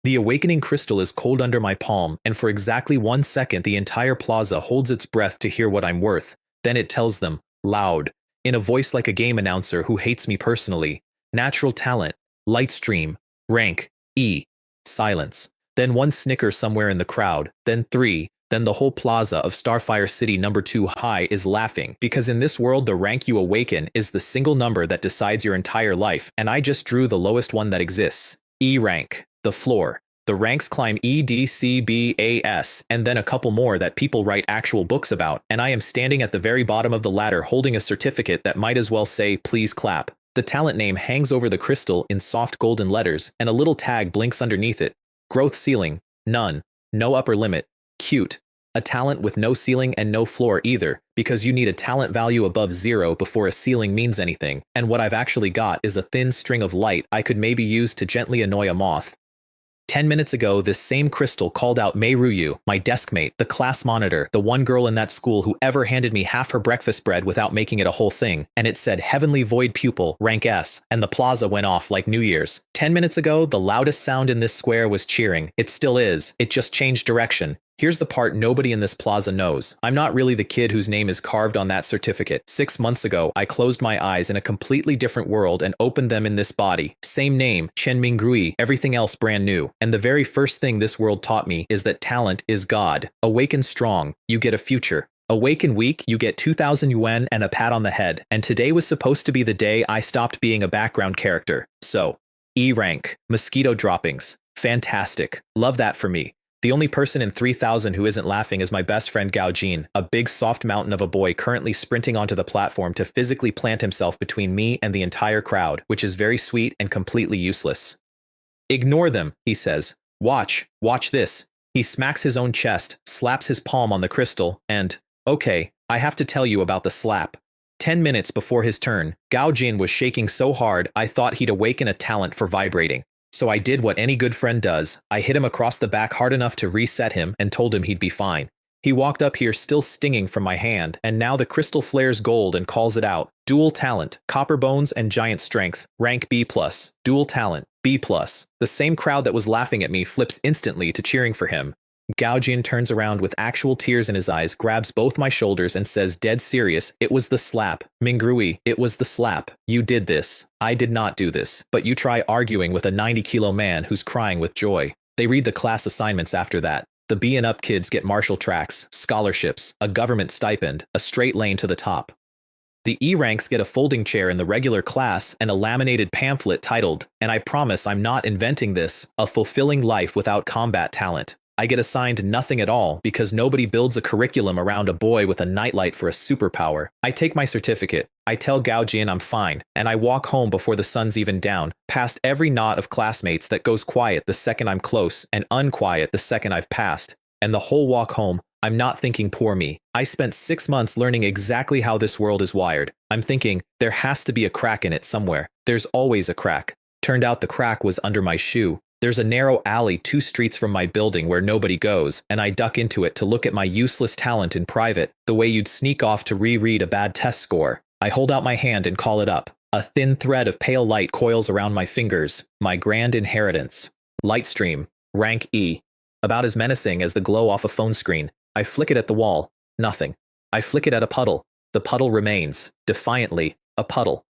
The awakening crystal is cold under my palm, and for exactly 1 second the entire plaza holds its breath to hear what I'm worth. Then it tells them, loud, in a voice like a game announcer who hates me personally, natural talent, light stream, rank, E, silence. Then one snicker somewhere in the crowd, then three, then the whole plaza of Starfire City number 2 high is laughing, because in this world the rank you awaken is the single number that decides your entire life, and I just drew the lowest one that exists. E rank, the floor. The ranks climb E, D, C, B, A, S, and then a couple more that people write actual books about, and I am standing at the very bottom of the ladder holding a certificate that might as well say, please clap. The talent name hangs over the crystal in soft golden letters, and a little tag blinks underneath it. Growth ceiling, none. No upper limit. Cute. A talent with no ceiling and no floor either, because you need a talent value above 0 before a ceiling means anything, and what I've actually got is a thin string of light I could maybe use to gently annoy a moth. 10 minutes ago, this same crystal called out Meiruyu, my desk mate, the class monitor, the one girl in that school who ever handed me half her breakfast bread without making it a whole thing, and it said Heavenly Void Pupil, rank S, and the plaza went off like New Year's. 10 minutes ago, the loudest sound in this square was cheering. It still is. It just changed direction. Here's the part nobody in this plaza knows. I'm not really the kid whose name is carved on that certificate. 6 months ago, I closed my eyes in a completely different world and opened them in this body. Same name, Chen Mingrui, everything else brand new. And the very first thing this world taught me is that talent is God. Awaken strong, you get a future. Awaken weak, you get 2,000 yuan and a pat on the head. And today was supposed to be the day I stopped being a background character. So, E rank, mosquito droppings. Fantastic. Love that for me. The only person in 3,000 who isn't laughing is my best friend Gao Jin, a big soft mountain of a boy currently sprinting onto the platform to physically plant himself between me and the entire crowd, which is very sweet and completely useless. Ignore them, he says. Watch this. He smacks his own chest, slaps his palm on the crystal, and, okay, I have to tell you about the slap. 10 minutes before his turn, Gao Jin was shaking so hard I thought he'd awaken a talent for vibrating. So I did what any good friend does. I hit him across the back hard enough to reset him and told him he'd be fine. He walked up here still stinging from my hand, and now the crystal flares gold and calls it out. Dual talent, copper bones and giant strength, rank B+. Dual talent, B+. The same crowd that was laughing at me flips instantly to cheering for him. Gao Jin turns around with actual tears in his eyes, grabs both my shoulders and says dead serious, it was the slap. Mingrui, it was the slap. You did this. I did not do this. But you try arguing with a 90-kilo man who's crying with joy. They read the class assignments after that. The B and up kids get martial tracks, scholarships, a government stipend, a straight lane to the top. The E ranks get a folding chair in the regular class and a laminated pamphlet titled, and I promise I'm not inventing this, A Fulfilling Life Without Combat Talent. I get assigned nothing at all because nobody builds a curriculum around a boy with a nightlight for a superpower. I take my certificate, I tell Gao Jin I'm fine, and I walk home before the sun's even down, past every knot of classmates that goes quiet the second I'm close and unquiet the second I've passed. And the whole walk home, I'm not thinking poor me. I spent 6 months learning exactly how this world is wired. I'm thinking, there has to be a crack in it somewhere. There's always a crack. Turned out the crack was under my shoe. There's a narrow alley 2 streets from my building where nobody goes, and I duck into it to look at my useless talent in private, the way you'd sneak off to reread a bad test score. I hold out my hand and call it up. A thin thread of pale light coils around my fingers, my grand inheritance. Light stream, rank E. About as menacing as the glow off a phone screen. I flick it at the wall. Nothing. I flick it at a puddle. The puddle remains, defiantly, a puddle.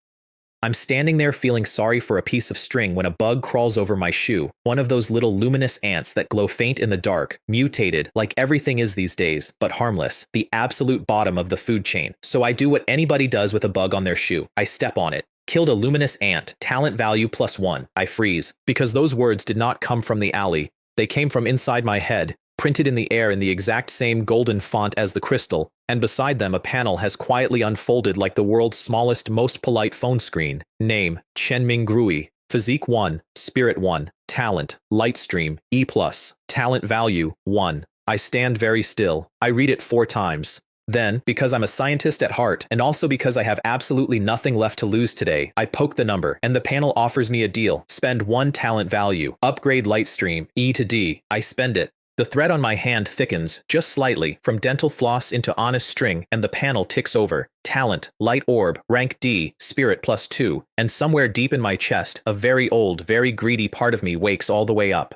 I'm standing there feeling sorry for a piece of string when a bug crawls over my shoe, one of those little luminous ants that glow faint in the dark, mutated, like everything is these days, but harmless, the absolute bottom of the food chain. So I do what anybody does with a bug on their shoe. I step on it. Killed a luminous ant, talent value +1. I freeze, because those words did not come from the alley. They came from inside my head, printed in the air in the exact same golden font as the crystal, and beside them a panel has quietly unfolded like the world's smallest, most polite phone screen. Name, Chen Mingrui. Physique 1, Spirit 1, Talent, Light Stream, E+, Talent Value, 1. I stand very still. I read it 4 times. Then, because I'm a scientist at heart, and also because I have absolutely nothing left to lose today, I poke the number, and the panel offers me a deal. Spend 1 talent value. Upgrade Light Stream, E to D. I spend it. The thread on my hand thickens, just slightly, from dental floss into honest string, and the panel ticks over. Talent, Light Orb, rank D, Spirit +2, and somewhere deep in my chest, a very old, very greedy part of me wakes all the way up.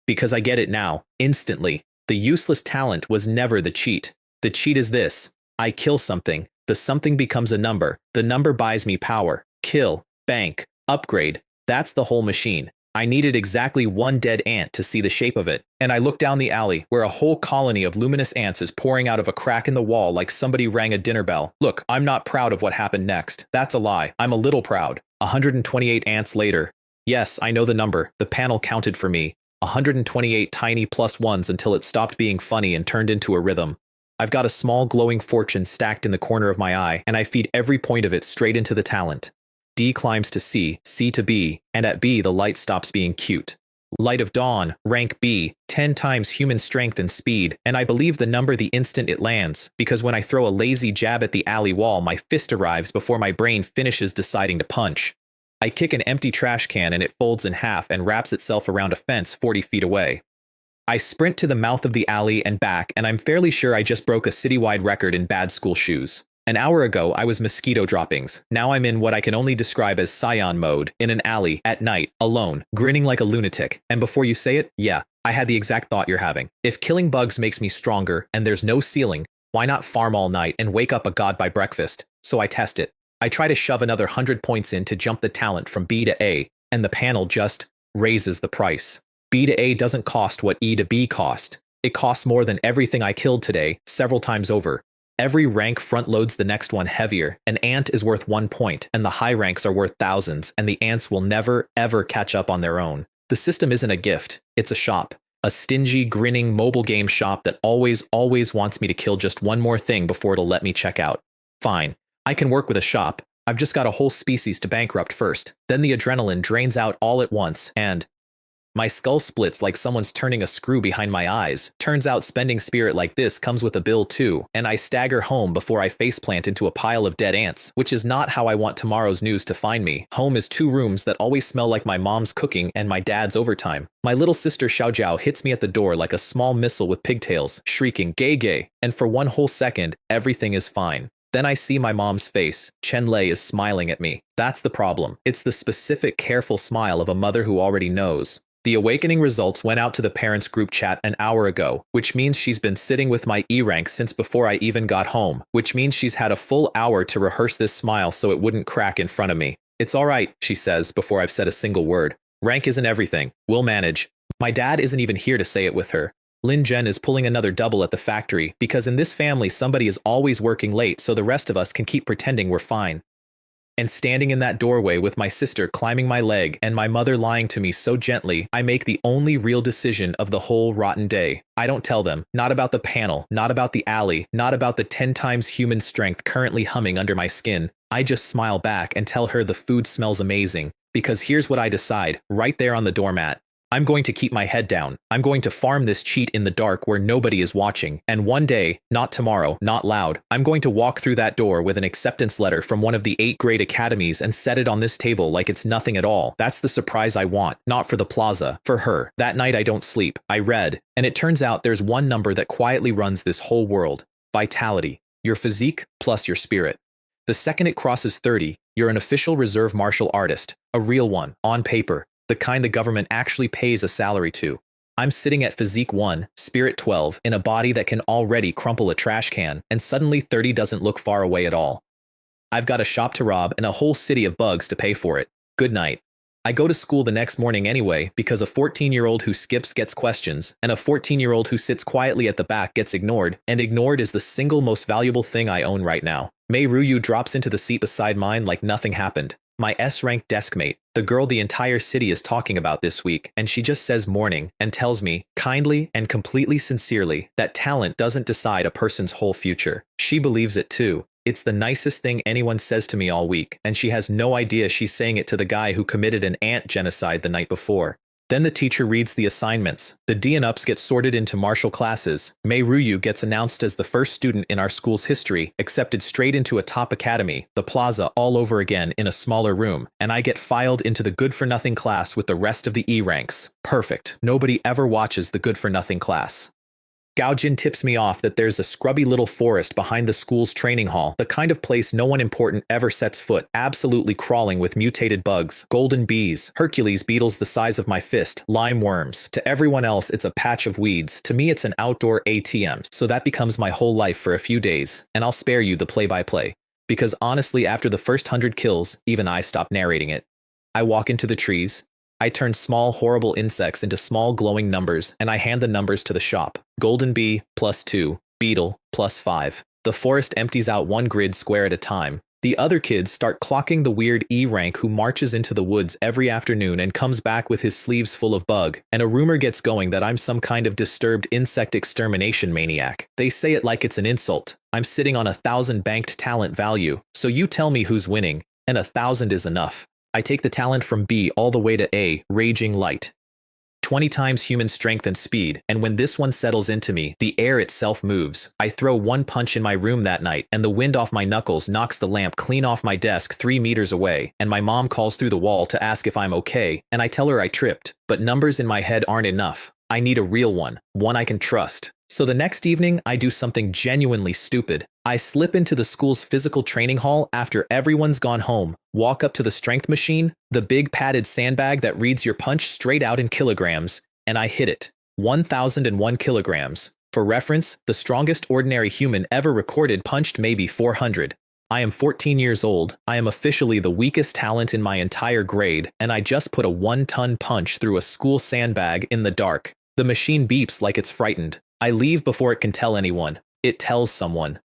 because I get it now, instantly. The useless talent was never the cheat. The cheat is this. I kill something. The something becomes a number. The number buys me power. Kill, bank, upgrade. That's the whole machine. I needed exactly one dead ant to see the shape of it, and I look down the alley where a whole colony of luminous ants is pouring out of a crack in the wall like somebody rang a dinner bell. Look, I'm not proud of what happened next. That's a lie. I'm a little proud. 128 ants later. Yes, I know the number. The panel counted for me. 128 tiny plus ones until it stopped being funny and turned into a rhythm. I've got a small glowing fortune stacked in the corner of my eye, and I feed every point of it straight into the talent. D climbs to C, C to B, and at B the light stops being cute. Light of Dawn, rank B, 10 times human strength and speed, and I believe the number the instant it lands, because when I throw a lazy jab at the alley wall, my fist arrives before my brain finishes deciding to punch. I kick an empty trash can and it folds in half and wraps itself around a fence 40 feet away. I sprint to the mouth of the alley and back, and I'm fairly sure I just broke a citywide record in bad school shoes. An hour ago, I was mosquito droppings. Now I'm in what I can only describe as Scion mode, in an alley, at night, alone, grinning like a lunatic. And before you say it, yeah, I had the exact thought you're having. If killing bugs makes me stronger, and there's no ceiling, why not farm all night and wake up a god by breakfast? So I test it. I try to shove another 100 points in to jump the talent from B to A, and the panel just raises the price. B to A doesn't cost what E to B cost. It costs more than everything I killed today, several times over. Every rank front loads the next one heavier. An ant is worth 1 point, and the high ranks are worth thousands, and the ants will never, ever catch up on their own. The system isn't a gift, it's a shop. A stingy, grinning mobile game shop that always wants me to kill just one more thing before it'll let me check out. Fine, I can work with a shop. I've just got a whole species to bankrupt first. Then the adrenaline drains out all at once, and my skull splits like someone's turning a screw behind my eyes. Turns out spending spirit like this comes with a bill too, and I stagger home before I faceplant into a pile of dead ants, which is not how I want tomorrow's news to find me. Home is 2 rooms that always smell like my mom's cooking and my dad's overtime. My little sister Xiaojiao hits me at the door like a small missile with pigtails, shrieking, "Gay gay," and for one whole second, everything is fine. Then I see my mom's face. Chen Lei is smiling at me. That's the problem. It's the specific, careful smile of a mother who already knows. The awakening results went out to the parents' group chat an hour ago, which means she's been sitting with my E rank since before I even got home, which means she's had a full hour to rehearse this smile so it wouldn't crack in front of me. "It's all right," she says before I've said a single word. "Rank isn't everything. We'll manage." My dad isn't even here to say it with her. Lin Zhen is pulling another double at the factory, because in this family somebody is always working late so the rest of us can keep pretending we're fine. And standing in that doorway with my sister climbing my leg and my mother lying to me so gently, I make the only real decision of the whole rotten day. I don't tell them, not about the panel, not about the alley, not about the 10 times human strength currently humming under my skin. I just smile back and tell her the food smells amazing, because here's what I decide, right there on the doormat. I'm going to keep my head down. I'm going to farm this cheat in the dark where nobody is watching. And one day, not tomorrow, not loud, I'm going to walk through that door with an acceptance letter from one of the 8 grade academies and set it on this table like it's nothing at all. That's the surprise I want, not for the plaza, for her. That night I don't sleep. I read, and it turns out there's one number that quietly runs this whole world. Vitality. Your physique plus your spirit. The second it crosses 30, you're an official reserve martial artist. A real one, on paper. The kind the government actually pays a salary to. I'm sitting at physique 1, spirit 12, in a body that can already crumple a trash can, and suddenly 30 doesn't look far away at all. I've got a shop to rob and a whole city of bugs to pay for it. Good night. I go to school the next morning anyway, because a 14-year-old who skips gets questions, and a 14-year-old who sits quietly at the back gets ignored, and ignored is the single most valuable thing I own right now. Mei Ruyu drops into the seat beside mine like nothing happened. My S-rank deskmate, the girl the entire city is talking about this week, and she just says morning and tells me, kindly and completely sincerely, that talent doesn't decide a person's whole future. She believes it too. It's the nicest thing anyone says to me all week, and she has no idea she's saying it to the guy who committed an ant genocide the night before. Then the teacher reads the assignments. The D and ups get sorted into martial classes. Mei Ruyu gets announced as the first student in our school's history, accepted straight into a top academy, the plaza all over again in a smaller room, and I get filed into the good-for-nothing class with the rest of the E ranks. Perfect. Nobody ever watches the good-for-nothing class. Gaojin tips me off that there's a scrubby little forest behind the school's training hall, the kind of place no one important ever sets foot, absolutely crawling with mutated bugs, golden bees, Hercules beetles the size of my fist, lime worms. To everyone else, it's a patch of weeds. To me, it's an outdoor ATM, so that becomes my whole life for a few days, and I'll spare you the play-by-play. Because honestly, after the first 100 kills, even I stopped narrating it. I walk into the trees. I turn small, horrible insects into small, glowing numbers, and I hand the numbers to the shop. Golden bee, +2. Beetle, +5. The forest empties out one grid square at a time. The other kids start clocking the weird E rank who marches into the woods every afternoon and comes back with his sleeves full of bug, and a rumor gets going that I'm some kind of disturbed insect extermination maniac. They say it like it's an insult. I'm sitting on 1,000 banked talent value, so you tell me who's winning, and 1,000 is enough. I take the talent from B all the way to A, Raging Light. 20 times human strength and speed, and when this one settles into me, the air itself moves. I throw one punch in my room that night, and the wind off my knuckles knocks the lamp clean off my desk 3 meters away, and my mom calls through the wall to ask if I'm okay, and I tell her I tripped. But numbers in my head aren't enough. I need a real one I can trust. So the next evening, I do something genuinely stupid. I slip into the school's physical training hall after everyone's gone home, walk up to the strength machine, the big padded sandbag that reads your punch straight out in kilograms, and I hit it. 1,001 kilograms. For reference, the strongest ordinary human ever recorded punched maybe 400. I am 14 years old, I am officially the weakest talent in my entire grade, and I just put a 1-ton punch through a school sandbag in the dark. The machine beeps like it's frightened. I leave before it can tell anyone. It tells someone.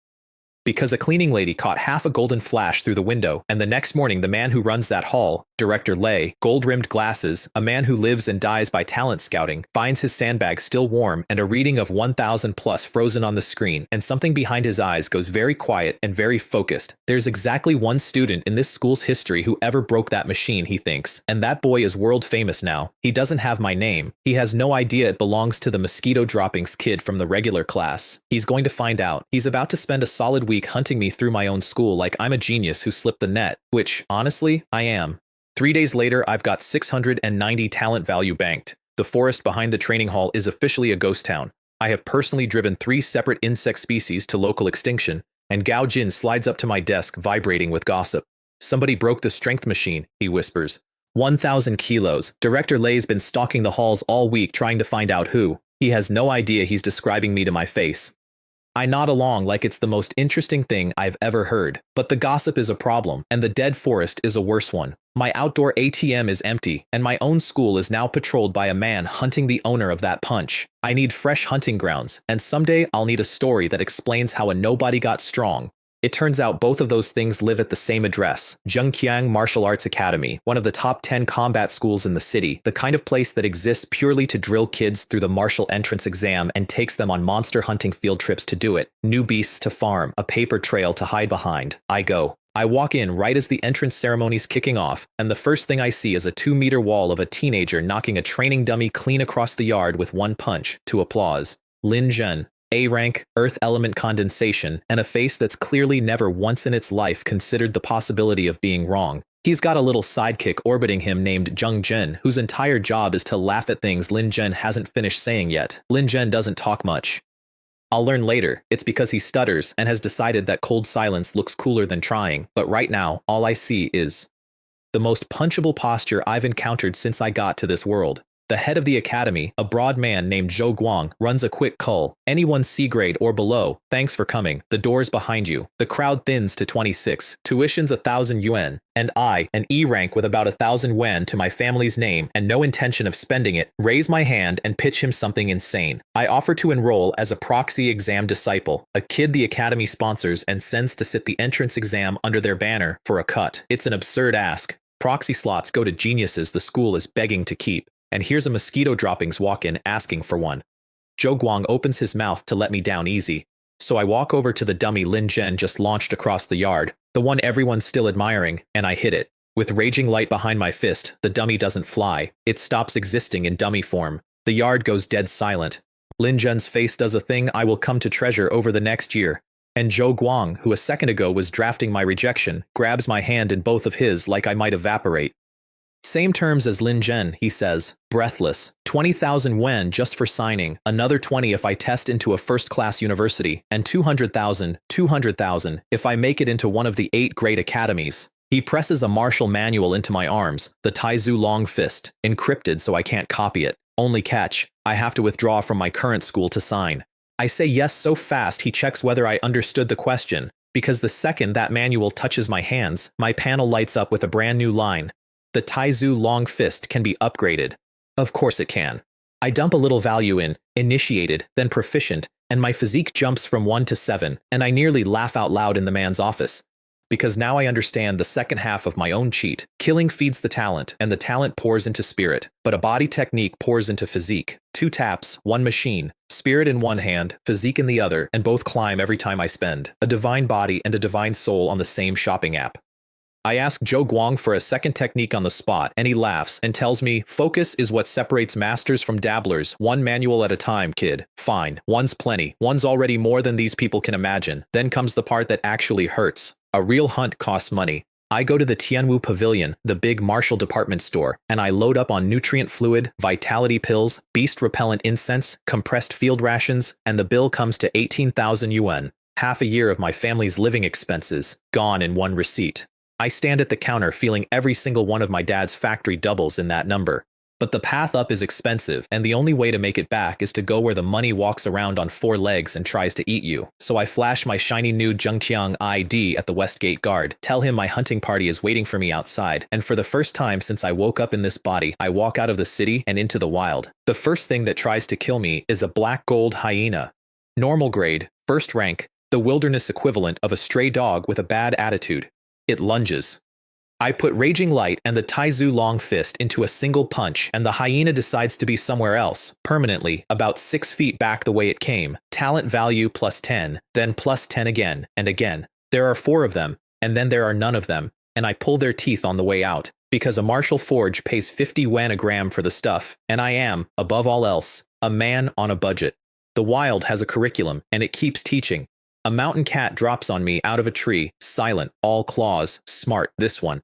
Because a cleaning lady caught half a golden flash through the window, and the next morning the man who runs that hall, Director Lei, gold-rimmed glasses, a man who lives and dies by talent scouting, finds his sandbag still warm and a reading of 1,000 plus frozen on the screen, and something behind his eyes goes very quiet and very focused. There's exactly one student in this school's history who ever broke that machine, he thinks, and that boy is world famous now. He doesn't have my name. He has no idea it belongs to the mosquito droppings kid from the regular class. He's going to find out. He's about to spend a solid week hunting me through my own school like I'm a genius who slipped the net, which, honestly, I am. 3 days later, I've got 690 talent value banked. The forest behind the training hall is officially a ghost town. I have personally driven 3 separate insect species to local extinction, and Gao Jin slides up to my desk vibrating with gossip. Somebody broke the strength machine, he whispers. 1,000 kilos. Director Lei's been stalking the halls all week trying to find out who. He has no idea he's describing me to my face. I nod along like it's the most interesting thing I've ever heard. But the gossip is a problem, and the dead forest is a worse one. My outdoor ATM is empty, and my own school is now patrolled by a man hunting the owner of that punch. I need fresh hunting grounds, and someday I'll need a story that explains how a nobody got strong. It turns out both of those things live at the same address, Zhengqiang Martial Arts Academy, one of the top 10 combat schools in the city, the kind of place that exists purely to drill kids through the martial entrance exam and takes them on monster hunting field trips to do it. New beasts to farm, a paper trail to hide behind. I go. I walk in right as the entrance ceremony's kicking off, and the first thing I see is a 2-meter wall of a teenager knocking a training dummy clean across the yard with one punch, to applause. Lin Zhen. A rank, earth element condensation, and a face that's clearly never once in its life considered the possibility of being wrong. He's got a little sidekick orbiting him named Zheng Zhen, whose entire job is to laugh at things Lin Zhen hasn't finished saying yet. Lin Zhen doesn't talk much. I'll learn later, it's because he stutters and has decided that cold silence looks cooler than trying, but right now, all I see is the most punchable posture I've encountered since I got to this world. The head of the academy, a broad man named Zhou Guang, runs a quick cull. Anyone C grade or below, thanks for coming. The door's behind you. The crowd thins to 26. Tuition's 1,000 yuan. And I, an E rank with about 1,000 yuan to my family's name and no intention of spending it, raise my hand and pitch him something insane. I offer to enroll as a proxy exam disciple, a kid the academy sponsors and sends to sit the entrance exam under their banner for a cut. It's an absurd ask. Proxy slots go to geniuses the school is begging to keep. And here's a mosquito droppings walk-in asking for one. Zhou Guang opens his mouth to let me down easy. So I walk over to the dummy Lin Zhen just launched across the yard, the one everyone's still admiring, and I hit it. With raging light behind my fist, the dummy doesn't fly. It stops existing in dummy form. The yard goes dead silent. Lin Zhen's face does a thing I will come to treasure over the next year. And Zhou Guang, who a second ago was drafting my rejection, grabs my hand in both of his like I might evaporate. Same terms as Lin Zhen, he says, breathless. 20,000 yuan just for signing, another 20 if I test into a first-class university, and 200,000 if I make it into one of the 8 great academies. He presses a martial manual into my arms, the Taizu Long Fist, encrypted so I can't copy it. Only catch, I have to withdraw from my current school to sign. I say yes so fast he checks whether I understood the question, because the second that manual touches my hands, my panel lights up with a brand new line. The Taizu Long Fist can be upgraded. Of course it can. I dump a little value in initiated, then proficient, and my physique jumps from 1 to 7, and I nearly laugh out loud in the man's office. Because now I understand the second half of my own cheat. Killing feeds the talent, and the talent pours into spirit, but a body technique pours into physique. 2 taps, 1 machine, spirit in one hand, physique in the other, and both climb every time I spend. A divine body and a divine soul on the same shopping app. I ask Zhou Guang for a second technique on the spot, and he laughs and tells me, focus is what separates masters from dabblers, 1 manual at a time, kid. Fine, 1's plenty, 1's already more than these people can imagine. Then comes the part that actually hurts. A real hunt costs money. I go to the Tianwu Pavilion, the big martial department store, and I load up on nutrient fluid, vitality pills, beast repellent incense, compressed field rations, and the bill comes to 18,000 yuan. Half a year of my family's living expenses, gone in 1 receipt. I stand at the counter feeling every single one of my dad's factory doubles in that number. But the path up is expensive, and the only way to make it back is to go where the money walks around on 4 legs and tries to eat you. So I flash my shiny new Zhengqiang ID at the Westgate guard, tell him my hunting party is waiting for me outside, and for the first time since I woke up in this body, I walk out of the city and into the wild. The first thing that tries to kill me is a black gold hyena. Normal grade, first rank, the wilderness equivalent of a stray dog with a bad attitude. It lunges. I put Raging Light and the Taizu Long Fist into a single punch, and the hyena decides to be somewhere else, permanently, about 6 feet back the way it came. Talent value +10, then +10 again, and again. There are 4 of them, and then there are none of them, and I pull their teeth on the way out, because a martial forge pays 50 yuan a gram for the stuff, and I am, above all else, a man on a budget. The wild has a curriculum, and it keeps teaching. A mountain cat drops on me out of a tree, silent, all claws, smart, this one.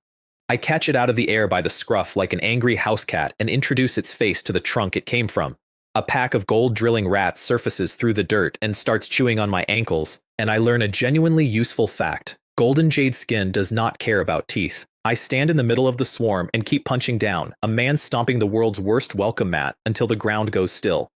I catch it out of the air by the scruff like an angry house cat and introduce its face to the trunk it came from. A pack of gold drilling rats surfaces through the dirt and starts chewing on my ankles, and I learn a genuinely useful fact. Golden jade skin does not care about teeth. I stand in the middle of the swarm and keep punching down, a man stomping the world's worst welcome mat until the ground goes still.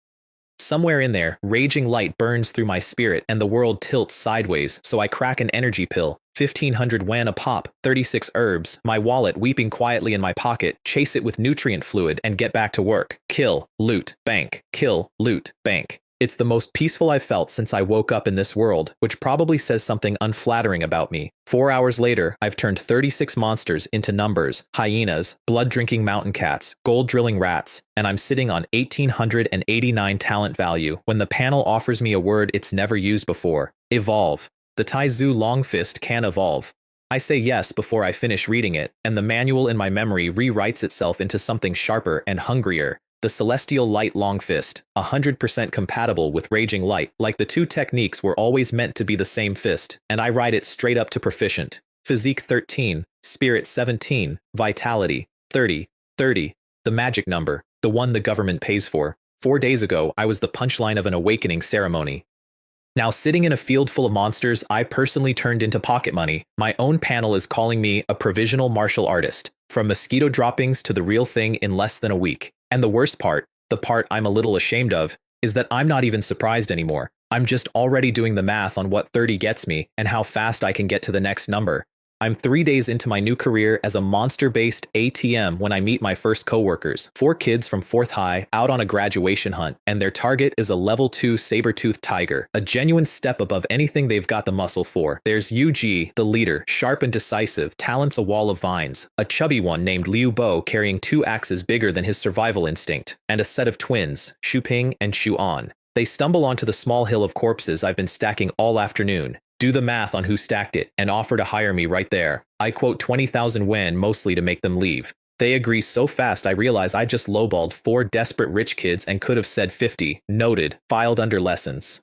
Somewhere in there, Raging Light burns through my spirit and the world tilts sideways, so I crack an energy pill, 1,500 yuan a pop, 36 herbs, my wallet weeping quietly in my pocket, chase it with nutrient fluid and get back to work. Kill, loot, bank, kill, loot, bank. It's the most peaceful I've felt since I woke up in this world, which probably says something unflattering about me. 4 hours later, I've turned 36 monsters into numbers, hyenas, blood-drinking mountain cats, gold-drilling rats, and I'm sitting on 1,889 talent value when the panel offers me a word it's never used before. Evolve. The Taizu Long Fist can evolve. I say yes before I finish reading it, and the manual in my memory rewrites itself into something sharper and hungrier. The Celestial Light Long Fist, 100% compatible with Raging Light, like the 2 techniques were always meant to be the same fist, and I ride it straight up to proficient. Physique 13, Spirit 17, Vitality 30, the magic number, the one the government pays for. 4 days ago, I was the punchline of an awakening ceremony. Now sitting in a field full of monsters, I personally turned into pocket money. My own panel is calling me a provisional martial artist, from mosquito droppings to the real thing in less than a week. And the worst part, the part I'm a little ashamed of, is that I'm not even surprised anymore. I'm just already doing the math on what 30 gets me and how fast I can get to the next number. I'm 3 days into my new career as a monster-based ATM when I meet my first coworkers. 4 kids from 4th High out on a graduation hunt, and their target is a level 2 saber-toothed tiger, a genuine step above anything they've got the muscle for. There's Yu-Ji, the leader, sharp and decisive, talents a wall of vines, a chubby one named Liu Bo carrying 2 axes bigger than his survival instinct, and a set of twins, Xu Ping and Xu An. They stumble onto the small hill of corpses I've been stacking all afternoon. Do the math on who stacked it, and offer to hire me right there. I quote 20,000 yuan mostly to make them leave. They agree so fast I realize I just lowballed 4 desperate rich kids and could have said 50, noted, filed under lessons.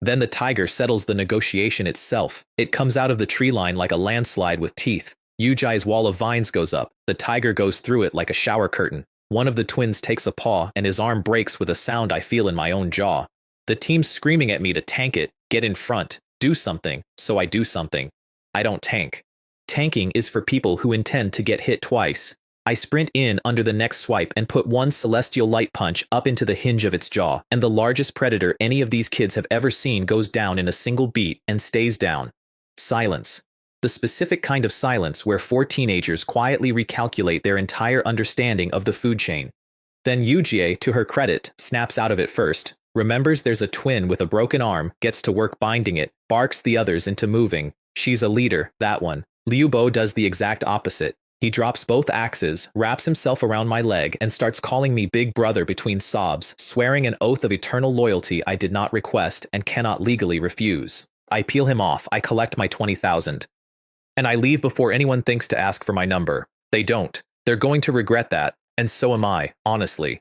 Then the tiger settles the negotiation itself. It comes out of the tree line like a landslide with teeth. Yujai's wall of vines goes up. The tiger goes through it like a shower curtain. One of the twins takes a paw and his arm breaks with a sound I feel in my own jaw. The team's screaming at me to tank it, get in front, do something, so I do something. I don't tank. Tanking is for people who intend to get hit twice. I sprint in under the next swipe and put one celestial light punch up into the hinge of its jaw, and the largest predator any of these kids have ever seen goes down in a single beat and stays down. Silence. The specific kind of silence where 4 teenagers quietly recalculate their entire understanding of the food chain. Then Yujie, to her credit, snaps out of it first, remembers there's a twin with a broken arm, gets to work binding it, barks the others into moving. She's a leader, that one. Liu Bo does the exact opposite. He drops both axes, wraps himself around my leg, and starts calling me big brother between sobs, swearing an oath of eternal loyalty I did not request and cannot legally refuse. I peel him off, I collect my 20,000. And I leave before anyone thinks to ask for my number. They don't. They're going to regret that, and so am I, honestly.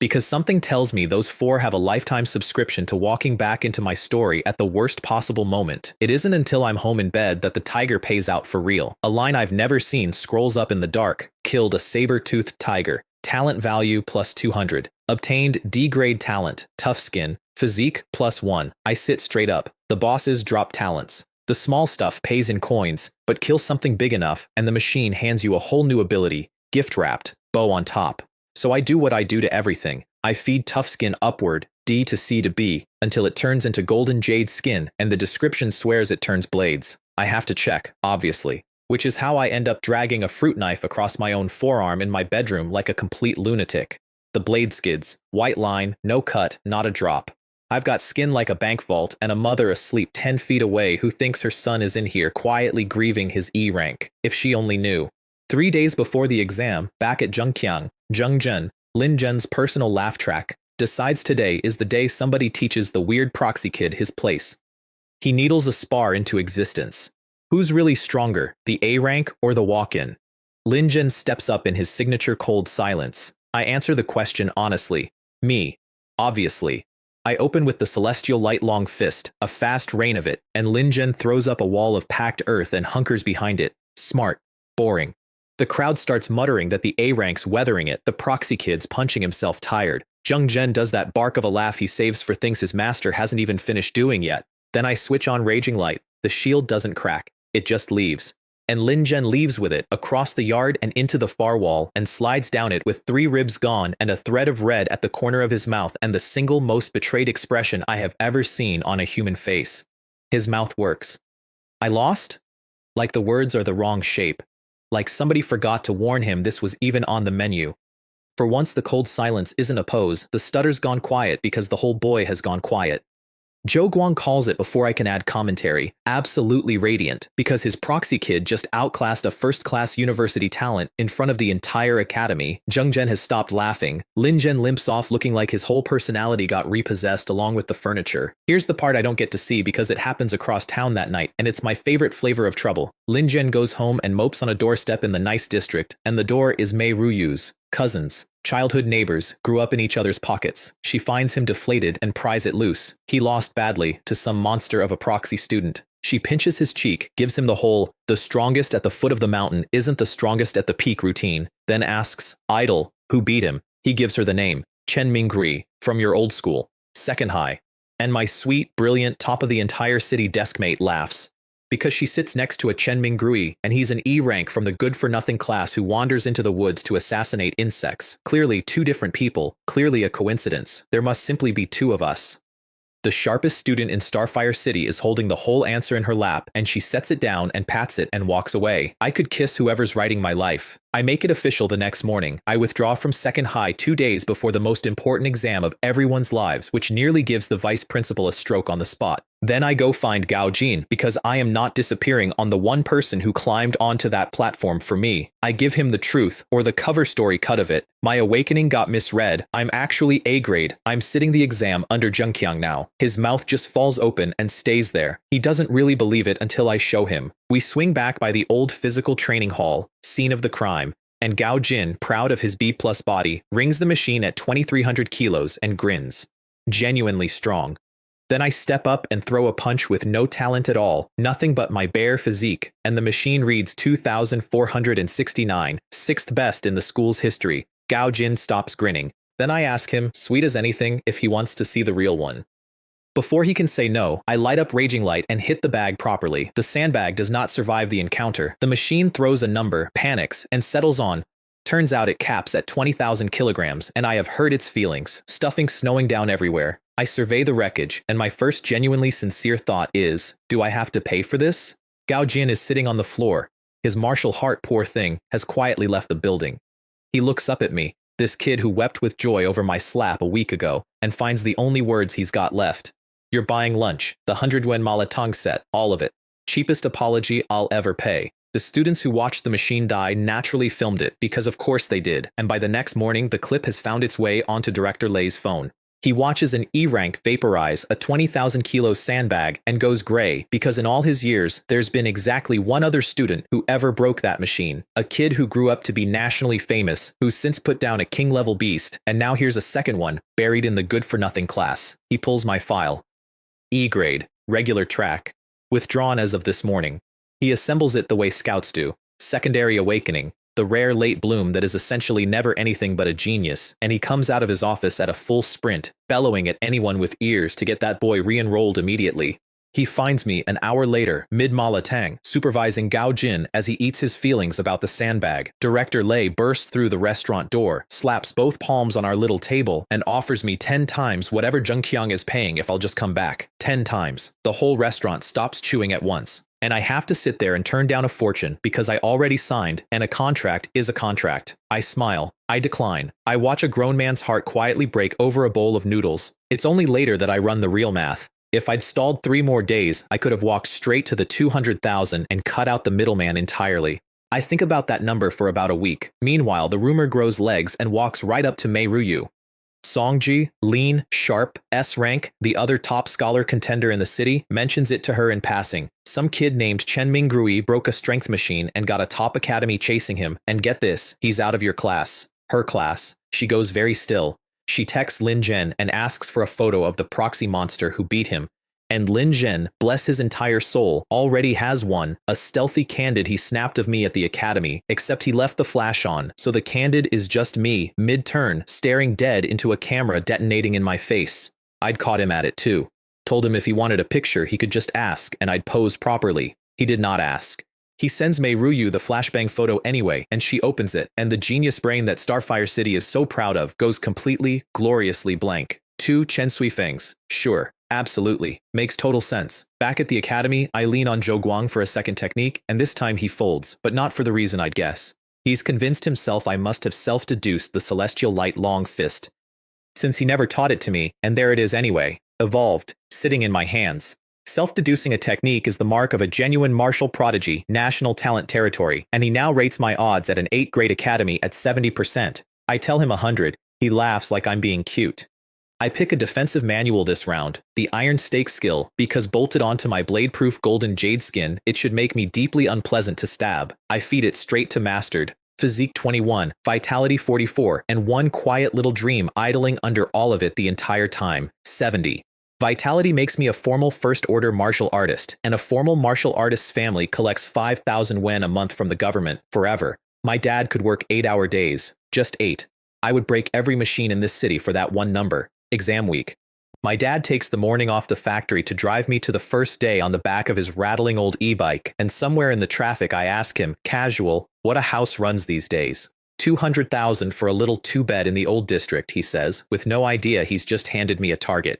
Because something tells me those 4 have a lifetime subscription to walking back into my story at the worst possible moment. It isn't until I'm home in bed that the tiger pays out for real. A line I've never seen scrolls up in the dark. Killed a saber-toothed tiger. Talent value plus 200. Obtained D-grade talent. Tough skin. Physique plus 1. I sit straight up. The bosses drop talents. The small stuff pays in coins, but kill something big enough and the machine hands you a whole new ability. Gift-wrapped. Bow on top. So I do what I do to everything. I feed tough skin upward, D to C to B, until it turns into golden jade skin and the description swears it turns blades. I have to check, obviously. Which is how I end up dragging a fruit knife across my own forearm in my bedroom like a complete lunatic. The blade skids, white line, no cut, not a drop. I've got skin like a bank vault and a mother asleep 10 feet away who thinks her son is in here quietly grieving his E rank. If she only knew. 3 days before the exam, back at Zhengqiang, Zhengzhen, Lin Zhen's personal laugh track, decides today is the day somebody teaches the weird proxy kid his place. He needles a spar into existence. Who's really stronger, the A rank or the walk-in? Lin Zhen steps up in his signature cold silence. I answer the question honestly. Me. Obviously. I open with the celestial light long fist, a fast rain of it, and Lin Zhen throws up a wall of packed earth and hunkers behind it. Smart. Boring. The crowd starts muttering that the A rank's weathering it, the proxy kid's punching himself tired. Zheng Zhen does that bark of a laugh he saves for things his master hasn't even finished doing yet. Then I switch on raging light. The shield doesn't crack. It just leaves. And Lin Zhen leaves with it across the yard and into the far wall and slides down it with 3 ribs gone and a thread of red at the corner of his mouth and the single most betrayed expression I have ever seen on a human face. His mouth works. I lost? Like the words are the wrong shape. Like somebody forgot to warn him this was even on the menu. For once the cold silence isn't a pose, the stutter's gone quiet because the whole boy has gone quiet. Zhou Guang calls it before I can add commentary, absolutely radiant, because his proxy kid just outclassed a first-class university talent in front of the entire academy. Zheng Zhen has stopped laughing. Lin Zhen limps off looking like his whole personality got repossessed along with the furniture. Here's the part I don't get to see because it happens across town that night, and it's my favorite flavor of trouble. Lin Zhen goes home and mopes on a doorstep in the nice district, and the door is Mei Ruyu's. Cousins. Childhood neighbors, grew up in each other's pockets. She finds him deflated and pries it loose. He lost badly to some monster of a proxy student. She pinches his cheek, gives him the whole, the strongest at the foot of the mountain isn't the strongest at the peak routine, then asks, idol, who beat him? He gives her the name, Chen Minggui, from your old school. Second high. And my sweet, brilliant, top of the entire city deskmate laughs. Because she sits next to a Chen Minggui, and he's an E rank from the good-for-nothing class who wanders into the woods to assassinate insects. Clearly 2 different people, clearly a coincidence. There must simply be 2 of us. The sharpest student in Starfire City is holding the whole answer in her lap, and she sets it down and pats it and walks away. I could kiss whoever's writing my life. I make it official the next morning. I withdraw from second high 2 days before the most important exam of everyone's lives, which nearly gives the vice principal a stroke on the spot. Then I go find Gao Jin because I am not disappearing on the one person who climbed onto that platform for me. I give him the truth, or the cover story cut of it. My awakening got misread. I'm actually A grade. I'm sitting the exam under Zhengqiang now. His mouth just falls open and stays there. He doesn't really believe it until I show him. We swing back by the old physical training hall, scene of the crime, and Gao Jin, proud of his B+ body, rings the machine at 2,300 kilos and grins. Genuinely strong. Then I step up and throw a punch with no talent at all, nothing but my bare physique, and the machine reads 2,469, sixth best in the school's history. Gao Jin stops grinning. Then I ask him, sweet as anything, if he wants to see the real one. Before he can say no, I light up Raging Light and hit the bag properly. The sandbag does not survive the encounter. The machine throws a number, panics, and settles on. Turns out it caps at 20,000 kilograms, and I have hurt its feelings, stuffing snowing down everywhere. I survey the wreckage, and my first genuinely sincere thought is, do I have to pay for this? Gao Jin is sitting on the floor. His martial heart, poor thing, has quietly left the building. He looks up at me, this kid who wept with joy over my slap a week ago, and finds the only words he's got left. You're buying lunch, the 100 yuan malatang set, all of it. Cheapest apology I'll ever pay. The students who watched the machine die naturally filmed it, because of course they did, and by the next morning the clip has found its way onto Director Lei's phone. He watches an E-rank vaporize a 20,000 kilo sandbag and goes gray because in all his years, there's been exactly one other student who ever broke that machine. A kid who grew up to be nationally famous, who's since put down a king-level beast, and now here's a second one, buried in the good-for-nothing class. He pulls my file. E-grade, regular track. Withdrawn as of this morning. He assembles it the way scouts do. Secondary awakening. The rare late bloom that is essentially never anything but a genius, and he comes out of his office at a full sprint, bellowing at anyone with ears to get that boy re-enrolled immediately. He finds me an hour later, mid-malatang, supervising Gao Jin as he eats his feelings about the sandbag. Director Lei bursts through the restaurant door, slaps both palms on our little table, and offers me 10 times whatever Zhengqiang is paying if I'll just come back. 10 times. The whole restaurant stops chewing at once. And I have to sit there and turn down a fortune because I already signed, and a contract is a contract. I smile. I decline. I watch a grown man's heart quietly break over a bowl of noodles. It's only later that I run the real math. If I'd stalled 3 more days, I could have walked straight to the 200,000 and cut out the middleman entirely. I think about that number for about a week. Meanwhile, the rumor grows legs and walks right up to Mei Ruyu. Songji, lean, sharp, S-rank, the other top scholar contender in the city, mentions it to her in passing. Some kid named Chen Minggrui broke a strength machine and got a top academy chasing him, and get this, he's out of your class. Her class. She goes very still. She texts Lin Zhen and asks for a photo of the proxy monster who beat him. And Lin Zhen, bless his entire soul, already has one, a stealthy candid he snapped of me at the academy, except he left the flash on, so the candid is just me, mid-turn, staring dead into a camera detonating in my face. I'd caught him at it too. Told him if he wanted a picture, he could just ask, and I'd pose properly. He did not ask. He sends Mei Ruyu the flashbang photo anyway, and she opens it, and the genius brain that Starfire City is so proud of goes completely, gloriously blank. 2 Chen Suifengs. Sure. Absolutely. Makes total sense. Back at the academy, I lean on Zhou Guang for a second technique, and this time he folds, but not for the reason I'd guess. He's convinced himself I must have self-deduced the celestial light long fist, since he never taught it to me, and there it is anyway, evolved, sitting in my hands. Self-deducing a technique is the mark of a genuine martial prodigy, national talent territory, and he now rates my odds at an 8th-grade academy at 70%. I tell him 100. He laughs like I'm being cute. I pick a defensive manual this round, the Iron Stake skill, because bolted onto my blade-proof golden jade skin, it should make me deeply unpleasant to stab. I feed it straight to mastered. Physique 21, Vitality 44, and one quiet little dream idling under all of it the entire time, 70. Vitality makes me a formal first-order martial artist, and a formal martial artist's family collects 5,000 yuan a month from the government, forever. My dad could work 8-hour days, just 8. I would break every machine in this city for that one number. Exam week. My dad takes the morning off the factory to drive me to the first day on the back of his rattling old e-bike, and somewhere in the traffic I ask him, casual, what a house runs these days. 200,000 for a little 2-bed in the old district, he says, with no idea he's just handed me a target.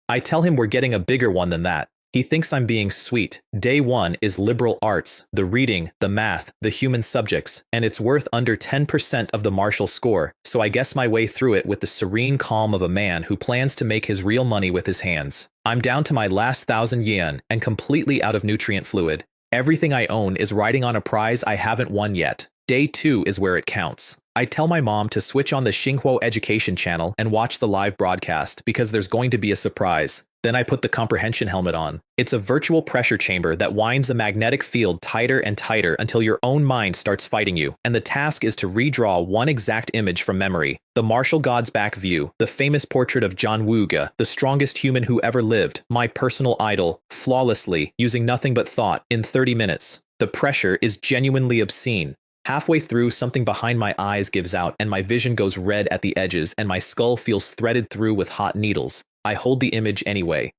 I tell him we're getting a bigger one than that. He thinks I'm being sweet. Day 1 is liberal arts, the reading, the math, the human subjects, and it's worth under 10% of the martial score, so I guess my way through it with the serene calm of a man who plans to make his real money with his hands. I'm down to my last 1,000 yen and completely out of nutrient fluid. Everything I own is riding on a prize I haven't won yet. Day 2 is where it counts. I tell my mom to switch on the Xinhua Education channel and watch the live broadcast because there's going to be a surprise. Then I put the comprehension helmet on. It's a virtual pressure chamber that winds a magnetic field tighter and tighter until your own mind starts fighting you, and the task is to redraw one exact image from memory. The martial god's back view, the famous portrait of John Wooga, the strongest human who ever lived, my personal idol, flawlessly, using nothing but thought, in 30 minutes. The pressure is genuinely obscene. Halfway through, something behind my eyes gives out, and my vision goes red at the edges, and my skull feels threaded through with hot needles. I hold the image anyway.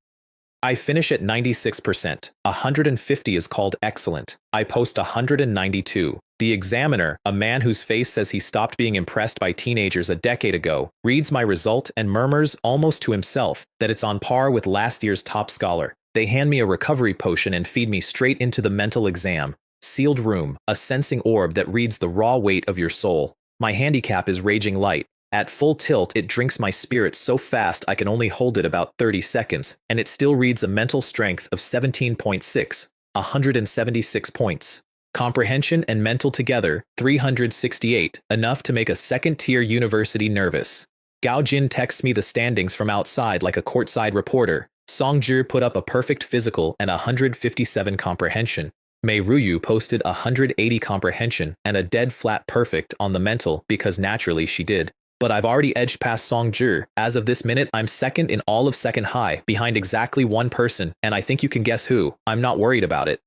I finish at 96%. 150 is called excellent. I post 192. The examiner, a man whose face says he stopped being impressed by teenagers a decade ago, reads my result and murmurs almost to himself that it's on par with last year's top scholar. They hand me a recovery potion and feed me straight into the mental exam. Sealed room, a sensing orb that reads the raw weight of your soul. My handicap is raging light. At full tilt, it drinks my spirit so fast I can only hold it about 30 seconds, and it still reads a mental strength of 17.6, 176 points. Comprehension and mental together, 368, enough to make a second-tier university nervous. Gao Jin texts me the standings from outside like a courtside reporter. Song Zhi put up a perfect physical and 157 comprehension. Mei Ruyu posted 180 comprehension and a dead flat perfect on the mental because naturally she did. But I've already edged past Song Zhi. As of this minute, I'm second in all of second high, behind exactly one person, and I think you can guess who. I'm not worried about it.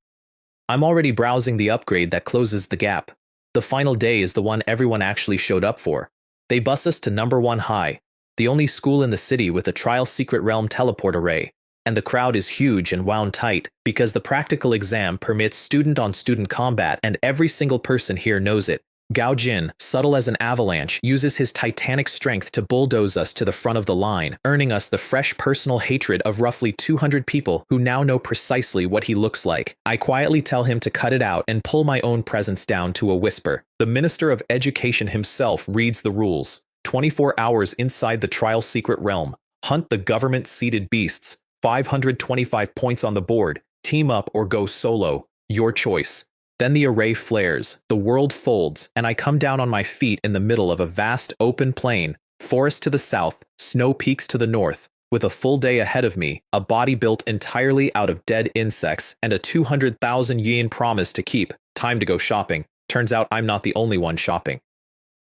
I'm already browsing the upgrade that closes the gap. The final day is the one everyone actually showed up for. They bus us to number 1 high, the only school in the city with a trial secret realm teleport array. And the crowd is huge and wound tight, because the practical exam permits student-on-student combat and every single person here knows it. Gao Jin, subtle as an avalanche, uses his titanic strength to bulldoze us to the front of the line, earning us the fresh personal hatred of roughly 200 people who now know precisely what he looks like. I quietly tell him to cut it out and pull my own presence down to a whisper. The Minister of Education himself reads the rules. 24 hours inside the trial secret realm. Hunt the government-seated beasts. 525 points on the board. Team up or go solo. Your choice. Then the array flares, the world folds, and I come down on my feet in the middle of a vast open plain, forest to the south, snow peaks to the north, with a full day ahead of me, a body built entirely out of dead insects, and a 200,000 yen promise to keep. Time to go shopping. Turns out I'm not the only one shopping.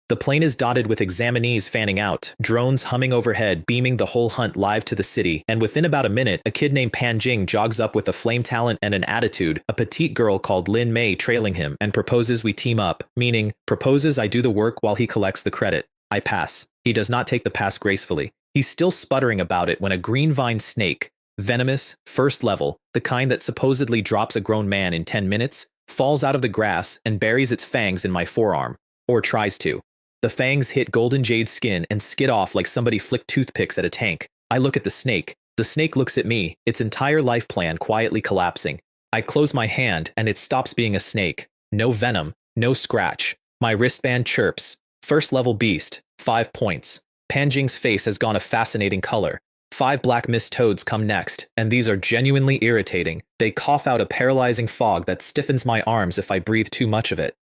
The plain is dotted with examinees fanning out, drones humming overhead, beaming the whole hunt live to the city, and within about a minute, a kid named Pan Jing jogs up with a flame talent and an attitude, a petite girl called Lin Mei trailing him, and proposes we team up, meaning, proposes I do the work while he collects the credit. I pass. He does not take the pass gracefully. He's still sputtering about it when a green vine snake, venomous, first level, the kind that supposedly drops a grown man in 10 minutes, falls out of the grass and buries its fangs in my forearm. Or tries to. The fangs hit golden jade skin and skid off like somebody flicked toothpicks at a tank. I look at the snake. The snake looks at me, its entire life plan quietly collapsing. I close my hand and it stops being a snake. No venom, no scratch. My wristband chirps. First level beast, 5 points. Panjing's face has gone a fascinating color. 5 black mist toads come next, and these are genuinely irritating. They cough out a paralyzing fog that stiffens my arms if I breathe too much of it.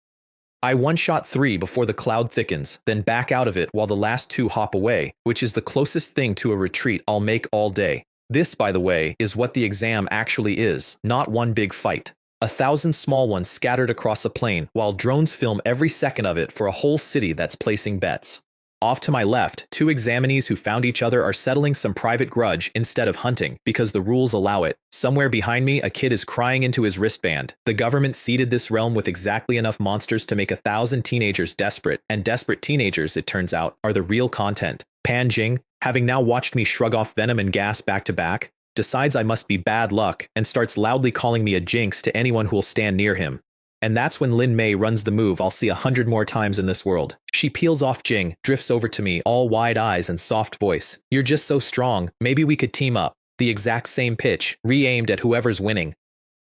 I one-shot 3 before the cloud thickens, then back out of it while the last 2 hop away, which is the closest thing to a retreat I'll make all day. This, by the way, is what the exam actually is, not one big fight. 1,000 small ones scattered across a plain, while drones film every second of it for a whole city that's placing bets. Off to my left, 2 examinees who found each other are settling some private grudge instead of hunting, because the rules allow it. Somewhere behind me, a kid is crying into his wristband. The government seeded this realm with exactly enough monsters to make 1,000 teenagers desperate, and desperate teenagers, it turns out, are the real content. Pan Jing, having now watched me shrug off venom and gas back to back, decides I must be bad luck and starts loudly calling me a jinx to anyone who will stand near him. And that's when Lin Mei runs the move I'll see 100 more times in this world. She peels off Jing, drifts over to me, all wide eyes and soft voice. You're just so strong, maybe we could team up. The exact same pitch, re-aimed at whoever's winning.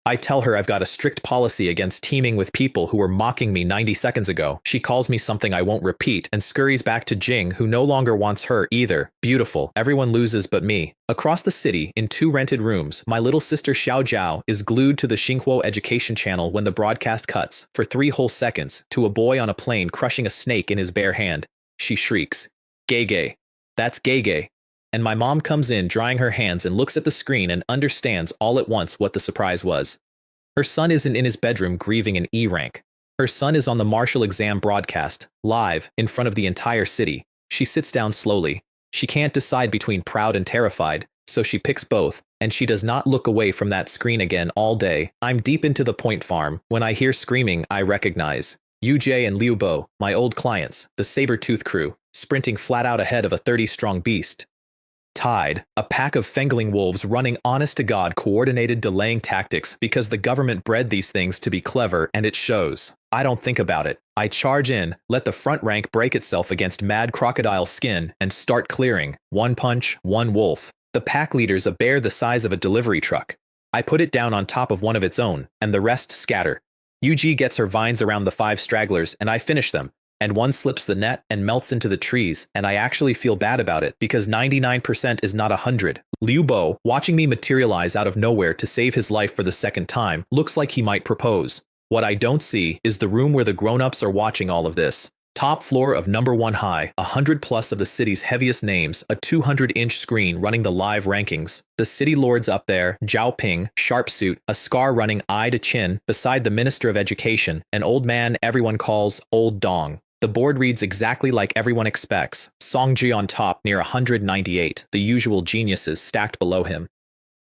I tell her I've got a strict policy against teaming with people who were mocking me 90 seconds ago. She calls me something I won't repeat and scurries back to Jing, who no longer wants her either. Beautiful. Everyone loses but me. Across the city, in 2 rented rooms, my little sister Xiao Jiao is glued to the Xinhuo education channel when the broadcast cuts, for 3 whole seconds, to a boy on a plane crushing a snake in his bare hand. She shrieks, "Gay gay. That's gay gay." and my mom comes in drying her hands and looks at the screen and understands all at once what the surprise was. Her son isn't in his bedroom grieving an E rank. Her son is on the martial exam broadcast, live, in front of the entire city. She sits down slowly. She can't decide between proud and terrified, so she picks both, and she does not look away from that screen again all day. I'm deep into the point farm. When I hear screaming, I recognize UJ and Liu Bo, my old clients, the saber-tooth crew, sprinting flat out ahead of a 30-strong beast. Tide, a pack of fengling wolves running honest-to-God coordinated delaying tactics because the government bred these things to be clever, and it shows. I don't think about it. I charge in, let the front rank break itself against mad crocodile skin, and start clearing. One punch, one wolf. The pack leader's a bear the size of a delivery truck. I put it down on top of one of its own, and the rest scatter. UG gets her vines around the 5 stragglers, and I finish them. And one slips the net and melts into the trees, and I actually feel bad about it because 99% is not 100. Liu Bo, watching me materialize out of nowhere to save his life for the second time, looks like he might propose. What I don't see is the room where the grown-ups are watching all of this. Top floor of number 1 high, 100 plus of the city's heaviest names, a 200-inch screen running the live rankings. The city lords up there, Zhao Ping, sharp suit, a scar running eye to chin, beside the Minister of Education, an old man everyone calls Old Dong. The board reads exactly like everyone expects. Songji on top near 198, the usual geniuses stacked below him.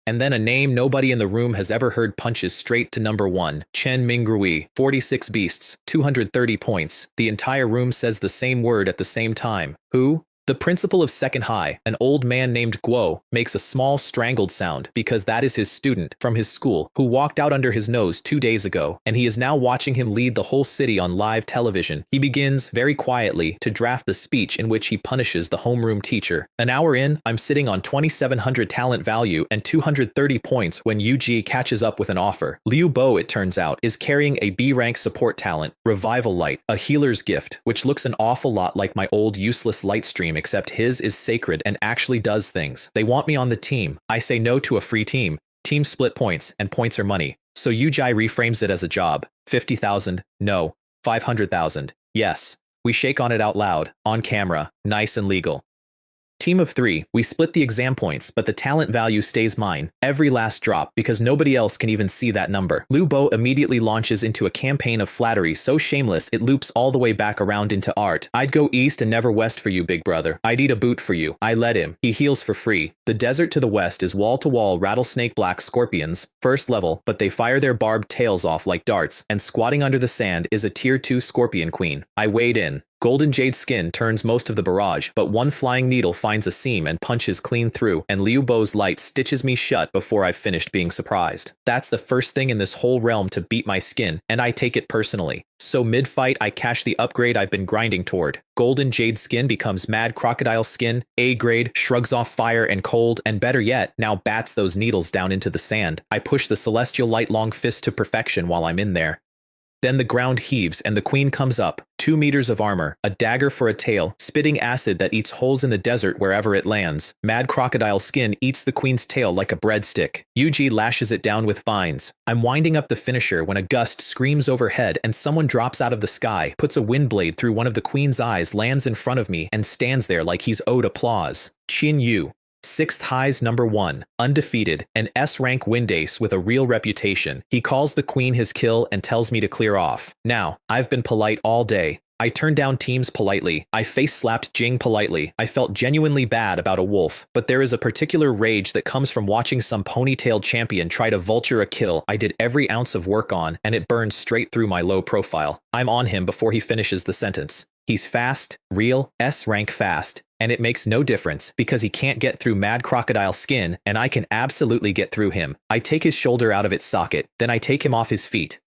And then a name nobody in the room has ever heard punches straight to number 1, Chen Mingrui, 46 beasts, 230 points. The entire room says the same word at the same time. Who? The principal of second high, an old man named Guo, makes a small strangled sound because that is his student from his school who walked out under his nose 2 days ago, and he is now watching him lead the whole city on live television. He begins, very quietly, to draft the speech in which he punishes the homeroom teacher. An hour in, I'm sitting on 2,700 talent value and 230 points when UG catches up with an offer. Liu Bo, it turns out, is carrying a B-rank support talent, Revival Light, a healer's gift, which looks an awful lot like my old useless light stream, except his is sacred and actually does things. They want me on the team. I say no to a free team. Teams split points, and points are money. So Ujai reframes it as a job. 50,000, no. 500,000, yes. We shake on it out loud, on camera, nice and legal. Team of 3, we split the exam points, but the talent value stays mine, every last drop, because nobody else can even see that number. Liu Bo immediately launches into a campaign of flattery so shameless it loops all the way back around into art. I'd go east and never west for you, big brother. I'd eat a boot for you. I let him. He heals for free. The desert to the west is wall-to-wall rattlesnake black scorpions, first level, but they fire their barbed tails off like darts, and squatting under the sand is a tier 2 scorpion queen. I wade in. Golden jade skin turns most of the barrage, but one flying needle finds a seam and punches clean through, and Liu Bo's light stitches me shut before I've finished being surprised. That's the first thing in this whole realm to beat my skin, and I take it personally. So mid-fight I cash the upgrade I've been grinding toward. Golden jade skin becomes mad crocodile skin, A-grade, shrugs off fire and cold, and better yet, now bats those needles down into the sand. I push the celestial light long fist to perfection while I'm in there. Then the ground heaves and the queen comes up. 2 meters of armor, a dagger for a tail, spitting acid that eats holes in the desert wherever it lands. Mad crocodile skin eats the queen's tail like a breadstick. Yuji lashes it down with vines. I'm winding up the finisher when a gust screams overhead and someone drops out of the sky, puts a wind blade through one of the queen's eyes, lands in front of me, and stands there like he's owed applause. Qin Yu. 6th high's number 1, undefeated, an S-rank wind ace with a real reputation. He calls the queen his kill and tells me to clear off. Now, I've been polite all day. I turned down teams politely. I face-slapped Jing politely. I felt genuinely bad about a wolf, but there is a particular rage that comes from watching some ponytailed champion try to vulture a kill I did every ounce of work on, and it burns straight through my low profile. I'm on him before he finishes the sentence. He's fast, real, S-rank fast, and it makes no difference because he can't get through mad crocodile skin, and I can absolutely get through him. I take his shoulder out of its socket, then I take him off his feet.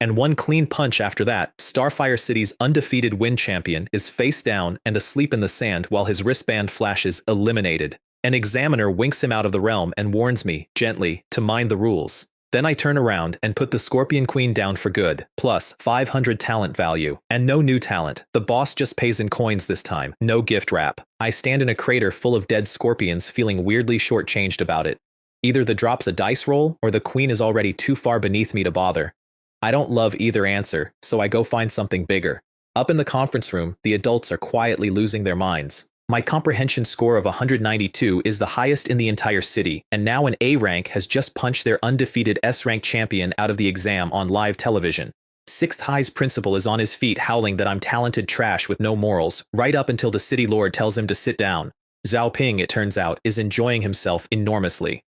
And one clean punch after that, Starfire City's undefeated wind champion is face down and asleep in the sand while his wristband flashes eliminated. An examiner winks him out of the realm and warns me, gently, to mind the rules. Then I turn around and put the Scorpion Queen down for good, plus 500 talent value. And no new talent. The boss just pays in coins this time, no gift wrap. I stand in a crater full of dead scorpions feeling weirdly shortchanged about it. Either the drop's a dice roll, or the queen is already too far beneath me to bother. I don't love either answer, so I go find something bigger. Up in the conference room, the adults are quietly losing their minds. My comprehension score of 192 is the highest in the entire city, and now an A rank has just punched their undefeated S rank champion out of the exam on live television. Sixth High's principal is on his feet howling that I'm talented trash with no morals, right up until the city lord tells him to sit down. Zhao Ping, it turns out, is enjoying himself enormously.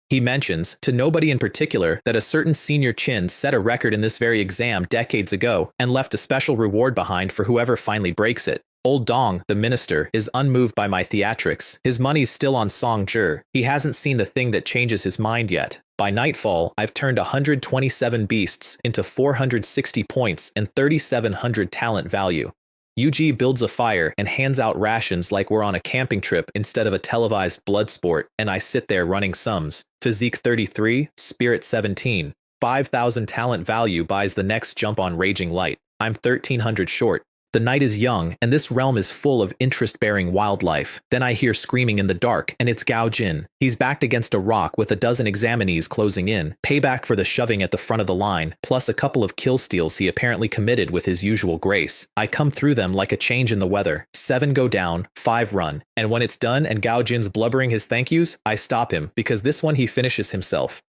He mentions, to nobody in particular, that a certain senior Qin set a record in this very exam decades ago and left a special reward behind for whoever finally breaks it. Old Dong, the minister, is unmoved by my theatrics. His money's still on Song Zhi. He hasn't seen the thing that changes his mind yet. By nightfall, I've turned 127 beasts into 460 points and 3,700 talent value. UG builds a fire and hands out rations like we're on a camping trip instead of a televised blood sport, and I sit there running sums. Physique 33, Spirit 17. 5,000 talent value buys the next jump on Raging Light. I'm 1,300 short. The night is young, and this realm is full of interest-bearing wildlife. Then I hear screaming in the dark, and it's Gao Jin. He's backed against a rock with a dozen examinees closing in. Payback for the shoving at the front of the line, plus a couple of kill steals he apparently committed with his usual grace. I come through them like a change in the weather. 7 go down, 5 run. And when it's done and Gao Jin's blubbering his thank yous, I stop him, because this one he finishes himself.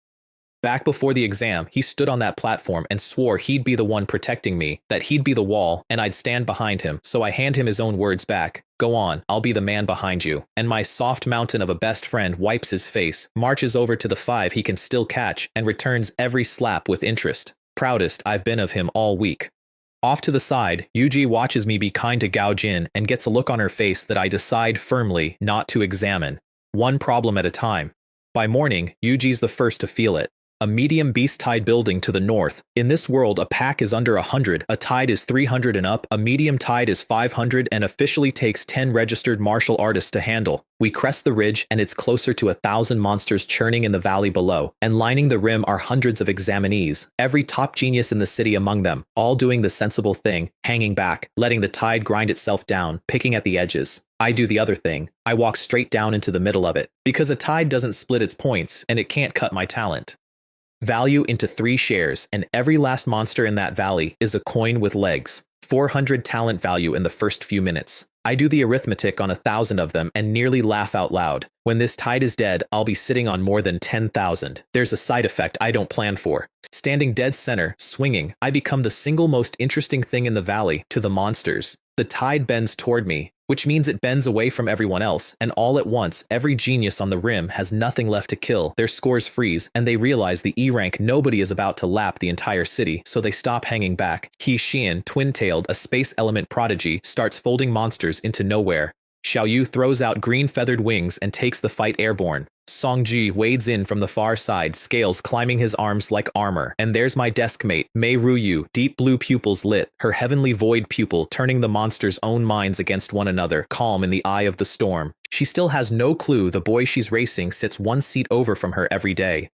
Back before the exam, he stood on that platform and swore he'd be the one protecting me, that he'd be the wall, and I'd stand behind him, so I hand him his own words back. Go on, I'll be the man behind you. And my soft mountain of a best friend wipes his face, marches over to the 5 he can still catch, and returns every slap with interest. Proudest I've been of him all week. Off to the side, Yuji watches me be kind to Gao Jin and gets a look on her face that I decide firmly not to examine. One problem at a time. By morning, Yuji's the first to feel it. A medium beast tide building to the north. In this world, a pack is under 100, a tide is 300 and up, a medium tide is 500 and officially takes 10 registered martial artists to handle. We crest the ridge and it's closer to 1,000 monsters churning in the valley below, and lining the rim are hundreds of examinees, every top genius in the city among them, all doing the sensible thing, hanging back, letting the tide grind itself down, picking at the edges. I do the other thing. I walk straight down into the middle of it, because a tide doesn't split its points and it can't cut my talent. Value into 3 shares, and every last monster in that valley is a coin with legs. 400 talent value in the first few minutes. I do the arithmetic on 1,000 of them and nearly laugh out loud. When this tide is dead, I'll be sitting on more than 10,000. There's a side effect I don't plan for. Standing dead center, swinging, I become the single most interesting thing in the valley to the monsters. The tide bends toward me, which means it bends away from everyone else, and all at once, every genius on the rim has nothing left to kill. Their scores freeze, and they realize the E-rank nobody is about to lap the entire city, so they stop hanging back. He Xian, twin-tailed, a space element prodigy, starts folding monsters into nowhere. Xiao Yu throws out green feathered wings and takes the fight airborne. Song Ji wades in from the far side, scales climbing his arms like armor. And there's my desk mate, Mei Ruyu, deep blue pupils lit, her heavenly void pupil turning the monsters' own minds against one another, calm in the eye of the storm. She still has no clue the boy she's racing sits 1 seat over from her every day.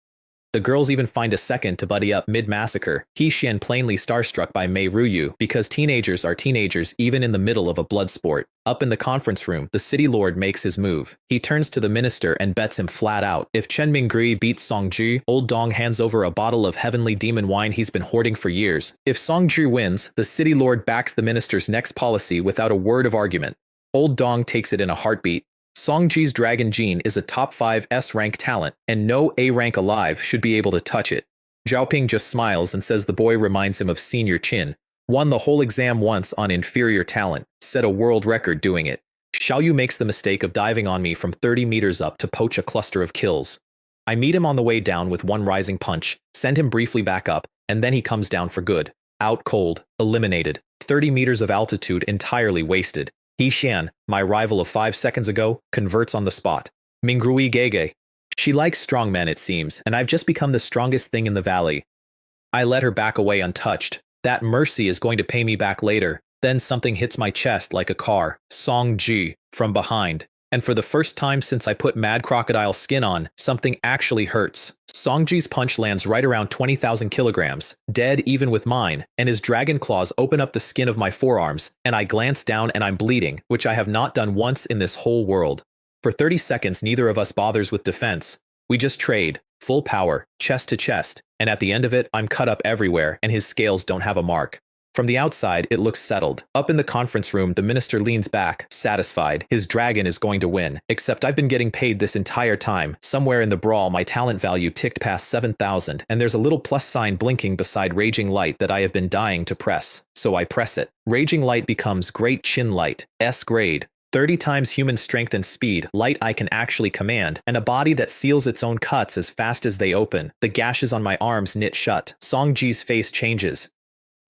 The girls even find a second to buddy up mid-massacre. He Xian plainly starstruck by Mei Ruyu, because teenagers are teenagers even in the middle of a blood sport. Up in the conference room, the city lord makes his move. He turns to the minister and bets him flat out. If Chen Mingri beats Song Ji, Old Dong hands over a bottle of heavenly demon wine he's been hoarding for years. If Song Ji wins, the city lord backs the minister's next policy without a word of argument. Old Dong takes it in a heartbeat. Song Ji's Dragon Gene is a top 5 S-rank talent, and no A-rank alive should be able to touch it. Zhao Ping just smiles and says the boy reminds him of Senior Qin. Won the whole exam once on inferior talent, set a world record doing it. Xiao Yu makes the mistake of diving on me from 30 meters up to poach a cluster of kills. I meet him on the way down with one rising punch, send him briefly back up, and then he comes down for good. Out cold, eliminated, 30 meters of altitude entirely wasted. He Xian, my rival of 5 seconds ago, converts on the spot. Mingrui Gege. She likes strong men, it seems, and I've just become the strongest thing in the valley. I let her back away untouched. That mercy is going to pay me back later. Then something hits my chest like a car. Song Ji, from behind. And for the first time since I put Mad Crocodile skin on, something actually hurts. Song Ji's punch lands right around 20,000 kilograms, dead even with mine, and his dragon claws open up the skin of my forearms, and I glance down and I'm bleeding, which I have not done once in this whole world. For 30 seconds, neither of us bothers with defense. We just trade, full power, chest to chest, and at the end of it, I'm cut up everywhere, and his scales don't have a mark. From the outside, it looks settled. Up in the conference room, the minister leans back, satisfied. His dragon is going to win. Except I've been getting paid this entire time. Somewhere in the brawl, my talent value ticked past 7,000, and there's a little plus sign blinking beside Raging Light that I have been dying to press. So I press it. Raging Light becomes Great Chin Light, S grade. 30 times human strength and speed, light I can actually command, and a body that seals its own cuts as fast as they open. The gashes on my arms knit shut. Songji's face changes.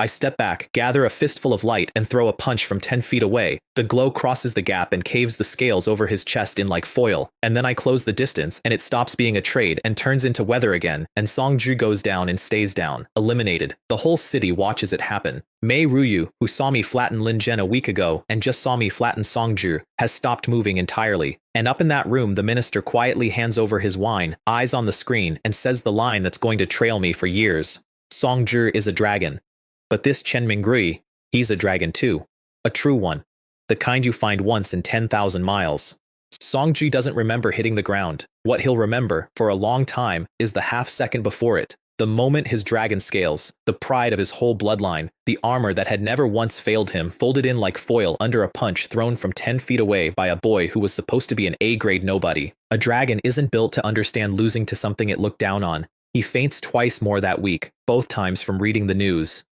I step back, gather a fistful of light, and throw a punch from 10 feet away. The glow crosses the gap and caves the scales over his chest in like foil, and then I close the distance, and it stops being a trade and turns into weather again, and Songju goes down and stays down, eliminated. The whole city watches it happen. Mei Ruyu, who saw me flatten Lin Zhen a week ago and just saw me flatten Songju, has stopped moving entirely. And up in that room, the minister quietly hands over his wine, eyes on the screen, and says the line that's going to trail me for years. Songju is a dragon. But this Chen Minggui, he's a dragon too. A true one. The kind you find once in 10,000 miles. Songji doesn't remember hitting the ground. What he'll remember, for a long time, is the half-second before it. The moment his dragon scales, the pride of his whole bloodline, the armor that had never once failed him folded in like foil under a punch thrown from 10 feet away by a boy who was supposed to be an A-grade nobody. A dragon isn't built to understand losing to something it looked down on. He faints twice more that week, both times from reading the news.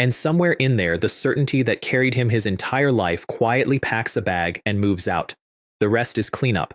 And somewhere in there, the certainty that carried him his entire life quietly packs a bag and moves out. The rest is cleanup.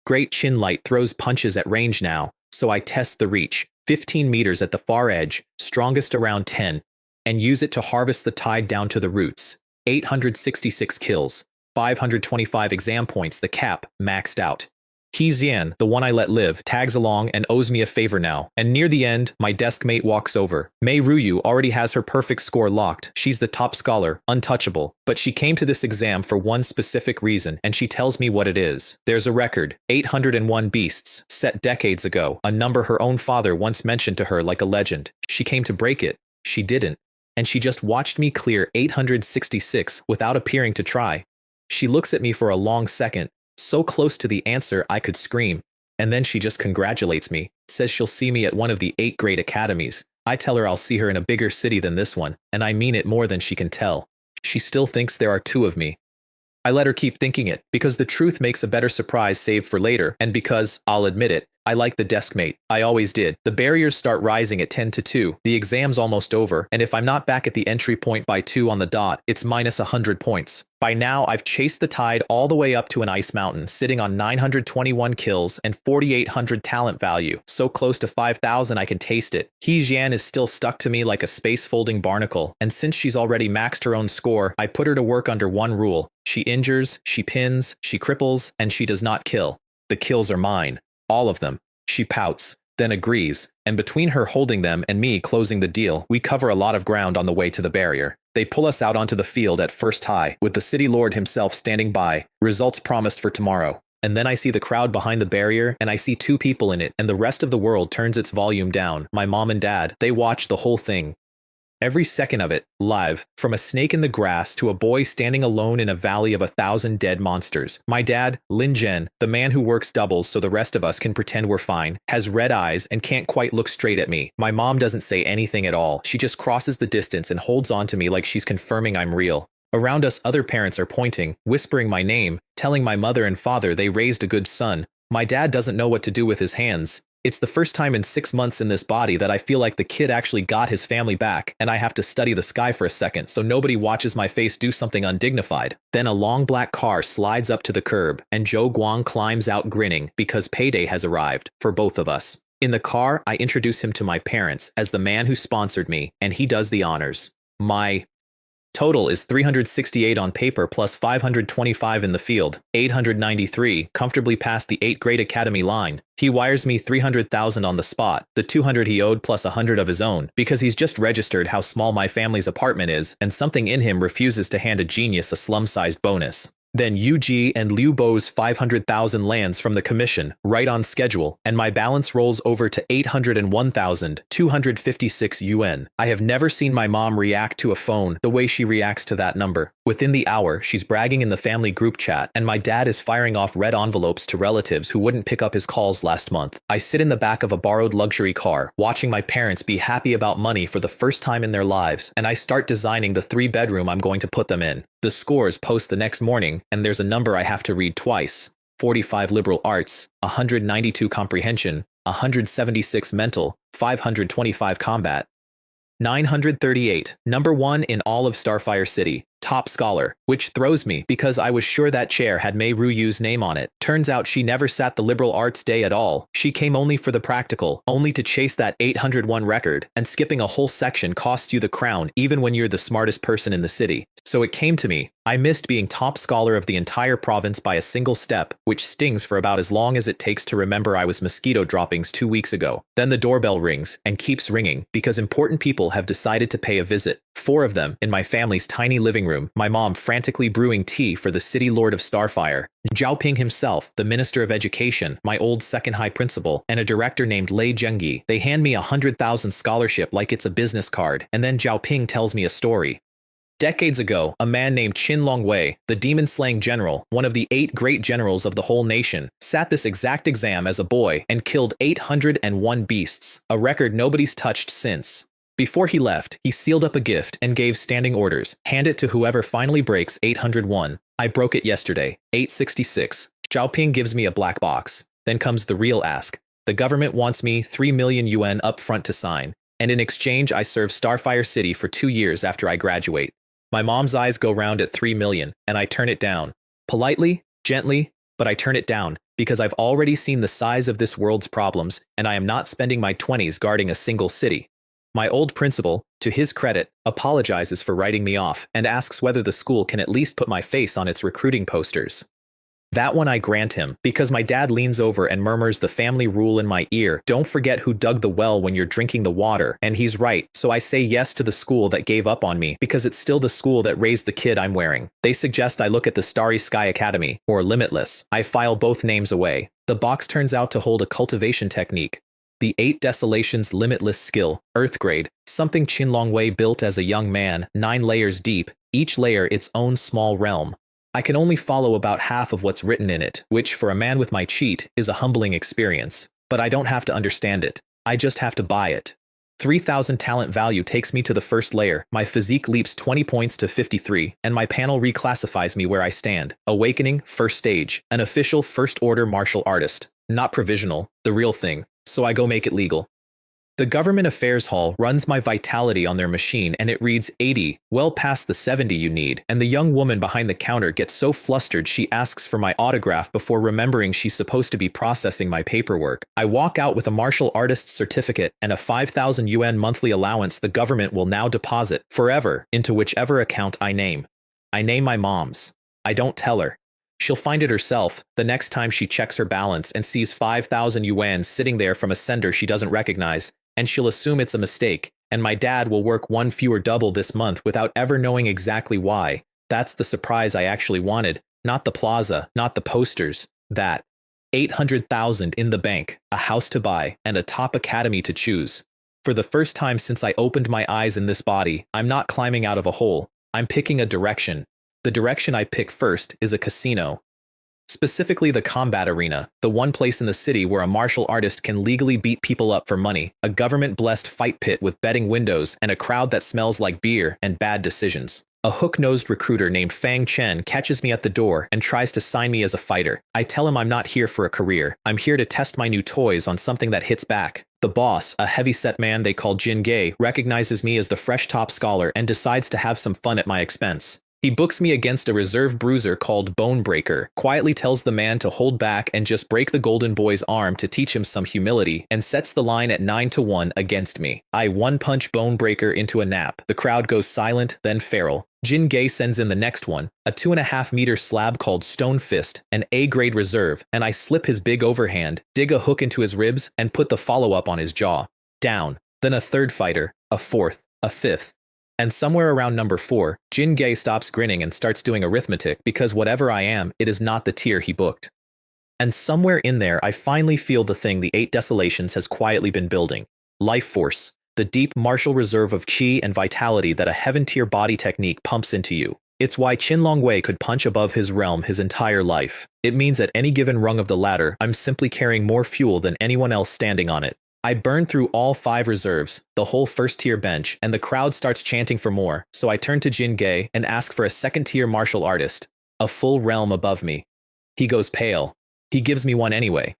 Great Chin Light throws punches at range now, so I test the reach, 15 meters at the far edge, strongest around 10, and use it to harvest the tide down to the roots. 866 kills, 525 exam points, the cap, maxed out. He Xian, the one I let live, tags along and owes me a favor now, and near the end, my desk mate walks over. Mei Ruyu already has her perfect score locked. She's the top scholar, untouchable, but she came to this exam for one specific reason, and she tells me what it is. There's a record, 801 beasts, set decades ago, a number her own father once mentioned to her like a legend. She came to break it. She didn't. And she just watched me clear 866 without appearing to try. She looks at me for a long second, so close to the answer I could scream, and then she just congratulates me, says she'll see me at one of the 8-grade academies. I tell her I'll see her in a bigger city than this one, and I mean it more than she can tell. She still thinks there are 2 of me. I let her keep thinking it, because the truth makes a better surprise saved for later, and because, I'll admit it, I like the desk mate. I always did. The barriers start rising at 10 to 2. The exam's almost over, and if I'm not back at the entry point by 2 on the dot, it's minus 100 points. By now, I've chased the tide all the way up to an ice mountain, sitting on 921 kills and 4,800 talent value, so close to 5,000 I can taste it. He Jian is still stuck to me like a space-folding barnacle, and since she's already maxed her own score, I put her to work under one rule. She injures, she pins, she cripples, and she does not kill. The kills are mine. All of them. She pouts, then agrees, and between her holding them and me closing the deal, we cover a lot of ground on the way to the barrier. They pull us out onto the field at first high, with the city lord himself standing by, results promised for tomorrow. And then I see the crowd behind the barrier, and I see 2 people in it, and the rest of the world turns its volume down. My mom and dad, they watch the whole thing. Every second of it, live, from a snake in the grass to a boy standing alone in a valley of 1,000 dead monsters. My dad, Lin Zhen, the man who works doubles so the rest of us can pretend we're fine, has red eyes and can't quite look straight at me. My mom doesn't say anything at all. She just crosses the distance and holds on to me like she's confirming I'm real. Around us, other parents are pointing, whispering my name, telling my mother and father they raised a good son. My dad doesn't know what to do with his hands. It's the first time in 6 months in this body that I feel like the kid actually got his family back, and I have to study the sky for a second so nobody watches my face do something undignified. Then a long black car slides up to the curb, and Zhou Guang climbs out grinning because payday has arrived, for both of us. In the car, I introduce him to my parents as the man who sponsored me, and he does the honors. My total is 368 on paper plus 525 in the field, 893, comfortably past the 8-grade academy line. He wires me 300,000 on the spot, the 200 he owed plus 100 of his own, because he's just registered how small my family's apartment is, and something in him refuses to hand a genius a slum-sized bonus. Then Yu and Liu Bo's 500,000 lands from the commission, right on schedule, and my balance rolls over to 801,256 yuan. I have never seen my mom react to a phone the way she reacts to that number. Within the hour, she's bragging in the family group chat, and my dad is firing off red envelopes to relatives who wouldn't pick up his calls last month. I sit in the back of a borrowed luxury car, watching my parents be happy about money for the first time in their lives, and I start designing the 3-bedroom I'm going to put them in. The scores post the next morning, and there's a number I have to read twice. 45 liberal arts, 192 comprehension, 176 mental, 525 combat. 938, number 1 in all of Starfire City, top scholar, which throws me because I was sure that chair had Mei Ruyu's name on it. Turns out she never sat the liberal arts day at all. She came only for the practical, only to chase that 801 record, and skipping a whole section costs you the crown even when you're the smartest person in the city. So it came to me. I missed being top scholar of the entire province by a single step, which stings for about as long as it takes to remember I was mosquito droppings 2 weeks ago. Then the doorbell rings, and keeps ringing, because important people have decided to pay a visit. 4 of them, in my family's tiny living room, my mom frantically brewing tea for the city lord of Starfire, Zhaoping himself, the Minister of Education, my old second high principal, and a director named Lei Zhengyi. They hand me 100,000 scholarship like it's a business card, and then Zhaoping tells me a story. Decades ago, a man named Qin Longwei, the demon-slaying general, one of the 8 great generals of the whole nation, sat this exact exam as a boy and killed 801 beasts, a record nobody's touched since. Before he left, he sealed up a gift and gave standing orders, hand it to whoever finally breaks 801. I broke it yesterday, 866. Zhaoping gives me a black box. Then comes the real ask. The government wants me 3 million yuan up front to sign, and in exchange I serve Starfire City for 2 years after I graduate. My mom's eyes go round at 3 million, and I turn it down. Politely, gently, but I turn it down, because I've already seen the size of this world's problems, and I am not spending my 20s guarding a single city. My old principal, to his credit, apologizes for writing me off, and asks whether the school can at least put my face on its recruiting posters. That one I grant him, because my dad leans over and murmurs the family rule in my ear, don't forget who dug the well when you're drinking the water, and he's right, so I say yes to the school that gave up on me, because it's still the school that raised the kid I'm wearing. They suggest I look at the Starry Sky Academy, or Limitless. I file both names away. The box turns out to hold a cultivation technique. The 8 Desolations Limitless skill, Earth grade, something Qin Longwei built as a young man, 9 layers deep, each layer its own small realm. I can only follow about half of what's written in it, which, for a man with my cheat, is a humbling experience. But I don't have to understand it. I just have to buy it. 3,000 talent value takes me to the first layer, my physique leaps 20 points to 53, and my panel reclassifies me where I stand. Awakening, first stage, an official first-order martial artist. Not provisional, the real thing. So I go make it legal. The Government Affairs Hall runs my vitality on their machine and it reads 80, well past the 70 you need, and the young woman behind the counter gets so flustered she asks for my autograph before remembering she's supposed to be processing my paperwork. I walk out with a martial artist's certificate and a 5,000 yuan monthly allowance the government will now deposit, forever, into whichever account I name. I name my mom's. I don't tell her. She'll find it herself the next time she checks her balance and sees 5,000 yuan sitting there from a sender she doesn't recognize, and she'll assume it's a mistake, and my dad will work 1 fewer double this month without ever knowing exactly why. That's the surprise I actually wanted, not the plaza, not the posters, that. 800,000 in the bank, a house to buy, and a top academy to choose. For the first time since I opened my eyes in this body, I'm not climbing out of a hole, I'm picking a direction. The direction I pick first is a casino. Specifically the combat arena, the one place in the city where a martial artist can legally beat people up for money, a government-blessed fight pit with betting windows and a crowd that smells like beer and bad decisions. A hook-nosed recruiter named Fang Chen catches me at the door and tries to sign me as a fighter. I tell him I'm not here for a career. I'm here to test my new toys on something that hits back. The boss, a heavy-set man they call Jin Gei, recognizes me as the fresh top scholar and decides to have some fun at my expense. He books me against a reserve bruiser called Bonebreaker, quietly tells the man to hold back and just break the golden boy's arm to teach him some humility, and sets the line at 9-1 against me. I one-punch Bonebreaker into a nap. The crowd goes silent, then feral. Jin Gei sends in the next one, a 2.5-meter slab called Stone Fist, an A-grade reserve, and I slip his big overhand, dig a hook into his ribs, and put the follow-up on his jaw. Down. Then a third fighter, a fourth, a fifth. And somewhere around number 4, Jin Gay stops grinning and starts doing arithmetic because whatever I am, it is not the tier he booked. And somewhere in there, I finally feel the thing the 8 Desolations has quietly been building. Life force, the deep martial reserve of chi and vitality that a heaven-tier body technique pumps into you. It's why Qin Longwei could punch above his realm his entire life. It means at any given rung of the ladder, I'm simply carrying more fuel than anyone else standing on it. I burn through all 5 reserves, the whole first-tier bench, and the crowd starts chanting for more, so I turn to Jin Gay and ask for a second-tier martial artist, a full realm above me. He goes pale. He gives me one anyway.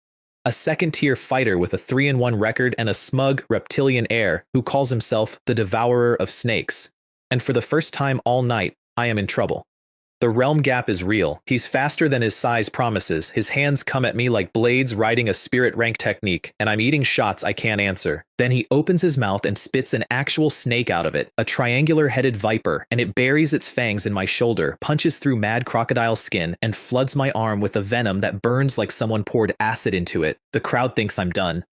A second-tier fighter with a 3-1 record and a smug, reptilian air who calls himself the Devourer of Snakes. And for the first time all night, I am in trouble. The realm gap is real. He's faster than his size promises. His hands come at me like blades riding a spirit rank technique, and I'm eating shots I can't answer. Then he opens his mouth and spits an actual snake out of it, a triangular-headed viper, and it buries its fangs in my shoulder, punches through mad crocodile skin, and floods my arm with a venom that burns like someone poured acid into it. The crowd thinks I'm done.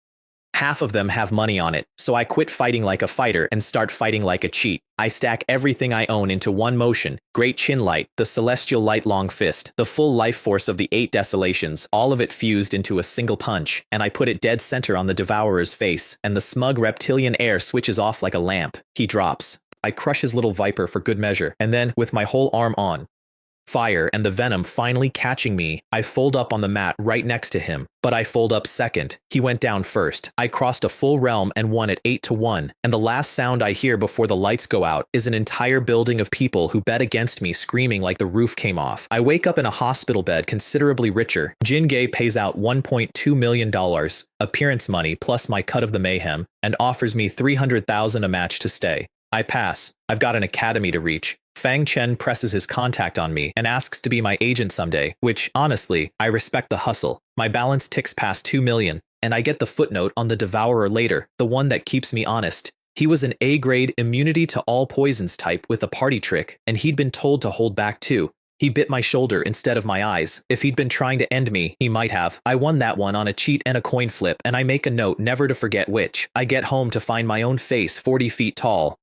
Half of them have money on it, so I quit fighting like a fighter and start fighting like a cheat. I stack everything I own into one motion, Great Chin Light, the Celestial Light Long Fist, the full life force of the 8 Desolations, all of it fused into a single punch, and I put it dead center on the Devourer's face, and the smug reptilian air switches off like a lamp. He drops. I crush his little viper for good measure, and then, with my whole arm on fire and the venom finally catching me, I fold up on the mat right next to him. But I fold up second. He went down first. I crossed a full realm and won at 8-1. And the last sound I hear before the lights go out is an entire building of people who bet against me screaming like the roof came off. I wake up in a hospital bed considerably richer. Jin Gay pays out $1.2 million, appearance money plus my cut of the mayhem, and offers me $300,000 a match to stay. I pass. I've got an academy to reach. Fang Chen presses his contact on me and asks to be my agent someday, which, honestly, I respect the hustle. My balance ticks past 2 million, and I get the footnote on the Devourer later, the one that keeps me honest. He was an A-grade immunity to all poisons type with a party trick, and he'd been told to hold back too. He bit my shoulder instead of my eyes. If he'd been trying to end me, he might have. I won that one on a cheat and a coin flip, and I make a note never to forget which. I get home to find my own face 40 feet tall.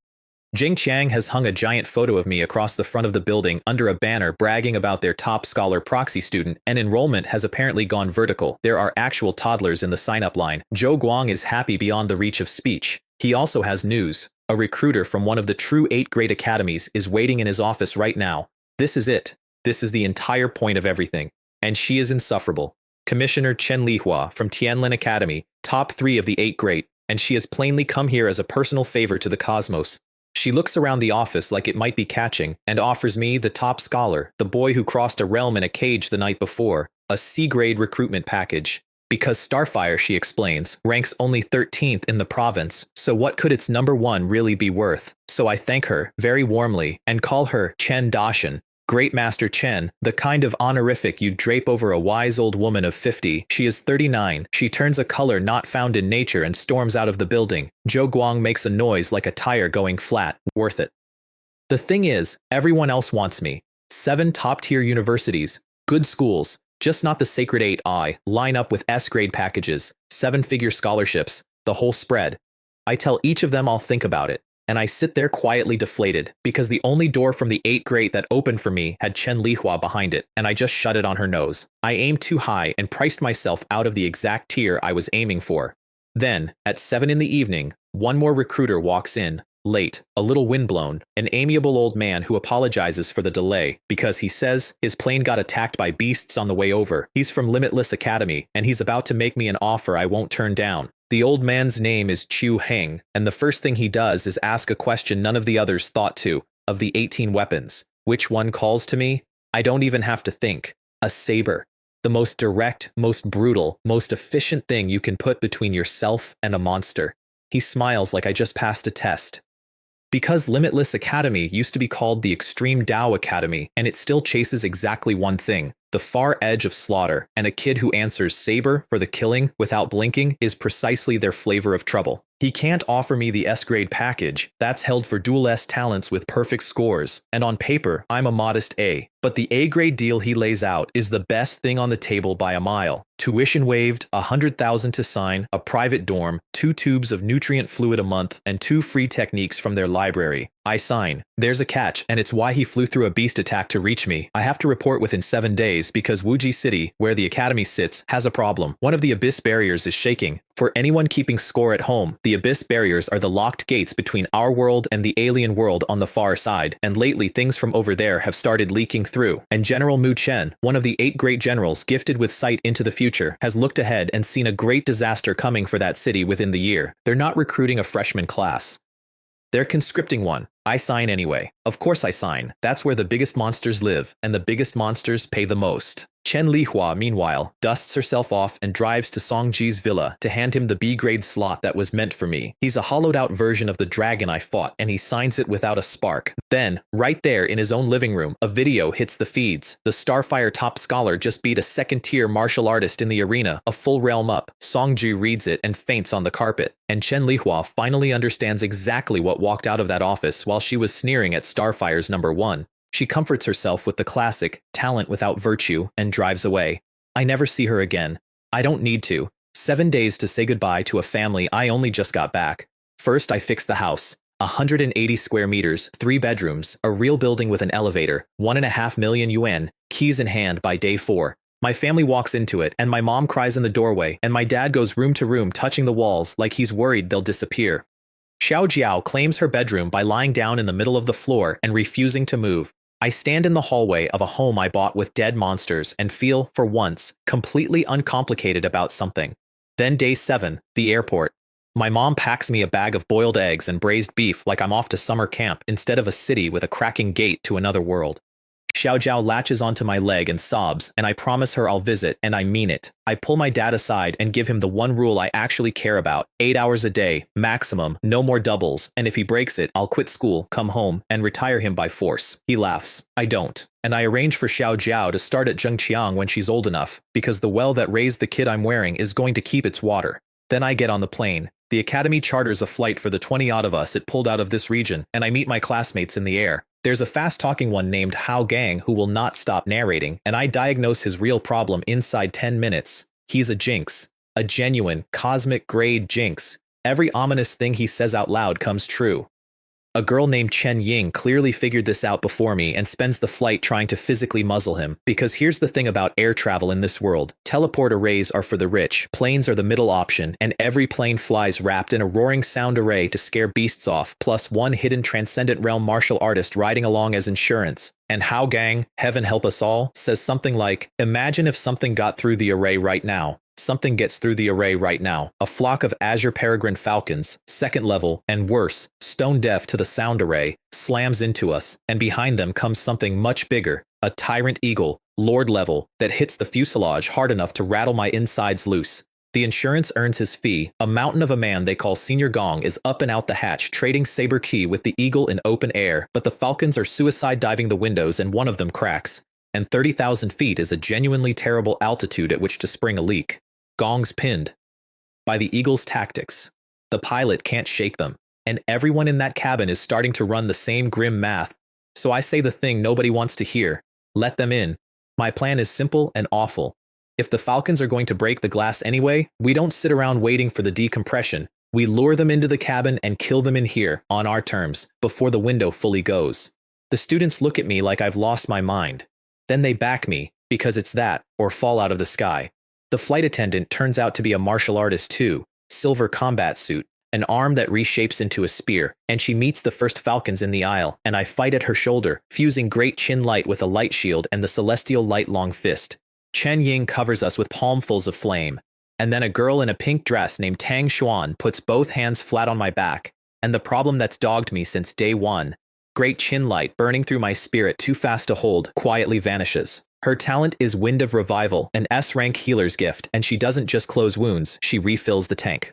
Jing Qiang has hung a giant photo of me across the front of the building under a banner bragging about their top scholar proxy student, and enrollment has apparently gone vertical. There are actual toddlers in the sign-up line. Zhou Guang is happy beyond the reach of speech. He also has news. A recruiter from one of the true 8 great academies is waiting in his office right now. This is it. This is the entire point of everything. And she is insufferable. Commissioner Chen Lihua from Tianlin Academy, top 3 of the 8 great, and she has plainly come here as a personal favor to the cosmos. She looks around the office like it might be catching, and offers me, the top scholar, the boy who crossed a realm in a cage the night before, a C-grade recruitment package. Because Starfire, she explains, ranks only 13th in the province, so what could its number 1 really be worth? So I thank her, very warmly, and call her Chen Dashan. Great Master Chen, the kind of honorific you'd drape over a wise old woman of 50. She is 39. She turns a color not found in nature and storms out of the building. Zhou Guang makes a noise like a tire going flat. Worth it. The thing is, everyone else wants me. 7 top-tier universities, good schools, just not the Sacred 8 line up with S-grade packages, 7-figure scholarships, the whole spread. I tell each of them I'll think about it. And I sit there quietly deflated, because the only door from the 8 great that opened for me had Chen Lihua behind it, and I just shut it on her nose. I aimed too high and priced myself out of the exact tier I was aiming for. Then, at 7 in the evening, one more recruiter walks in, late, a little windblown, an amiable old man who apologizes for the delay, because he says his plane got attacked by beasts on the way over. He's from Limitless Academy, and he's about to make me an offer I won't turn down. The old man's name is Chu Heng, and the first thing he does is ask a question none of the others thought to. Of the 18 weapons, which one calls to me? I don't even have to think. A saber. The most direct, most brutal, most efficient thing you can put between yourself and a monster. He smiles like I just passed a test. Because Limitless Academy used to be called the Extreme Tao Academy, and it still chases exactly one thing, the far edge of slaughter, and a kid who answers saber for the killing without blinking is precisely their flavor of trouble. He can't offer me the S-grade package. That's held for dual S talents with perfect scores. And on paper, I'm a modest A. But the A-grade deal he lays out is the best thing on the table by a mile. Tuition waived, 100,000 to sign, a private dorm, 2 tubes of nutrient fluid a month, and 2 free techniques from their library. I sign. There's a catch, and it's why he flew through a beast attack to reach me. I have to report within 7 days because Wuji City, where the academy sits, has a problem. One of the abyss barriers is shaking. For anyone keeping score at home, the abyss barriers are the locked gates between our world and the alien world on the far side, and lately things from over there have started leaking through. And General Mu Chen, one of the 8 great generals gifted with sight into the future, has looked ahead and seen a great disaster coming for that city within the year. They're not recruiting a freshman class. They're conscripting one. I sign anyway. Of course I sign. That's where the biggest monsters live, and the biggest monsters pay the most. Chen Lihua, meanwhile, dusts herself off and drives to Songji's villa to hand him the B-grade slot that was meant for me. He's a hollowed-out version of the dragon I fought, and he signs it without a spark. Then, right there in his own living room, a video hits the feeds. The Starfire top scholar just beat a second-tier martial artist in the arena, a full realm up. Songji reads it and faints on the carpet. And Chen Lihua finally understands exactly what walked out of that office while she was sneering at Starfire's #1. She comforts herself with the classic, talent without virtue, and drives away. I never see her again. I don't need to. 7 days to say goodbye to a family I only just got back. First, I fix the house. 180 square meters, 3 bedrooms, a real building with an elevator, 1.5 million yuan, keys in hand by day 4. My family walks into it, and my mom cries in the doorway, and my dad goes room to room touching the walls like he's worried they'll disappear. Xiao Jiao claims her bedroom by lying down in the middle of the floor and refusing to move. I stand in the hallway of a home I bought with dead monsters and feel, for once, completely uncomplicated about something. Then day 7, the airport. My mom packs me a bag of boiled eggs and braised beef like I'm off to summer camp instead of a city with a cracking gate to another world. Xiao Jiao latches onto my leg and sobs, and I promise her I'll visit, and I mean it. I pull my dad aside and give him the one rule I actually care about: 8 hours a day, maximum, no more doubles, and if he breaks it, I'll quit school, come home, and retire him by force. He laughs. I don't. And I arrange for Xiao Jiao to start at Zhengqiang when she's old enough, because the well that raised the kid I'm wearing is going to keep its water. Then I get on the plane. The academy charters a flight for the 20-odd of us it pulled out of this region, and I meet my classmates in the air. There's a fast-talking one named Hao Gang who will not stop narrating, and I diagnose his real problem inside 10 minutes. He's a jinx. A genuine, cosmic-grade jinx. Every ominous thing he says out loud comes true. A girl named Chen Ying clearly figured this out before me and spends the flight trying to physically muzzle him, because here's the thing about air travel in this world. Teleport arrays are for the rich, planes are the middle option, and every plane flies wrapped in a roaring sound array to scare beasts off, plus one hidden transcendent realm martial artist riding along as insurance. And Hao Gang, heaven help us all, says something like, imagine if something got through the array right now. Something gets through the array right now. A flock of azure peregrine falcons, 2nd level, and worse, stone deaf to the sound array, slams into us, and behind them comes something much bigger, a tyrant eagle, lord level, that hits the fuselage hard enough to rattle my insides loose. The insurance earns his fee. A mountain of a man they call Senior Gong is up and out the hatch trading saber key with the eagle in open air, but the falcons are suicide diving the windows and one of them cracks. And 30,000 feet is a genuinely terrible altitude at which to spring a leak. Gong's pinned by the eagle's tactics. The pilot can't shake them, and everyone in that cabin is starting to run the same grim math. So I say the thing nobody wants to hear. Let them in. My plan is simple and awful. If the falcons are going to break the glass anyway, we don't sit around waiting for the decompression. We lure them into the cabin and kill them in here, on our terms, before the window fully goes. The students look at me like I've lost my mind. Then they back me, because it's that, or fall out of the sky. The flight attendant turns out to be a martial artist too, silver combat suit, an arm that reshapes into a spear, and she meets the first falcons in the aisle, and I fight at her shoulder, fusing great chin light with a light shield and the celestial light long fist. Chen Ying covers us with palmfuls of flame, and then a girl in a pink dress named Tang Xuan puts both hands flat on my back, and the problem that's dogged me since day 1, great chin light burning through my spirit too fast to hold, quietly vanishes. Her talent is Wind of Revival, an S-rank healer's gift, and she doesn't just close wounds, she refills the tank.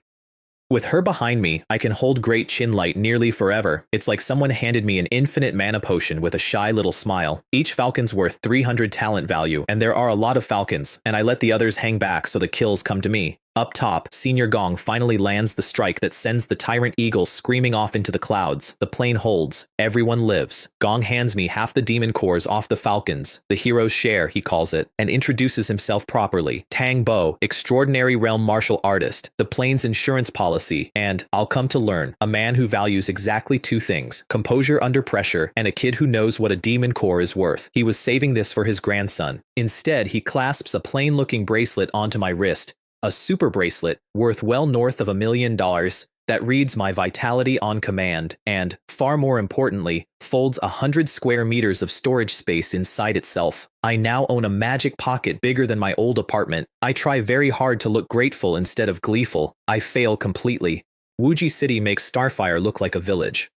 With her behind me, I can hold Great Chin Light nearly forever. It's like someone handed me an infinite mana potion with a shy little smile. Each falcon's worth 300 talent value, and there are a lot of falcons, and I let the others hang back so the kills come to me. Up top, Senior Gong finally lands the strike that sends the tyrant eagle screaming off into the clouds. The plane holds. Everyone lives. Gong hands me half the demon cores off the falcons, the hero's share, he calls it, and introduces himself properly. Tang Bo, extraordinary realm martial artist, the plane's insurance policy, and, I'll come to learn, a man who values exactly two things, composure under pressure and a kid who knows what a demon core is worth. He was saving this for his grandson. Instead, he clasps a plain-looking bracelet onto my wrist, a super bracelet worth well north of $1 million that reads my vitality on command and, far more importantly, folds 100 square meters of storage space inside itself. I now own a magic pocket bigger than my old apartment. I try very hard to look grateful instead of gleeful. I fail completely. Wuji City makes Starfire look like a village.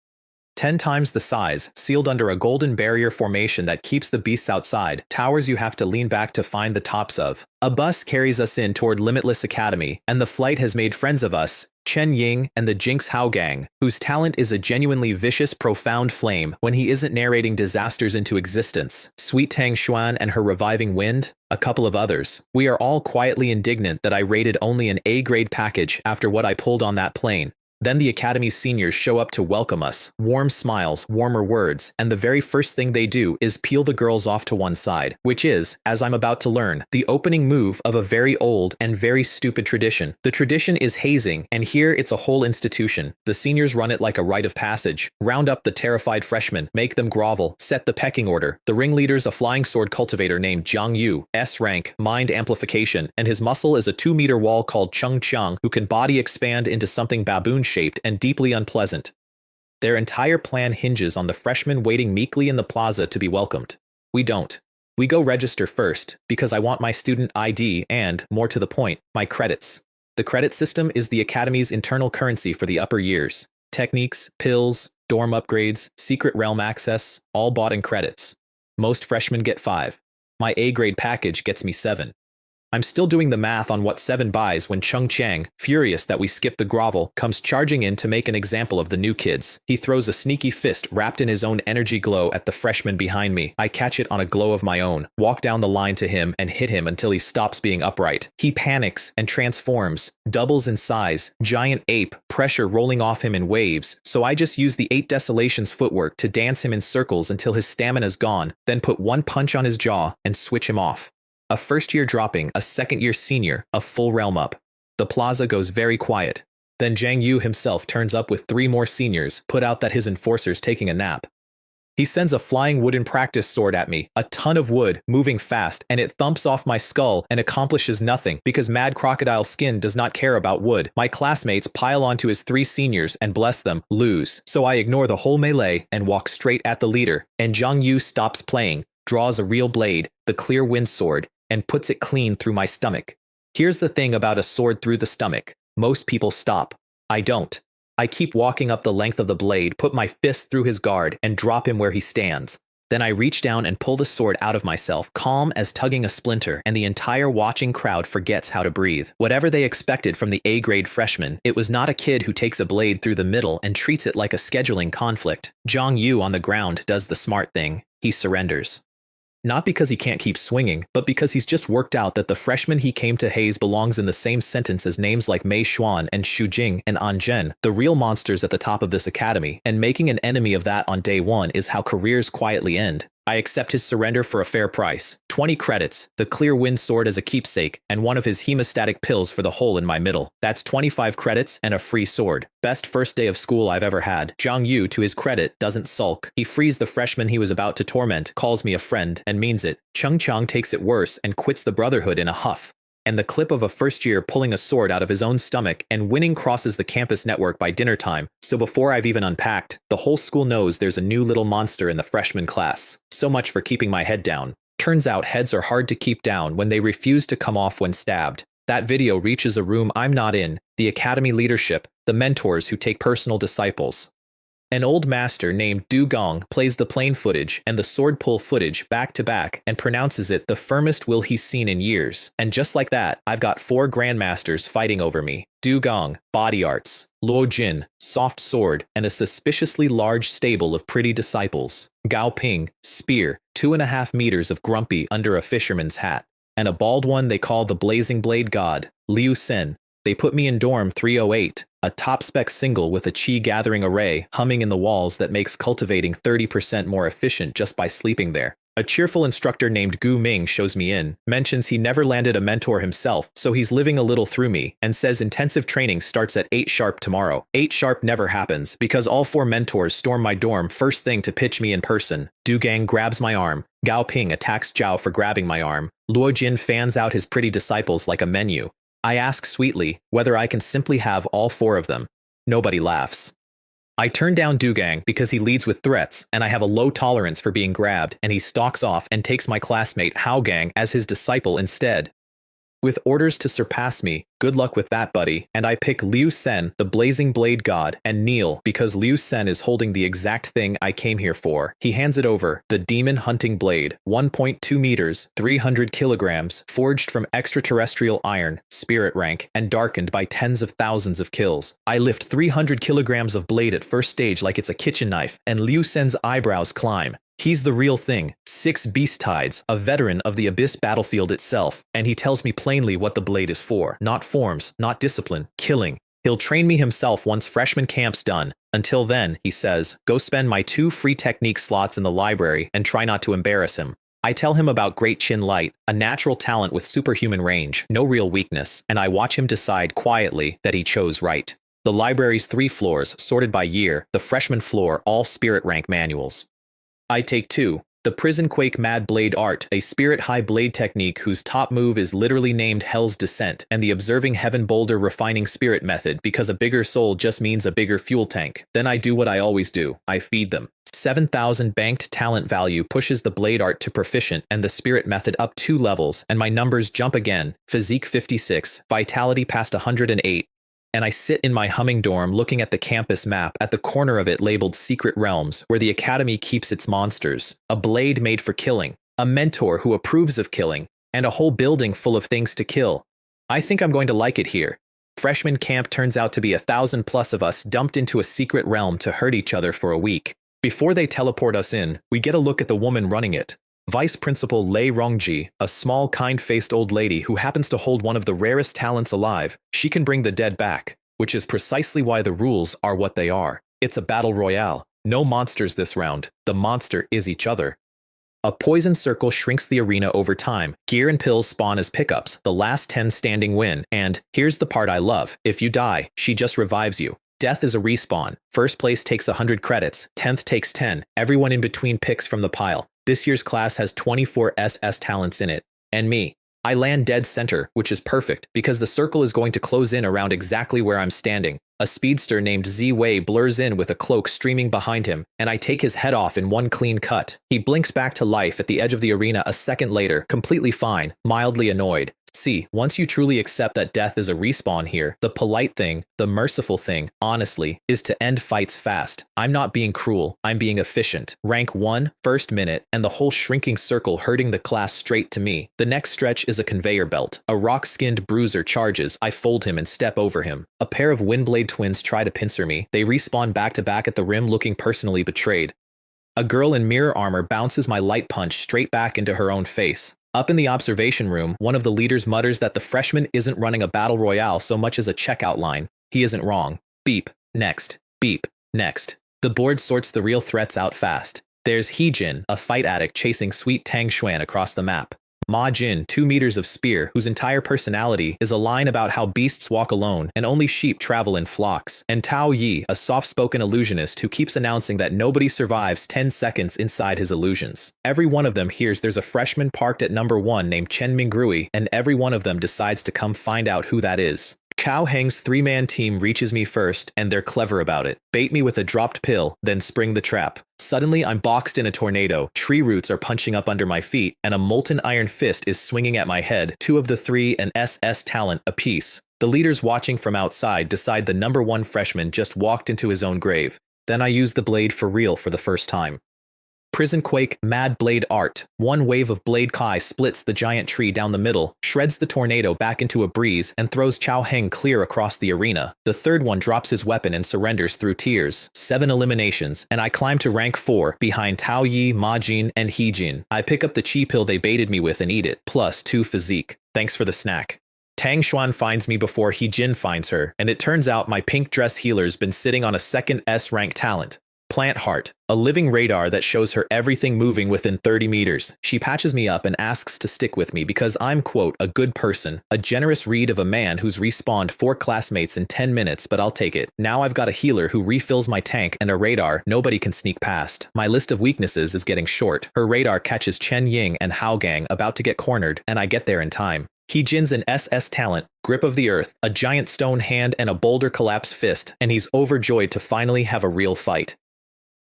10 times the size, sealed under a golden barrier formation that keeps the beasts outside, towers you have to lean back to find the tops of. A bus carries us in toward Limitless Academy, and the flight has made friends of us, Chen Ying and the Jinx Hao Gang, whose talent is a genuinely vicious, profound flame when he isn't narrating disasters into existence. Sweet Tang Xuan and her reviving wind, a couple of others. We are all quietly indignant that I rated only an A-grade package after what I pulled on that plane. Then the Academy's seniors show up to welcome us, warm smiles, warmer words, and the very first thing they do is peel the girls off to one side, which is, as I'm about to learn, the opening move of a very old and very stupid tradition. The tradition is hazing, and here it's a whole institution. The seniors run it like a rite of passage, round up the terrified freshmen, make them grovel, set the pecking order. The ringleader's a flying sword cultivator named Jiang Yu, S rank, mind amplification, and his muscle is a 2-meter wall called Chung Chang who can body expand into something baboon-shaped and deeply unpleasant. Their entire plan hinges on the freshmen waiting meekly in the plaza to be welcomed. We don't. We go register first, because I want my student ID and, more to the point, my credits. The credit system is the Academy's internal currency for the upper years. Techniques, pills, dorm upgrades, secret realm access, all bought in credits. Most freshmen get 5. My A-grade package gets me 7. I'm still doing the math on what 7 buys when Chung Chang, furious that we skipped the grovel, comes charging in to make an example of the new kids. He throws a sneaky fist wrapped in his own energy glow at the freshman behind me. I catch it on a glow of my own, walk down the line to him and hit him until he stops being upright. He panics and transforms, doubles in size, giant ape, pressure rolling off him in waves, so I just use the 8 Desolations footwork to dance him in circles until his stamina's gone, then put one punch on his jaw and switch him off. A first-year dropping, a second-year senior, a full realm up. The plaza goes very quiet. Then Jiang Yu himself turns up with 3 more seniors, put out that his enforcer's taking a nap. He sends a flying wooden practice sword at me, a ton of wood, moving fast, and it thumps off my skull and accomplishes nothing because Mad Crocodile Skin does not care about wood. My classmates pile onto his 3 seniors and, bless them, lose. So I ignore the whole melee and walk straight at the leader, and Jiang Yu stops playing, draws a real blade, the clear wind sword, and puts it clean through my stomach. Here's the thing about a sword through the stomach. Most people stop. I don't. I keep walking up the length of the blade, put my fist through his guard, and drop him where he stands. Then I reach down and pull the sword out of myself, calm as tugging a splinter, and the entire watching crowd forgets how to breathe. Whatever they expected from the A-grade freshman, it was not a kid who takes a blade through the middle and treats it like a scheduling conflict. Jiang Yu on the ground does the smart thing. He surrenders. Not because he can't keep swinging, but because he's just worked out that the freshman he came to haze belongs in the same sentence as names like Mei Xuan and Xu Jing and An Zhen, the real monsters at the top of this academy, and making an enemy of that on day 1 is how careers quietly end. I accept his surrender for a fair price. 20 credits, the clear wind sword as a keepsake, and one of his hemostatic pills for the hole in my middle. That's 25 credits and a free sword. Best first day of school I've ever had. Jiang Yu, to his credit, doesn't sulk. He frees the freshman he was about to torment, calls me a friend, and means it. Chung Chang takes it worse and quits the Brotherhood in a huff. And the clip of a first year pulling a sword out of his own stomach and winning crosses the campus network by dinner time, so before I've even unpacked, the whole school knows there's a new little monster in the freshman class. So much for keeping my head down. Turns out heads are hard to keep down when they refuse to come off when stabbed. That video reaches a room I'm not in, the academy leadership, the mentors who take personal disciples. An old master named Du Gong plays the plane footage and the sword pull footage back to back and pronounces it the firmest will he's seen in years. And just like that, I've got 4 grandmasters fighting over me. Du Gong, body arts. Luo Jin, soft sword, and a suspiciously large stable of pretty disciples. Gao Ping, spear, 2.5 meters of grumpy under a fisherman's hat. And a bald one they call the blazing blade god. Liu Sen, They put me in dorm 308, a top-spec single with a chi-gathering array humming in the walls that makes cultivating 30% more efficient just by sleeping there. A cheerful instructor named Gu Ming shows me in, mentions he never landed a mentor himself, so he's living a little through me, and says intensive training starts at 8 sharp tomorrow. 8 sharp never happens, because all 4 mentors storm my dorm first thing to pitch me in person. Du Gang grabs my arm, Gao Ping attacks Zhao for grabbing my arm, Luo Jin fans out his pretty disciples like a menu. I ask sweetly whether I can simply have all 4 of them. Nobody laughs. I turn down Du Gang because he leads with threats, and I have a low tolerance for being grabbed, and he stalks off and takes my classmate Hao Gang as his disciple instead. With orders to surpass me, good luck with that, buddy, and I pick Liu Sen, the blazing blade god, and kneel because Liu Sen is holding the exact thing I came here for. He hands it over, the demon hunting blade, 1.2 meters, 300 kilograms, forged from extraterrestrial iron, spirit rank, and darkened by tens of thousands of kills. I lift 300 kilograms of blade at first stage like it's a kitchen knife, and Liu Sen's eyebrows climb. He's the real thing, 6 beast tides, a veteran of the Abyss battlefield itself, and he tells me plainly what the blade is for. Not forms, not discipline, killing. He'll train me himself once freshman camp's done. Until then, he says, go spend my 2 free technique slots in the library and try not to embarrass him. I tell him about Great Chin Light, a natural talent with superhuman range, no real weakness, and I watch him decide quietly that he chose right. The library's 3 floors, sorted by year, the freshman floor, all spirit rank manuals. I take 2. The Prison Quake Mad Blade Art, a spirit-high blade technique whose top move is literally named Hell's Descent, and the Observing Heaven Boulder Refining Spirit method because a bigger soul just means a bigger fuel tank. Then I do what I always do. I feed them. 7,000 banked talent value pushes the blade art to proficient and the spirit method up 2 levels, and my numbers jump again. Physique 56, vitality past 108. And I sit in my humming dorm looking at the campus map, at the corner of it labeled Secret Realms, where the academy keeps its monsters, a blade made for killing, a mentor who approves of killing, and a whole building full of things to kill. I think I'm going to like it here. Freshman camp turns out to be 1,000 plus of us dumped into a secret realm to hurt each other for a week. Before they teleport us in, we get a look at the woman running it. Vice Principal Lei Rongji, a small, kind-faced old lady who happens to hold one of the rarest talents alive. She can bring the dead back, which is precisely why the rules are what they are. It's a battle royale. No monsters this round. The monster is each other. A poison circle shrinks the arena over time. Gear and pills spawn as pickups. The last 10 standing win. And here's the part I love. If you die, she just revives you. Death is a respawn. First place takes 100 credits. 10th takes 10. Everyone in between picks from the pile. This year's class has 24 SS talents in it. And me. I land dead center, which is perfect, because the circle is going to close in around exactly where I'm standing. A speedster named Z-Wei blurs in with a cloak streaming behind him, and I take his head off in one clean cut. He blinks back to life at the edge of the arena a second later, completely fine, mildly annoyed. See, once you truly accept that death is a respawn here, the polite thing, the merciful thing, honestly, is to end fights fast. I'm not being cruel, I'm being efficient. Rank 1, first minute, and the whole shrinking circle herding the class straight to me. The next stretch is a conveyor belt. A rock-skinned bruiser charges, I fold him and step over him. A pair of Windblade twins try to pincer me. They respawn back-to-back at the rim looking personally betrayed. A girl in mirror armor bounces my light punch straight back into her own face. Up in the observation room, one of the leaders mutters that the freshman isn't running a battle royale so much as a checkout line. He isn't wrong. Beep. Next. Beep. Next. The board sorts the real threats out fast. There's He-Jin, a fight addict chasing Sweet Tang Xuan across the map. Ma-Jin, 2 meters of spear, whose entire personality is a line about how beasts walk alone and only sheep travel in flocks. And Tao Yi, a soft-spoken illusionist who keeps announcing that nobody survives 10 seconds inside his illusions. Every one of them hears there's a freshman parked at number 1 named Chen Mingrui, and every one of them decides to come find out who that is. Cao Heng's 3-man team reaches me first, and they're clever about it. Bait me with a dropped pill, then spring the trap. Suddenly, I'm boxed in a tornado, tree roots are punching up under my feet, and a molten iron fist is swinging at my head, 2 of the 3 an SS talent apiece. The leaders watching from outside decide the number 1 freshman just walked into his own grave. Then I use the blade for real for the first time. Prison Quake Mad Blade Art. One wave of Blade Kai splits the giant tree down the middle, shreds the tornado back into a breeze, and throws Cao Heng clear across the arena. The third one drops his weapon and surrenders through tears. 7 eliminations, and I climb to rank 4, behind Tao Yi, Ma Jin, and He Jin. I pick up the chi pill they baited me with and eat it, plus 2 physique. Thanks for the snack. Tang Xuan finds me before He Jin finds her, and it turns out my pink dress healer's been sitting on a second S-rank talent. Plant Heart, a living radar that shows her everything moving within 30 meters. She patches me up and asks to stick with me because I'm, quote, a good person, a generous read of a man who's respawned 4 classmates in 10 minutes, but I'll take it. Now I've got a healer who refills my tank and a radar nobody can sneak past. My list of weaknesses is getting short. Her radar catches Chen Ying and Hao Gang about to get cornered, and I get there in time. He Jin's an SS talent, grip of the earth, a giant stone hand and a boulder collapse fist, and he's overjoyed to finally have a real fight.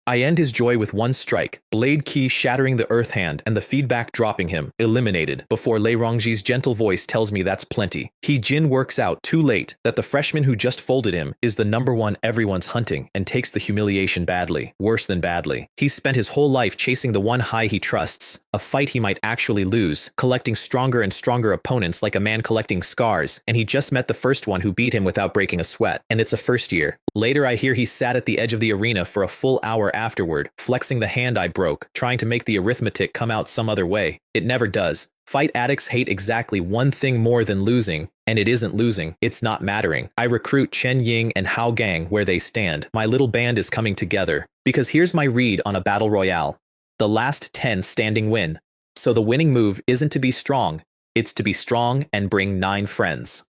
I end his joy with one strike, blade key shattering the earth hand and the feedback dropping him, eliminated, before Lei Rongji's gentle voice tells me that's plenty. He Jin works out too late that the freshman who just folded him is the #1 everyone's hunting and takes the humiliation badly, worse than badly. He's spent his whole life chasing the one high he trusts, a fight he might actually lose, collecting stronger and stronger opponents like a man collecting scars, and he just met the first one who beat him without breaking a sweat, and it's a first year. Later I hear he sat at the edge of the arena for a full hour afterward, flexing the hand I broke, trying to make the arithmetic come out some other way. It never does. Fight addicts hate exactly one thing more than losing, and it isn't losing, it's not mattering. I recruit Chen Ying and Hao Gang where they stand. My little band is coming together. Because here's my read on a battle royale. The last 10 standing win. So the winning move isn't to be strong, it's to be strong and bring 9 friends.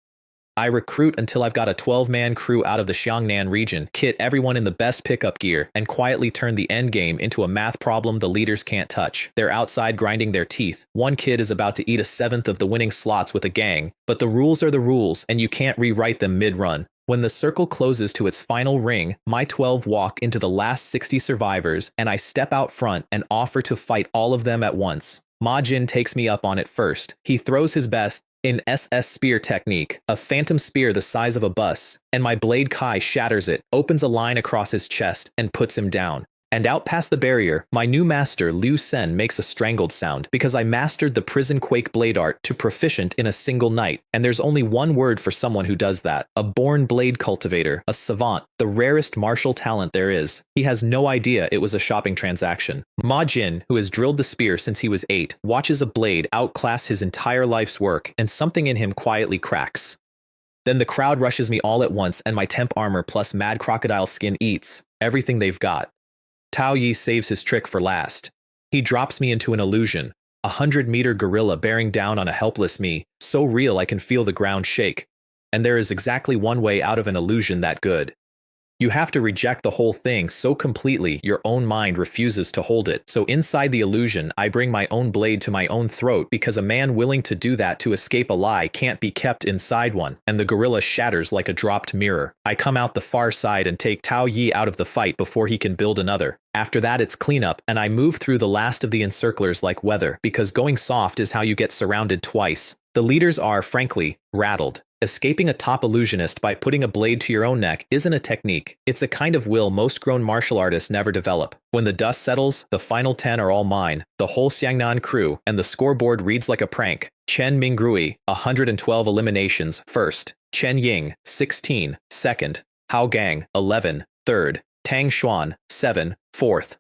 I recruit until I've got a 12-man crew out of the Xiangnan region, kit everyone in the best pickup gear, and quietly turn the endgame into a math problem the leaders can't touch. They're outside grinding their teeth. One kid is about to eat a 7th of the winning slots with a gang, but the rules are the rules, and you can't rewrite them mid-run. When the circle closes to its final ring, my 12 walk into the last 60 survivors, and I step out front and offer to fight all of them at once. Ma Jin takes me up on it first. He throws his best in SS spear technique, a phantom spear the size of a bus, and my blade Kai shatters it, opens a line across his chest, and puts him down. And out past the barrier, my new master Liu Sen makes a strangled sound because I mastered the prison quake blade art to proficient in a single night, and there's only one word for someone who does that. A born blade cultivator, a savant, the rarest martial talent there is. He has no idea it was a shopping transaction. Ma Jin, who has drilled the spear since he was 8, watches a blade outclass his entire life's work, and something in him quietly cracks. Then the crowd rushes me all at once, and my temp armor plus mad crocodile skin eats everything they've got. Tao Yi saves his trick for last. He drops me into an illusion, a 100-meter gorilla bearing down on a helpless me, so real I can feel the ground shake. And there is exactly one way out of an illusion that good. You have to reject the whole thing so completely your own mind refuses to hold it. So inside the illusion, I bring my own blade to my own throat because a man willing to do that to escape a lie can't be kept inside one, and the gorilla shatters like a dropped mirror. I come out the far side and take Tao Yi out of the fight before he can build another. After that it's cleanup, and I move through the last of the encirclers like weather, because going soft is how you get surrounded twice. The leaders are, frankly, rattled. Escaping a top illusionist by putting a blade to your own neck isn't a technique. It's a kind of will most grown martial artists never develop. When the dust settles, the final 10 are all mine, the whole Xiangnan crew, and the scoreboard reads like a prank. Chen Mingrui, 112 eliminations, first. Chen Ying, 16, second. Hao Gang, 11, third. Tang Xuan, 7, fourth.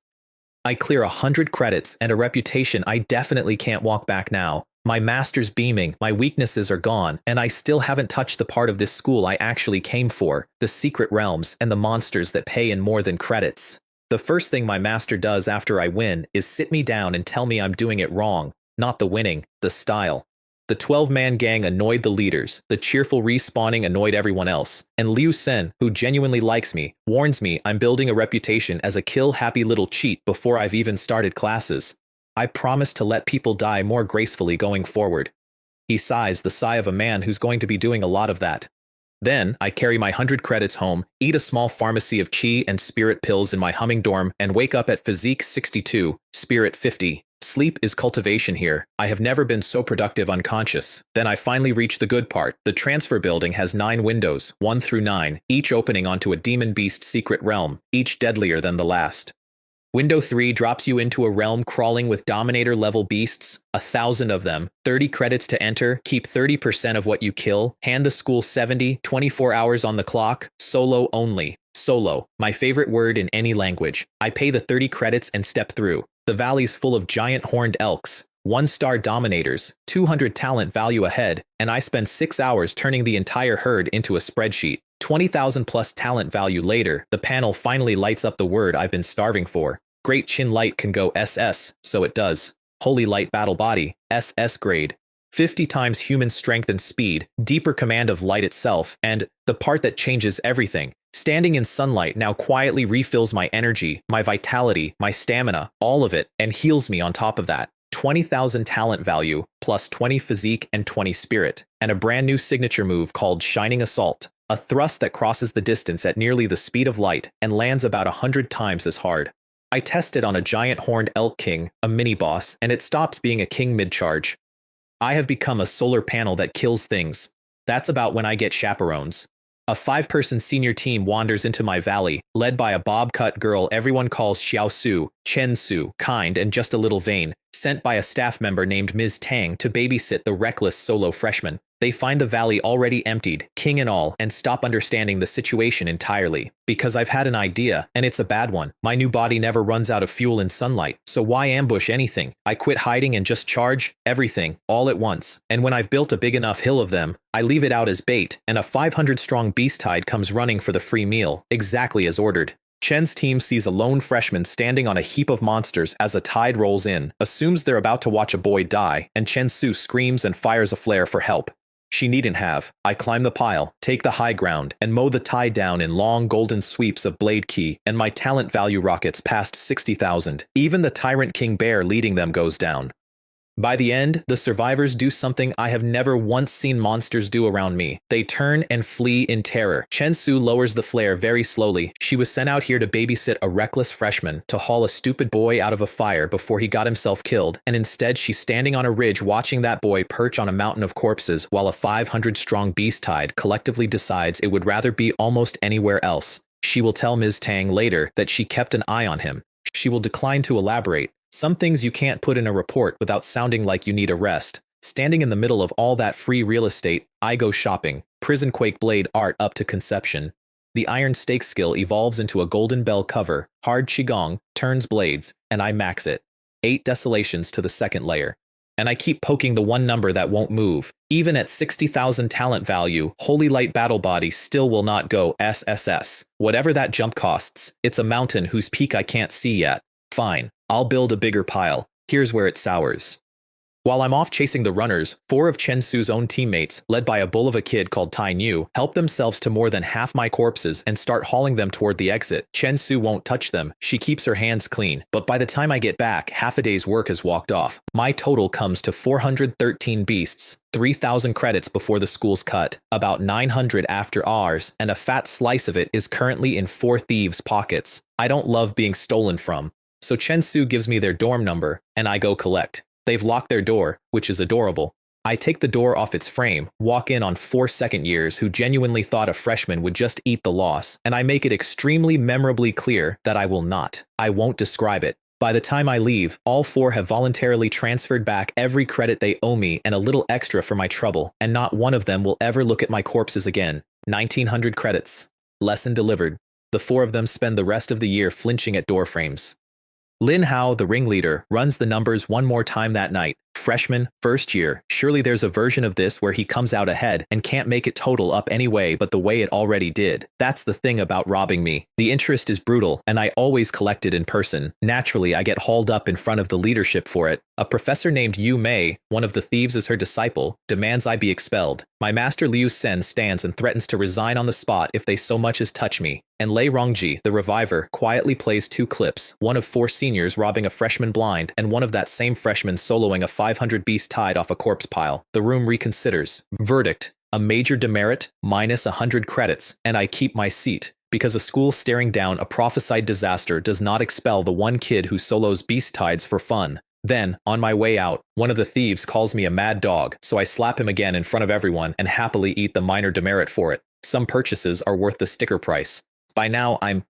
I clear 100 credits and a reputation I definitely can't walk back now. My master's beaming, my weaknesses are gone, and I still haven't touched the part of this school I actually came for, the secret realms and the monsters that pay in more than credits. The first thing my master does after I win is sit me down and tell me I'm doing it wrong, not the winning, the style. The 12-man gang annoyed the leaders, the cheerful respawning annoyed everyone else, and Liu Sen, who genuinely likes me, warns me I'm building a reputation as a kill-happy little cheat before I've even started classes. I promise to let people die more gracefully going forward. He sighs, the sigh of a man who's going to be doing a lot of that. Then, I carry my 100 credits home, eat a small pharmacy of chi and spirit pills in my humming dorm, and wake up at physique 62, spirit 50. Sleep is cultivation here. I have never been so productive unconscious. Then I finally reach the good part. The transfer building has 9 windows, 1 through 9, each opening onto a demon beast secret realm, each deadlier than the last. Window 3 drops you into a realm crawling with Dominator-level beasts, 1,000 of them, 30 credits to enter, keep 30% of what you kill, hand the school 70, 24 hours on the clock, solo only. Solo, my favorite word in any language. I pay the 30 credits and step through. The valley's full of giant horned elks, 1-star dominators, 200 talent value ahead, and I spend 6 hours turning the entire herd into a spreadsheet. 20,000 plus talent value later, the panel finally lights up the word I've been starving for. Great Chin Light can go SS, so it does. Holy Light Battle Body, SS grade. 50 times human strength and speed, deeper command of light itself, and the part that changes everything. Standing in sunlight now quietly refills my energy, my vitality, my stamina, all of it, and heals me on top of that. 20,000 talent value, plus 20 physique and 20 spirit, and a brand new signature move called Shining Assault. A thrust that crosses the distance at nearly the speed of light and lands about 100 times as hard. I tested on a giant horned elk king, a mini-boss, and it stops being a king mid-charge. I have become a solar panel that kills things. That's about when I get chaperones. A 5-person senior team wanders into my valley, led by a bob-cut girl everyone calls Xiao Su, Chen Su, kind and just a little vain, sent by a staff member named Ms. Tang to babysit the reckless solo freshman. They find the valley already emptied, king and all, and stop understanding the situation entirely. Because I've had an idea, and it's a bad one. My new body never runs out of fuel in sunlight, so why ambush anything? I quit hiding and just charge everything, all at once. And when I've built a big enough hill of them, I leave it out as bait, and a 500-strong beast tide comes running for the free meal, exactly as ordered. Chen's team sees a lone freshman standing on a heap of monsters as a tide rolls in, assumes they're about to watch a boy die, and Chen Su screams and fires a flare for help. She needn't have. I climb the pile, take the high ground, and mow the tide down in long golden sweeps of blade key, and my talent value rockets past 60,000. Even the Tyrant King Bear leading them goes down. By the end, the survivors do something I have never once seen monsters do around me. They turn and flee in terror. Chen Su lowers the flare very slowly. She was sent out here to babysit a reckless freshman, to haul a stupid boy out of a fire before he got himself killed, and instead she's standing on a ridge watching that boy perch on a mountain of corpses while a 500-strong beast tide collectively decides it would rather be almost anywhere else. She will tell Ms. Tang later that she kept an eye on him. She will decline to elaborate. Some things you can't put in a report without sounding like you need a rest. Standing in the middle of all that free real estate, I go shopping. Prison Quake blade art up to conception. The iron stake skill evolves into a golden bell cover, hard qigong, turns blades, and I max it. 8 desolations to the second layer. And I keep poking the one number that won't move. Even at 60,000 talent value, Holy Light Battle Body still will not go SSS. Whatever that jump costs, it's a mountain whose peak I can't see yet. Fine. I'll build a bigger pile. Here's where it sours. While I'm off chasing the runners, 4 of Chen Su's own teammates, led by a bull of a kid called Tai Nu, help themselves to more than half my corpses and start hauling them toward the exit. Chen Su won't touch them. She keeps her hands clean. But by the time I get back, half a day's work has walked off. My total comes to 413 beasts, 3,000 credits before the school's cut, about 900 after ours, and a fat slice of it is currently in 4 thieves' pockets. I don't love being stolen from. So Chen Su gives me their dorm number, and I go collect. They've locked their door, which is adorable. I take the door off its frame, walk in on 4 second years who genuinely thought a freshman would just eat the loss, and I make it extremely memorably clear that I will not. I won't describe it. By the time I leave, all 4 have voluntarily transferred back every credit they owe me and a little extra for my trouble, and not one of them will ever look at my corpses again. 1,900 credits. Lesson delivered. The 4 of them spend the rest of the year flinching at door frames. Lin Hao, the ringleader, runs the numbers one more time that night. Freshman, first year. Surely there's a version of this where he comes out ahead and can't make it total up any way but the way it already did. That's the thing about robbing me. The interest is brutal, and I always collect it in person. Naturally, I get hauled up in front of the leadership for it. A professor named Yu Mei, one of the thieves is her disciple, demands I be expelled. My master Liu Sen stands and threatens to resign on the spot if they so much as touch me. And Lei Rongji, the reviver, quietly plays 2 clips, one of 4 seniors robbing a freshman blind and one of that same freshman soloing a 500 beast tide off a corpse pile. The room reconsiders. Verdict: a major demerit, minus 100 credits, and I keep my seat. Because a school staring down a prophesied disaster does not expel the one kid who solos beast tides for fun. Then, on my way out, one of the thieves calls me a mad dog, so I slap him again in front of everyone and happily eat the minor demerit for it. Some purchases are worth the sticker price. By now, I'm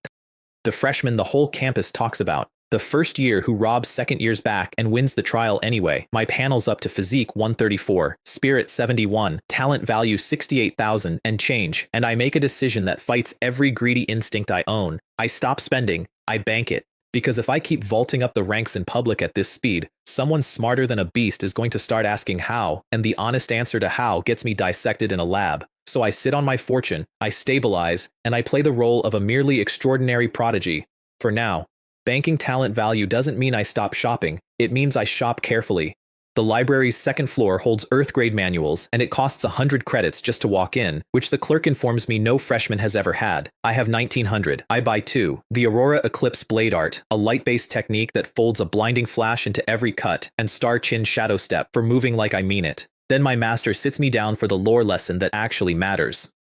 the freshman the whole campus talks about. The first year who robs second years back and wins the trial anyway. My panel's up to physique 134, spirit 71, talent value 68,000 and change, and I make a decision that fights every greedy instinct I own. I stop spending, I bank it. Because if I keep vaulting up the ranks in public at this speed, Someone smarter than a beast is going to start asking how, and the honest answer to how gets me dissected in a lab. So I sit on my fortune, I stabilize, and I play the role of a merely extraordinary prodigy. For now, banking talent value doesn't mean I stop shopping, it means I shop carefully. The library's second floor holds Earth-grade manuals, and it costs 100 credits just to walk in, which the clerk informs me no freshman has ever had. I have 1900. I buy 2. The Aurora Eclipse Blade Art, a light-based technique that folds a blinding flash into every cut, and Star Chin Shadow Step for moving like I mean it. Then my master sits me down for the lore lesson that actually matters.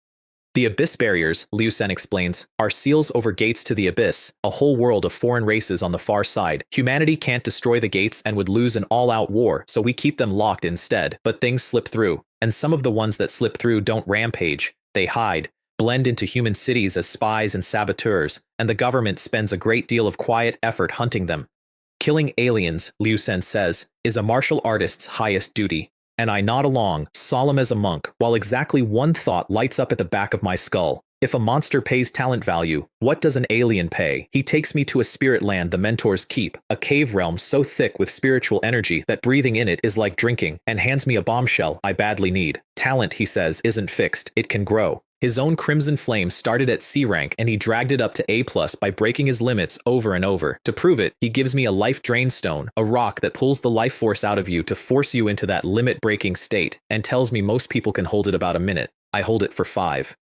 The Abyss Barriers, Liu Sen explains, are seals over gates to the Abyss, a whole world of foreign races on the far side. Humanity can't destroy the gates and would lose an all-out war, so we keep them locked instead. But things slip through, and some of the ones that slip through don't rampage. They hide, blend into human cities as spies and saboteurs, and the government spends a great deal of quiet effort hunting them. Killing aliens, Liu Sen says, is a martial artist's highest duty. And I nod along, solemn as a monk, while exactly one thought lights up at the back of my skull. If a monster pays talent value, what does an alien pay? He takes me to a spirit land the mentors keep, a cave realm so thick with spiritual energy that breathing in it is like drinking, and hands me a bombshell I badly need. Talent, he says, isn't fixed, it can grow. His own Crimson Flame started at C rank and he dragged it up to A+ by breaking his limits over and over. To prove it, he gives me a life drain stone, a rock that pulls the life force out of you to force you into that limit-breaking state, and tells me most people can hold it about a minute. I hold it for 5.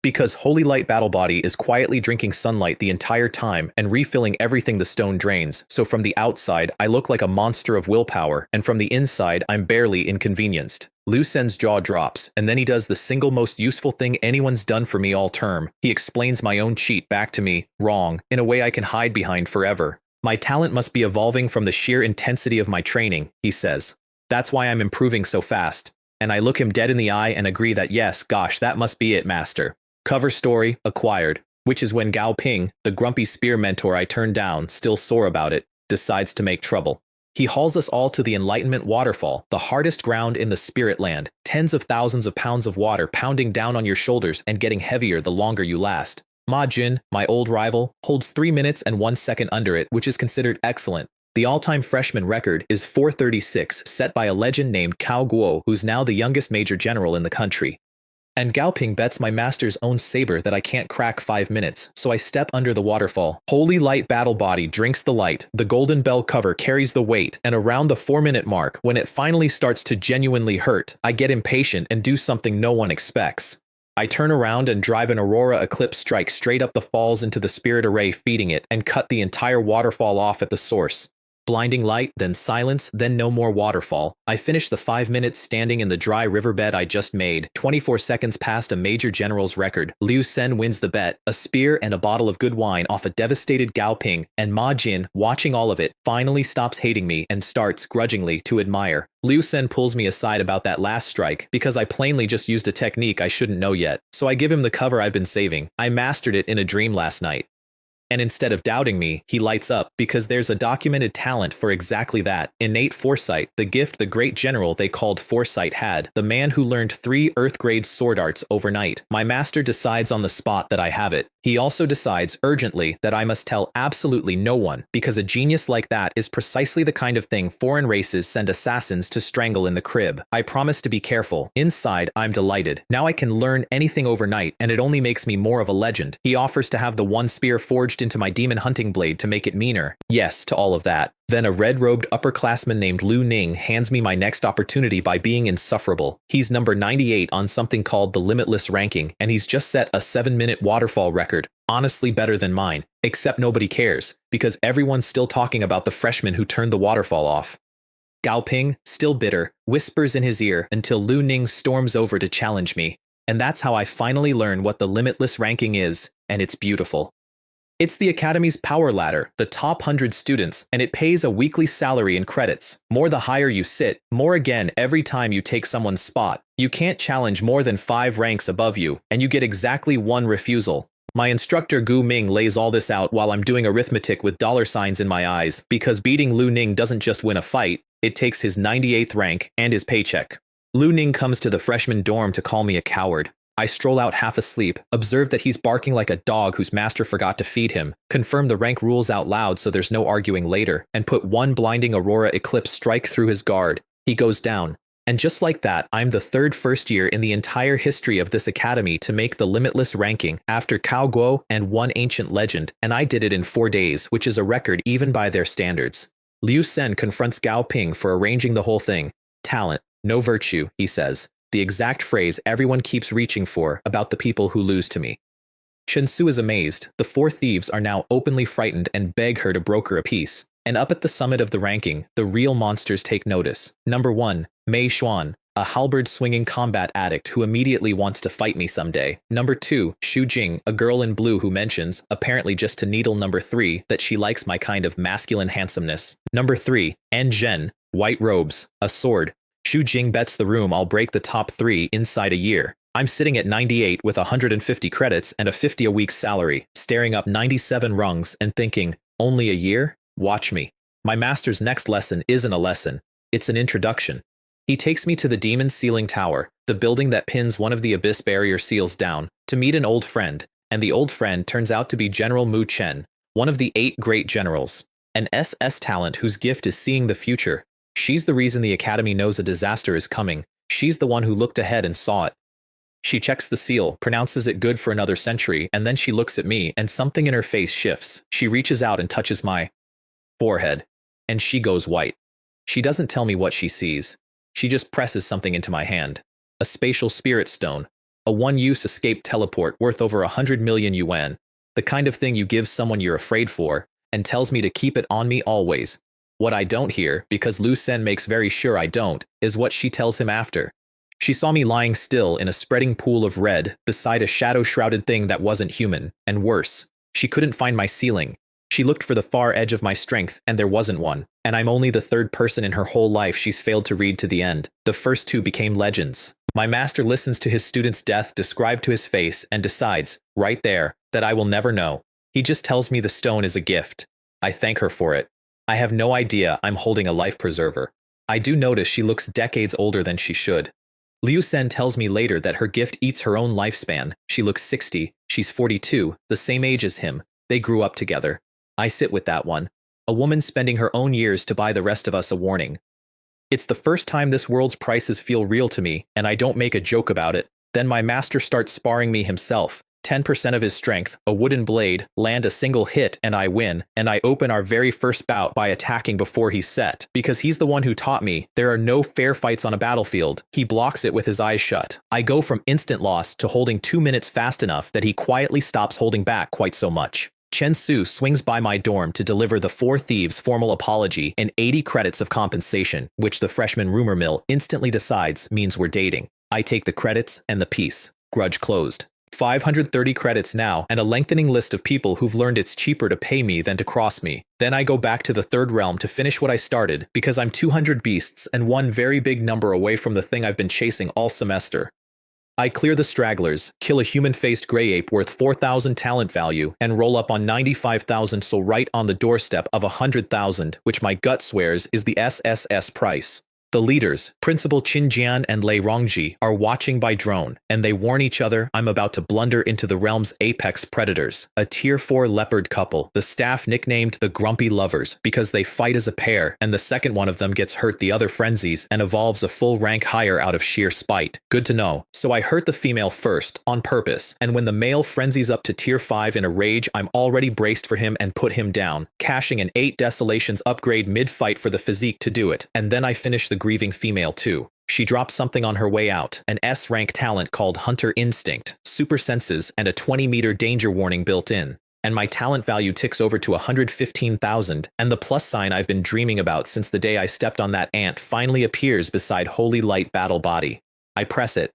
Because Holy Light Battle Body is quietly drinking sunlight the entire time and refilling everything the stone drains, so from the outside I look like a monster of willpower, and from the inside I'm barely inconvenienced. Liu Sen's jaw drops, and then he does the single most useful thing anyone's done for me all term. He explains my own cheat back to me, wrong, in a way I can hide behind forever. My talent must be evolving from the sheer intensity of my training, he says. That's why I'm improving so fast. And I look him dead in the eye and agree that yes, gosh, that must be it, master. Cover story, acquired, which is when Gao Ping, the grumpy spear mentor I turned down, still sore about it, decides to make trouble. He hauls us all to the Enlightenment Waterfall, the hardest ground in the spirit land, tens of thousands of pounds of water pounding down on your shoulders and getting heavier the longer you last. Ma Jin, my old rival, holds 3 minutes and 1 second under it, which is considered excellent. The all-time freshman record is 4:36, set by a legend named Cao Guo, who's now the youngest major general in the country. And Gao Ping bets my master's own saber that I can't crack 5 minutes, so I step under the waterfall. Holy Light Battle Body drinks the light, the golden bell cover carries the weight, and around the 4-minute mark, when it finally starts to genuinely hurt, I get impatient and do something no one expects. I turn around and drive an Aurora Eclipse strike straight up the falls into the spirit array feeding it, and cut the entire waterfall off at the source. Blinding light, then silence, then no more waterfall. I finish the 5 minutes standing in the dry riverbed I just made, 24 seconds past a major general's record. Liu Sen wins the bet, a spear and a bottle of good wine off a devastated Gao Ping, and Ma Jin, watching all of it, finally stops hating me and starts, grudgingly, to admire. Liu Sen pulls me aside about that last strike, because I plainly just used a technique I shouldn't know yet, so I give him the cover I've been saving. I mastered it in a dream last night. And instead of doubting me, he lights up, because there's a documented talent for exactly that, innate foresight, the gift the great general they called Foresight had, the man who learned 3 Earth-grade sword arts overnight. My master decides on the spot that I have it. He also decides, urgently, that I must tell absolutely no one, because a genius like that is precisely the kind of thing foreign races send assassins to strangle in the crib. I promise to be careful. Inside, I'm delighted. Now I can learn anything overnight, and it only makes me more of a legend. He offers to have the one spear forged into my demon hunting blade to make it meaner. Yes, to all of that. Then a red-robed upperclassman named Lu Ning hands me my next opportunity by being insufferable. He's number 98 on something called the Limitless ranking, and he's just set a 7-minute waterfall record. Honestly better than mine, except nobody cares, because everyone's still talking about the freshman who turned the waterfall off. Gao Ping, still bitter, whispers in his ear until Lu Ning storms over to challenge me. And that's how I finally learn what the Limitless ranking is, and it's beautiful. It's the Academy's power ladder, the top 100 students, and it pays a weekly salary in credits. More the higher you sit, more again every time you take someone's spot. You can't challenge more than 5 ranks above you, and you get exactly 1 refusal. My instructor Gu Ming lays all this out while I'm doing arithmetic with dollar signs in my eyes, because beating Lu Ning doesn't just win a fight, it takes his 98th rank and his paycheck. Lu Ning comes to the freshman dorm to call me a coward. I stroll out half asleep, observe that he's barking like a dog whose master forgot to feed him, confirm the rank rules out loud so there's no arguing later, and put one blinding aurora eclipse strike through his guard. He goes down. And just like that, I'm the third first year in the entire history of this academy to make the limitless ranking after Cao Guo and one ancient legend, and I did it in 4 days, which is a record even by their standards. Liu Sen confronts Gao Ping for arranging the whole thing. Talent, no virtue, he says. The exact phrase everyone keeps reaching for about the people who lose to me. Chen Su is amazed. The 4 thieves are now openly frightened and beg her to broker a peace. And up at the summit of the ranking, the real monsters take notice. Number 1, Mei Xuan, a halberd-swinging combat addict who immediately wants to fight me someday. Number 2, Xu Jing, a girl in blue who mentions, apparently just to needle number 3, that she likes my kind of masculine handsomeness. Number 3, An Zhen, white robes, a sword. Xu Jing bets the room I'll break the top 3 inside a year. I'm sitting at 98 with 150 credits and a 50 a week salary, staring up 97 rungs and thinking, only a year? Watch me. My master's next lesson isn't a lesson. It's an introduction. He takes me to the Demon Ceiling Tower, the building that pins one of the Abyss Barrier seals down, to meet an old friend, and the old friend turns out to be General Mu Chen, one of the 8 great generals, an SS talent whose gift is seeing the future. She's the reason the Academy knows a disaster is coming. She's the one who looked ahead and saw it. She checks the seal, pronounces it good for another century, and then she looks at me, and something in her face shifts. She reaches out and touches my forehead, and she goes white. She doesn't tell me what she sees. She just presses something into my hand. A spatial spirit stone. A one-use escape teleport worth over 100 million yuan. The kind of thing you give someone you're afraid for, and tells me to keep it on me always. What I don't hear, because Lu Sen makes very sure I don't, is what she tells him after. She saw me lying still in a spreading pool of red, beside a shadow-shrouded thing that wasn't human, and worse. She couldn't find my ceiling. She looked for the far edge of my strength, and there wasn't one. And I'm only the 3rd person in her whole life she's failed to read to the end. The first 2 became legends. My master listens to his student's death described to his face and decides, right there, that I will never know. He just tells me the stone is a gift. I thank her for it. I have no idea I'm holding a life preserver. I do notice she looks decades older than she should. Liu Sen tells me later that her gift eats her own lifespan. She looks 60, she's 42, the same age as him. They grew up together. I sit with that one. A woman spending her own years to buy the rest of us a warning. It's the first time this world's prices feel real to me, and I don't make a joke about it. Then my master starts sparring me himself. 10% of his strength, a wooden blade, land a single hit and I win, and I open our very first bout by attacking before he's set. Because he's the one who taught me, there are no fair fights on a battlefield. He blocks it with his eyes shut. I go from instant loss to holding 2 minutes fast enough that he quietly stops holding back quite so much. Chen Su swings by my dorm to deliver the 4 thieves' formal apology and 80 credits of compensation, which the freshman rumor mill instantly decides means we're dating. I take the credits and the peace. Grudge closed. 530 credits now, and a lengthening list of people who've learned it's cheaper to pay me than to cross me. Then I go back to the 3rd realm to finish what I started, because I'm 200 beasts and one very big number away from the thing I've been chasing all semester. I clear the stragglers, kill a human-faced grey ape worth 4,000 talent value, and roll up on 95,000 so right on the doorstep of 100,000, which my gut swears is the SSS price. The leaders, Principal Qin Jian and Lei Rongji, are watching by drone, and they warn each other I'm about to blunder into the realm's apex predators, a tier 4 leopard couple, the staff nicknamed the Grumpy Lovers, because they fight as a pair, and the second one of them gets hurt the other frenzies and evolves a full rank higher out of sheer spite. Good to know. So I hurt the female first, on purpose, and when the male frenzies up to tier 5 in a rage, I'm already braced for him and put him down, cashing an 8 Desolations upgrade mid-fight for the physique to do it, and then I finish the grieving female too. She drops something on her way out, an S-rank talent called Hunter Instinct, super senses, and a 20-meter danger warning built in. And my talent value ticks over to 115,000, and the plus sign I've been dreaming about since the day I stepped on that ant finally appears beside Holy Light Battle Body. I press it.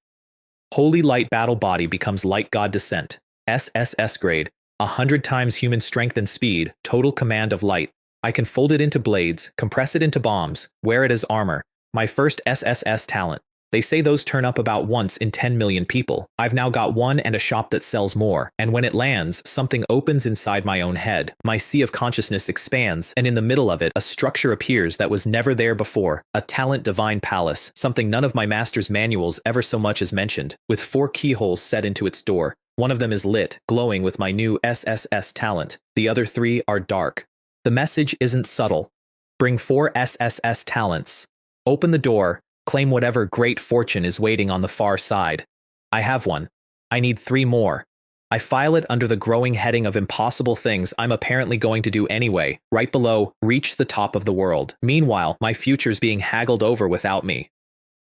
Holy Light Battle Body becomes Light God Descent, SSS grade, 100 times human strength and speed, total command of light. I can fold it into blades, compress it into bombs, wear it as armor. My first SSS talent. They say those turn up about once in 10 million people. I've now got one and a shop that sells more, and when it lands, something opens inside my own head. My sea of consciousness expands, and in the middle of it, a structure appears that was never there before. A talent divine palace, something none of my master's manuals ever so much as mentioned, with 4 keyholes set into its door. One of them is lit, glowing with my new SSS talent. The other 3 are dark. The message isn't subtle. Bring 4 SSS talents. Open the door, claim whatever great fortune is waiting on the far side. I have one. I need 3 more. I file it under the growing heading of impossible things I'm apparently going to do anyway. Right below, reach the top of the world. Meanwhile, my future's being haggled over without me.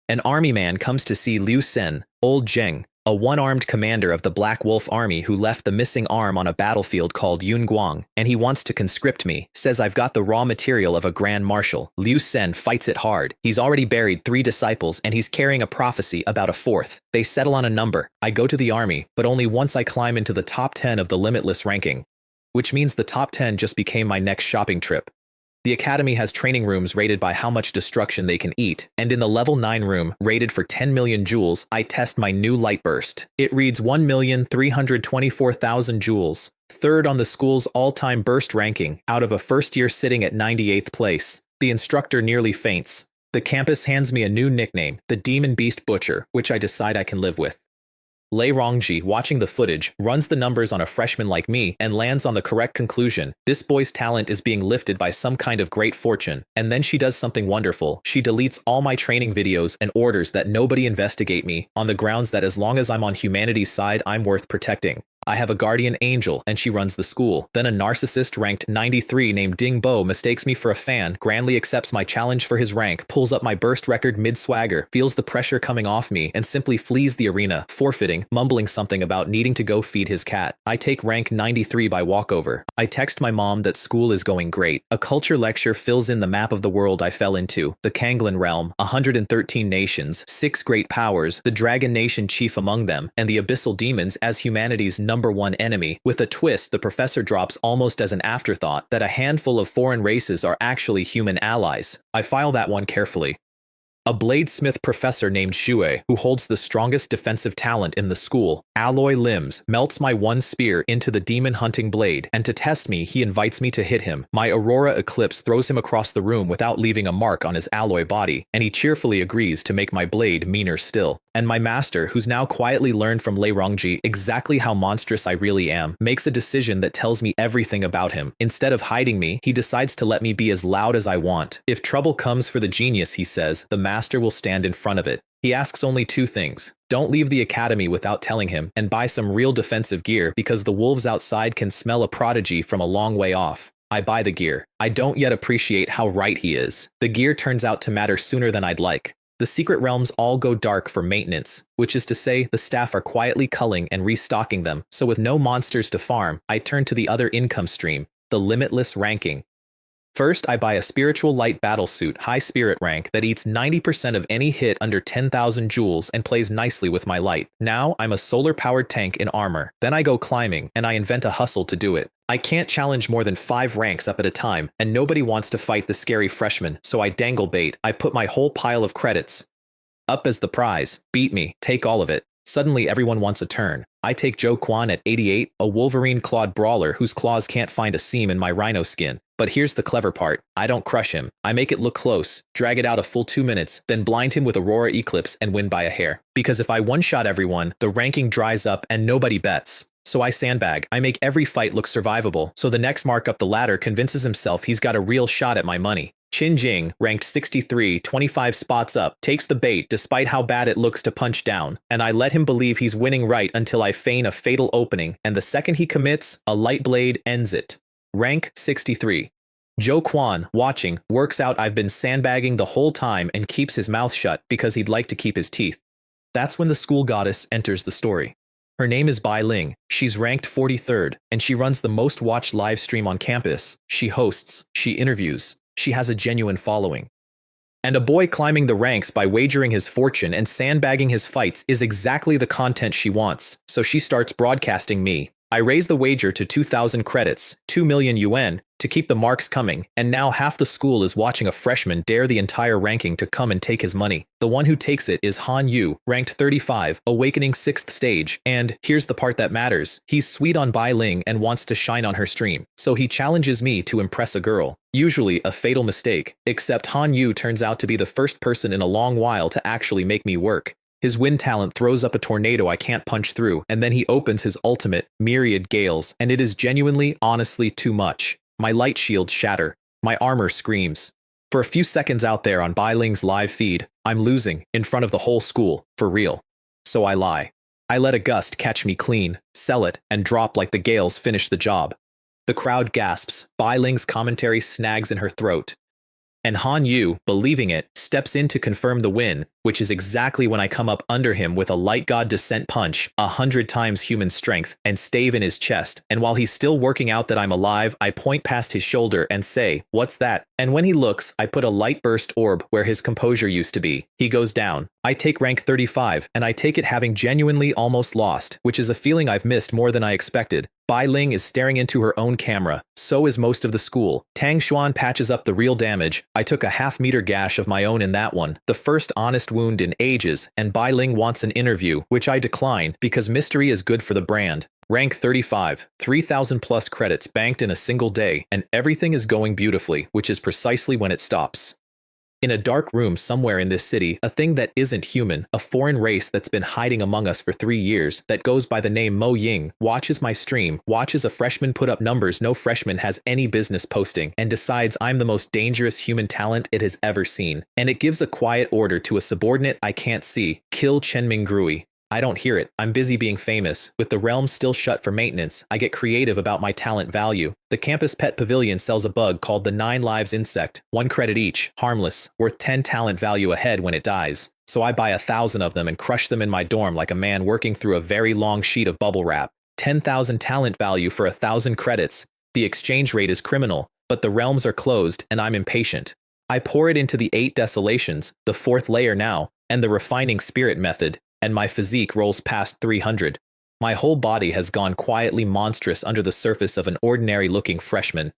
An army man comes to see Liu Sen, old Zheng, a one-armed commander of the Black Wolf Army who left the missing arm on a battlefield called Yunguang, and he wants to conscript me, says I've got the raw material of a grand marshal. Liu Sen fights it hard. He's already buried 3 disciples, and he's carrying a prophecy about a 4th. They settle on a number. I go to the army, but only once I climb into the top 10 of the limitless ranking, which means the top 10 just became my next shopping trip. The academy has training rooms rated by how much destruction they can eat, and in the level 9 room, rated for 10 million joules, I test my new light burst. It reads 1,324,000 joules, 3rd on the school's all-time burst ranking, out of a first year sitting at 98th place. The instructor nearly faints. The campus hands me a new nickname, the Demon Beast Butcher, which I decide I can live with. Lei Rongji, watching the footage, runs the numbers on a freshman like me and lands on the correct conclusion. This boy's talent is being lifted by some kind of great fortune. And then she does something wonderful. She deletes all my training videos and orders that nobody investigate me, on the grounds that as long as I'm on humanity's side, I'm worth protecting. I have a guardian angel, and she runs the school. Then a narcissist ranked 93 named Ding Bo mistakes me for a fan, grandly accepts my challenge for his rank, pulls up my burst record mid-swagger, feels the pressure coming off me, and simply flees the arena, forfeiting, mumbling something about needing to go feed his cat. I take rank 93 by walkover. I text my mom that school is going great. A culture lecture fills in the map of the world I fell into. The Kanglin realm, 113 nations, 6 great powers, the Dragon Nation chief among them, and the Abyssal Demons as humanity's number 1 enemy. With a twist, the professor drops almost as an afterthought that a handful of foreign races are actually human allies. I file that one carefully. A bladesmith professor named Xue, who holds the strongest defensive talent in the school, alloy limbs, melts my 1 spear into the demon-hunting blade, and to test me, he invites me to hit him. My Aurora Eclipse throws him across the room without leaving a mark on his alloy body, and he cheerfully agrees to make my blade meaner still. And my master, who's now quietly learned from Lei Rongji exactly how monstrous I really am, makes a decision that tells me everything about him. Instead of hiding me, he decides to let me be as loud as I want. If trouble comes for the genius, he says, the master will stand in front of it. He asks only 2 things. Don't leave the academy without telling him, and buy some real defensive gear because the wolves outside can smell a prodigy from a long way off. I buy the gear. I don't yet appreciate how right he is. The gear turns out to matter sooner than I'd like. The secret realms all go dark for maintenance, which is to say the staff are quietly culling and restocking them, so with no monsters to farm, I turn to the other income stream, the limitless ranking. First, I buy a spiritual light battlesuit high spirit rank that eats 90% of any hit under 10,000 joules and plays nicely with my light. Now, I'm a solar-powered tank in armor. Then I go climbing, and I invent a hustle to do it. I can't challenge more than 5 ranks up at a time, and nobody wants to fight the scary freshman, so I dangle bait. I put my whole pile of credits up as the prize. Beat me, take all of it. Suddenly everyone wants a turn. I take Zhou Quan at 88, a Wolverine-clawed brawler whose claws can't find a seam in my rhino skin. But here's the clever part. I don't crush him. I make it look close, drag it out a full 2 minutes, then blind him with Aurora Eclipse and win by a hair. Because if I one-shot everyone, the ranking dries up and nobody bets. So I sandbag. I make every fight look survivable, so the next mark up the ladder convinces himself he's got a real shot at my money. Qin Jing, ranked 63, 25 spots up, takes the bait despite how bad it looks to punch down, and I let him believe he's winning right until I feign a fatal opening, and the second he commits, a light blade ends it. Rank 63. Zhou Quan, watching, works out I've been sandbagging the whole time and keeps his mouth shut because he'd like to keep his teeth. That's when the school goddess enters the story. Her name is Bai Ling. She's ranked 43rd, and she runs the most watched live stream on campus. She hosts, she interviews, she has a genuine following. And a boy climbing the ranks by wagering his fortune and sandbagging his fights is exactly the content she wants, so she starts broadcasting me. I raised the wager to 2,000 credits, 2 million yuan, to keep the marks coming, and now half the school is watching a freshman dare the entire ranking to come and take his money. The one who takes it is Han Yu, ranked 35, awakening 6th stage, and here's the part that matters. He's sweet on Bai Ling and wants to shine on her stream, so he challenges me to impress a girl. Usually a fatal mistake, except Han Yu turns out to be the first person in a long while to actually make me work. His wind talent throws up a tornado I can't punch through, and then he opens his ultimate, myriad gales, and it is genuinely, honestly too much. My light shields shatter. My armor screams. For a few seconds out there on Bai Ling's live feed, I'm losing, in front of the whole school, for real. So I lie. I let a gust catch me clean, sell it, and drop like the gales finish the job. The crowd gasps, Bai Ling's commentary snags in her throat. And Han Yu, believing it, steps in to confirm the win, which is exactly when I come up under him with a light god descent punch, 100 times human strength, and stave in his chest, and while he's still working out that I'm alive, I point past his shoulder and say, "What's that?" And when he looks, I put a light burst orb where his composure used to be. He goes down. I take rank 35, and I take it having genuinely almost lost, which is a feeling I've missed more than I expected. Bai Ling is staring into her own camera. So is most of the school. Tang Xuan patches up the real damage. I took a half-meter gash of my own in that one, the first honest wound in ages, and Bai Ling wants an interview, which I decline because mystery is good for the brand. Rank 35, 3,000 plus credits banked in a single day, and everything is going beautifully, which is precisely when it stops. In a dark room somewhere in this city, a thing that isn't human, a foreign race that's been hiding among us for 3 years, that goes by the name Mo Ying, watches my stream, watches a freshman put up numbers no freshman has any business posting, and decides I'm the most dangerous human talent it has ever seen. And it gives a quiet order to a subordinate I can't see, kill Chen Minggrui. I don't hear it. I'm busy being famous. With the realm still shut for maintenance, I get creative about my talent value. The campus pet pavilion sells a bug called the 9 lives insect, 1 credit each, harmless, worth 10 talent value ahead when it dies. So I buy 1,000 of them and crush them in my dorm like a man working through a very long sheet of bubble wrap. 10,000 talent value for 1,000 credits. The exchange rate is criminal, but the realms are closed and I'm impatient. I pour it into the 8 desolations, the 4th layer now, and the refining spirit method, and my physique rolls past 300. My whole body has gone quietly monstrous under the surface of an ordinary-looking freshman.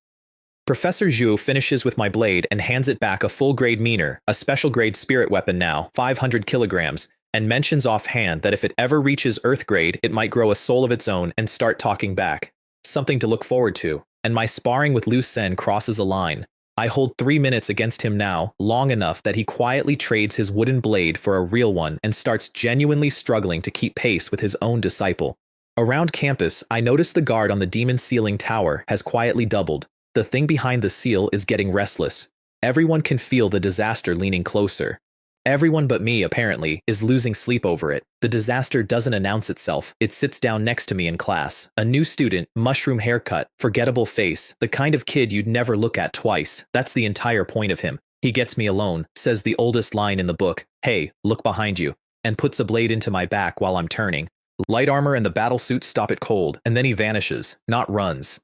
Professor Zhu finishes with my blade and hands it back a full-grade meaner, a special-grade spirit weapon now, 500 kilograms, and mentions offhand that if it ever reaches Earth grade, it might grow a soul of its own and start talking back. Something to look forward to. And my sparring with Lu Sen crosses a line. I hold 3 minutes against him now, long enough that he quietly trades his wooden blade for a real one and starts genuinely struggling to keep pace with his own disciple. Around campus, I notice the guard on the demon ceiling tower has quietly doubled. The thing behind the seal is getting restless. Everyone can feel the disaster leaning closer. Everyone but me, apparently, is losing sleep over it. The disaster doesn't announce itself. It sits down next to me in class. A new student, mushroom haircut, forgettable face, the kind of kid you'd never look at twice. That's the entire point of him. He gets me alone, says the oldest line in the book, "Hey, look behind you," and puts a blade into my back while I'm turning. Light armor and the battlesuit stop it cold, and then he vanishes, not runs.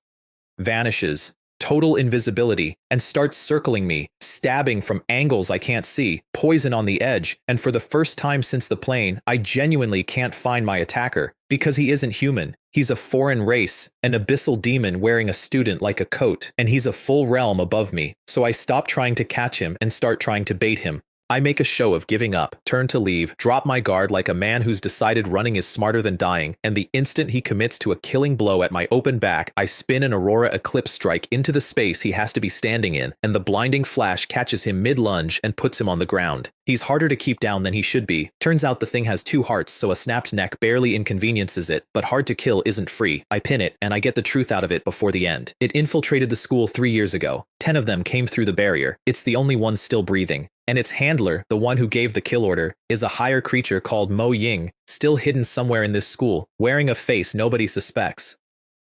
Vanishes. Total invisibility, and starts circling me, stabbing from angles I can't see, poison on the edge, and for the first time since the plane, I genuinely can't find my attacker, because he isn't human. He's a foreign race, an abyssal demon wearing a student like a coat, and he's a full realm above me, so I stop trying to catch him and start trying to bait him. I make a show of giving up, turn to leave, drop my guard like a man who's decided running is smarter than dying, and the instant he commits to a killing blow at my open back, I spin an Aurora Eclipse strike into the space he has to be standing in, and the blinding flash catches him mid-lunge and puts him on the ground. He's harder to keep down than he should be. Turns out the thing has 2 hearts, so a snapped neck barely inconveniences it, but hard to kill isn't free. I pin it, and I get the truth out of it before the end. It infiltrated the school 3 years ago. 10 of them came through the barrier. It's the only one still breathing. And its handler, the one who gave the kill order, is a higher creature called Mo Ying, still hidden somewhere in this school, wearing a face nobody suspects.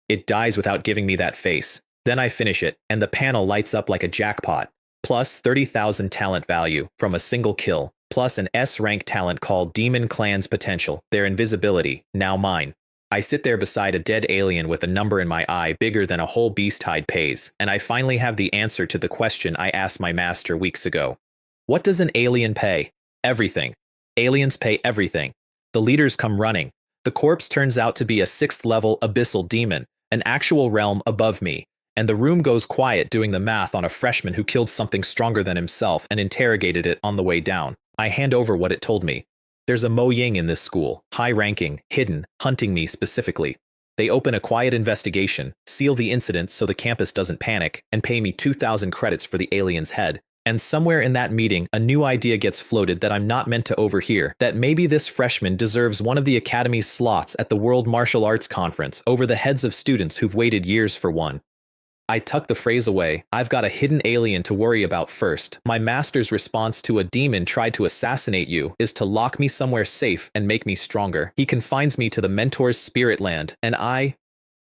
It dies without giving me that face. Then I finish it, and the panel lights up like a jackpot. Plus 30,000 talent value from a single kill, plus an S-rank talent called Demon Clan's Potential, their invisibility, now mine. I sit there beside a dead alien with a number in my eye bigger than a whole beast hide pays, and I finally have the answer to the question I asked my master weeks ago. What does an alien pay? Everything. Aliens pay everything. The leaders come running. The corpse turns out to be a 6th-level abyssal demon, an actual realm above me, and the room goes quiet doing the math on a freshman who killed something stronger than himself and interrogated it on the way down. I hand over what it told me. There's a Mo Ying in this school, high-ranking, hidden, hunting me specifically. They open a quiet investigation, seal the incident so the campus doesn't panic, and pay me 2,000 credits for the alien's head. And somewhere in that meeting, a new idea gets floated that I'm not meant to overhear, that maybe this freshman deserves one of the Academy's slots at the World Martial Arts Conference over the heads of students who've waited years for one. I tuck the phrase away. I've got a hidden alien to worry about first. My master's response to a demon tried to assassinate you is to lock me somewhere safe and make me stronger. He confines me to the mentor's spirit land, and I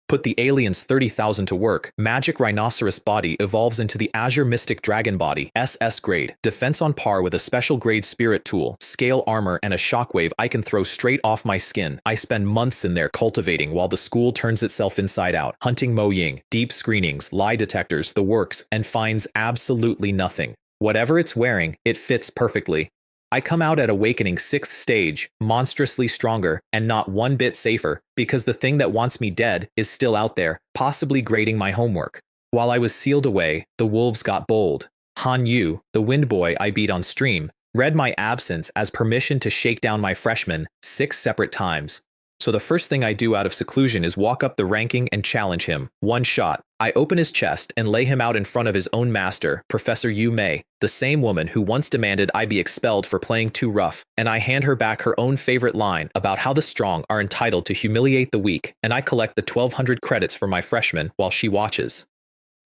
put the alien's 30,000 to work. Magic Rhinoceros body evolves into the Azure Mystic Dragon body, SS grade. Defense on par with a special grade spirit tool, scale armor, and a shockwave I can throw straight off my skin. I spend months in there cultivating while the school turns itself inside out, hunting Mo Ying, deep screenings, lie detectors, the works, and finds absolutely nothing. Whatever it's wearing, it fits perfectly. I come out at Awakening 6th stage, monstrously stronger, and not one bit safer, because the thing that wants me dead is still out there, possibly grading my homework. While I was sealed away, the wolves got bold. Han Yu, the wind boy I beat on stream, read my absence as permission to shake down my freshman 6 separate times. So the first thing I do out of seclusion is walk up the ranking and challenge him. One shot. I open his chest and lay him out in front of his own master, Professor Yu Mei, the same woman who once demanded I be expelled for playing too rough, and I hand her back her own favorite line about how the strong are entitled to humiliate the weak, and I collect the 1,200 credits for my freshman while she watches.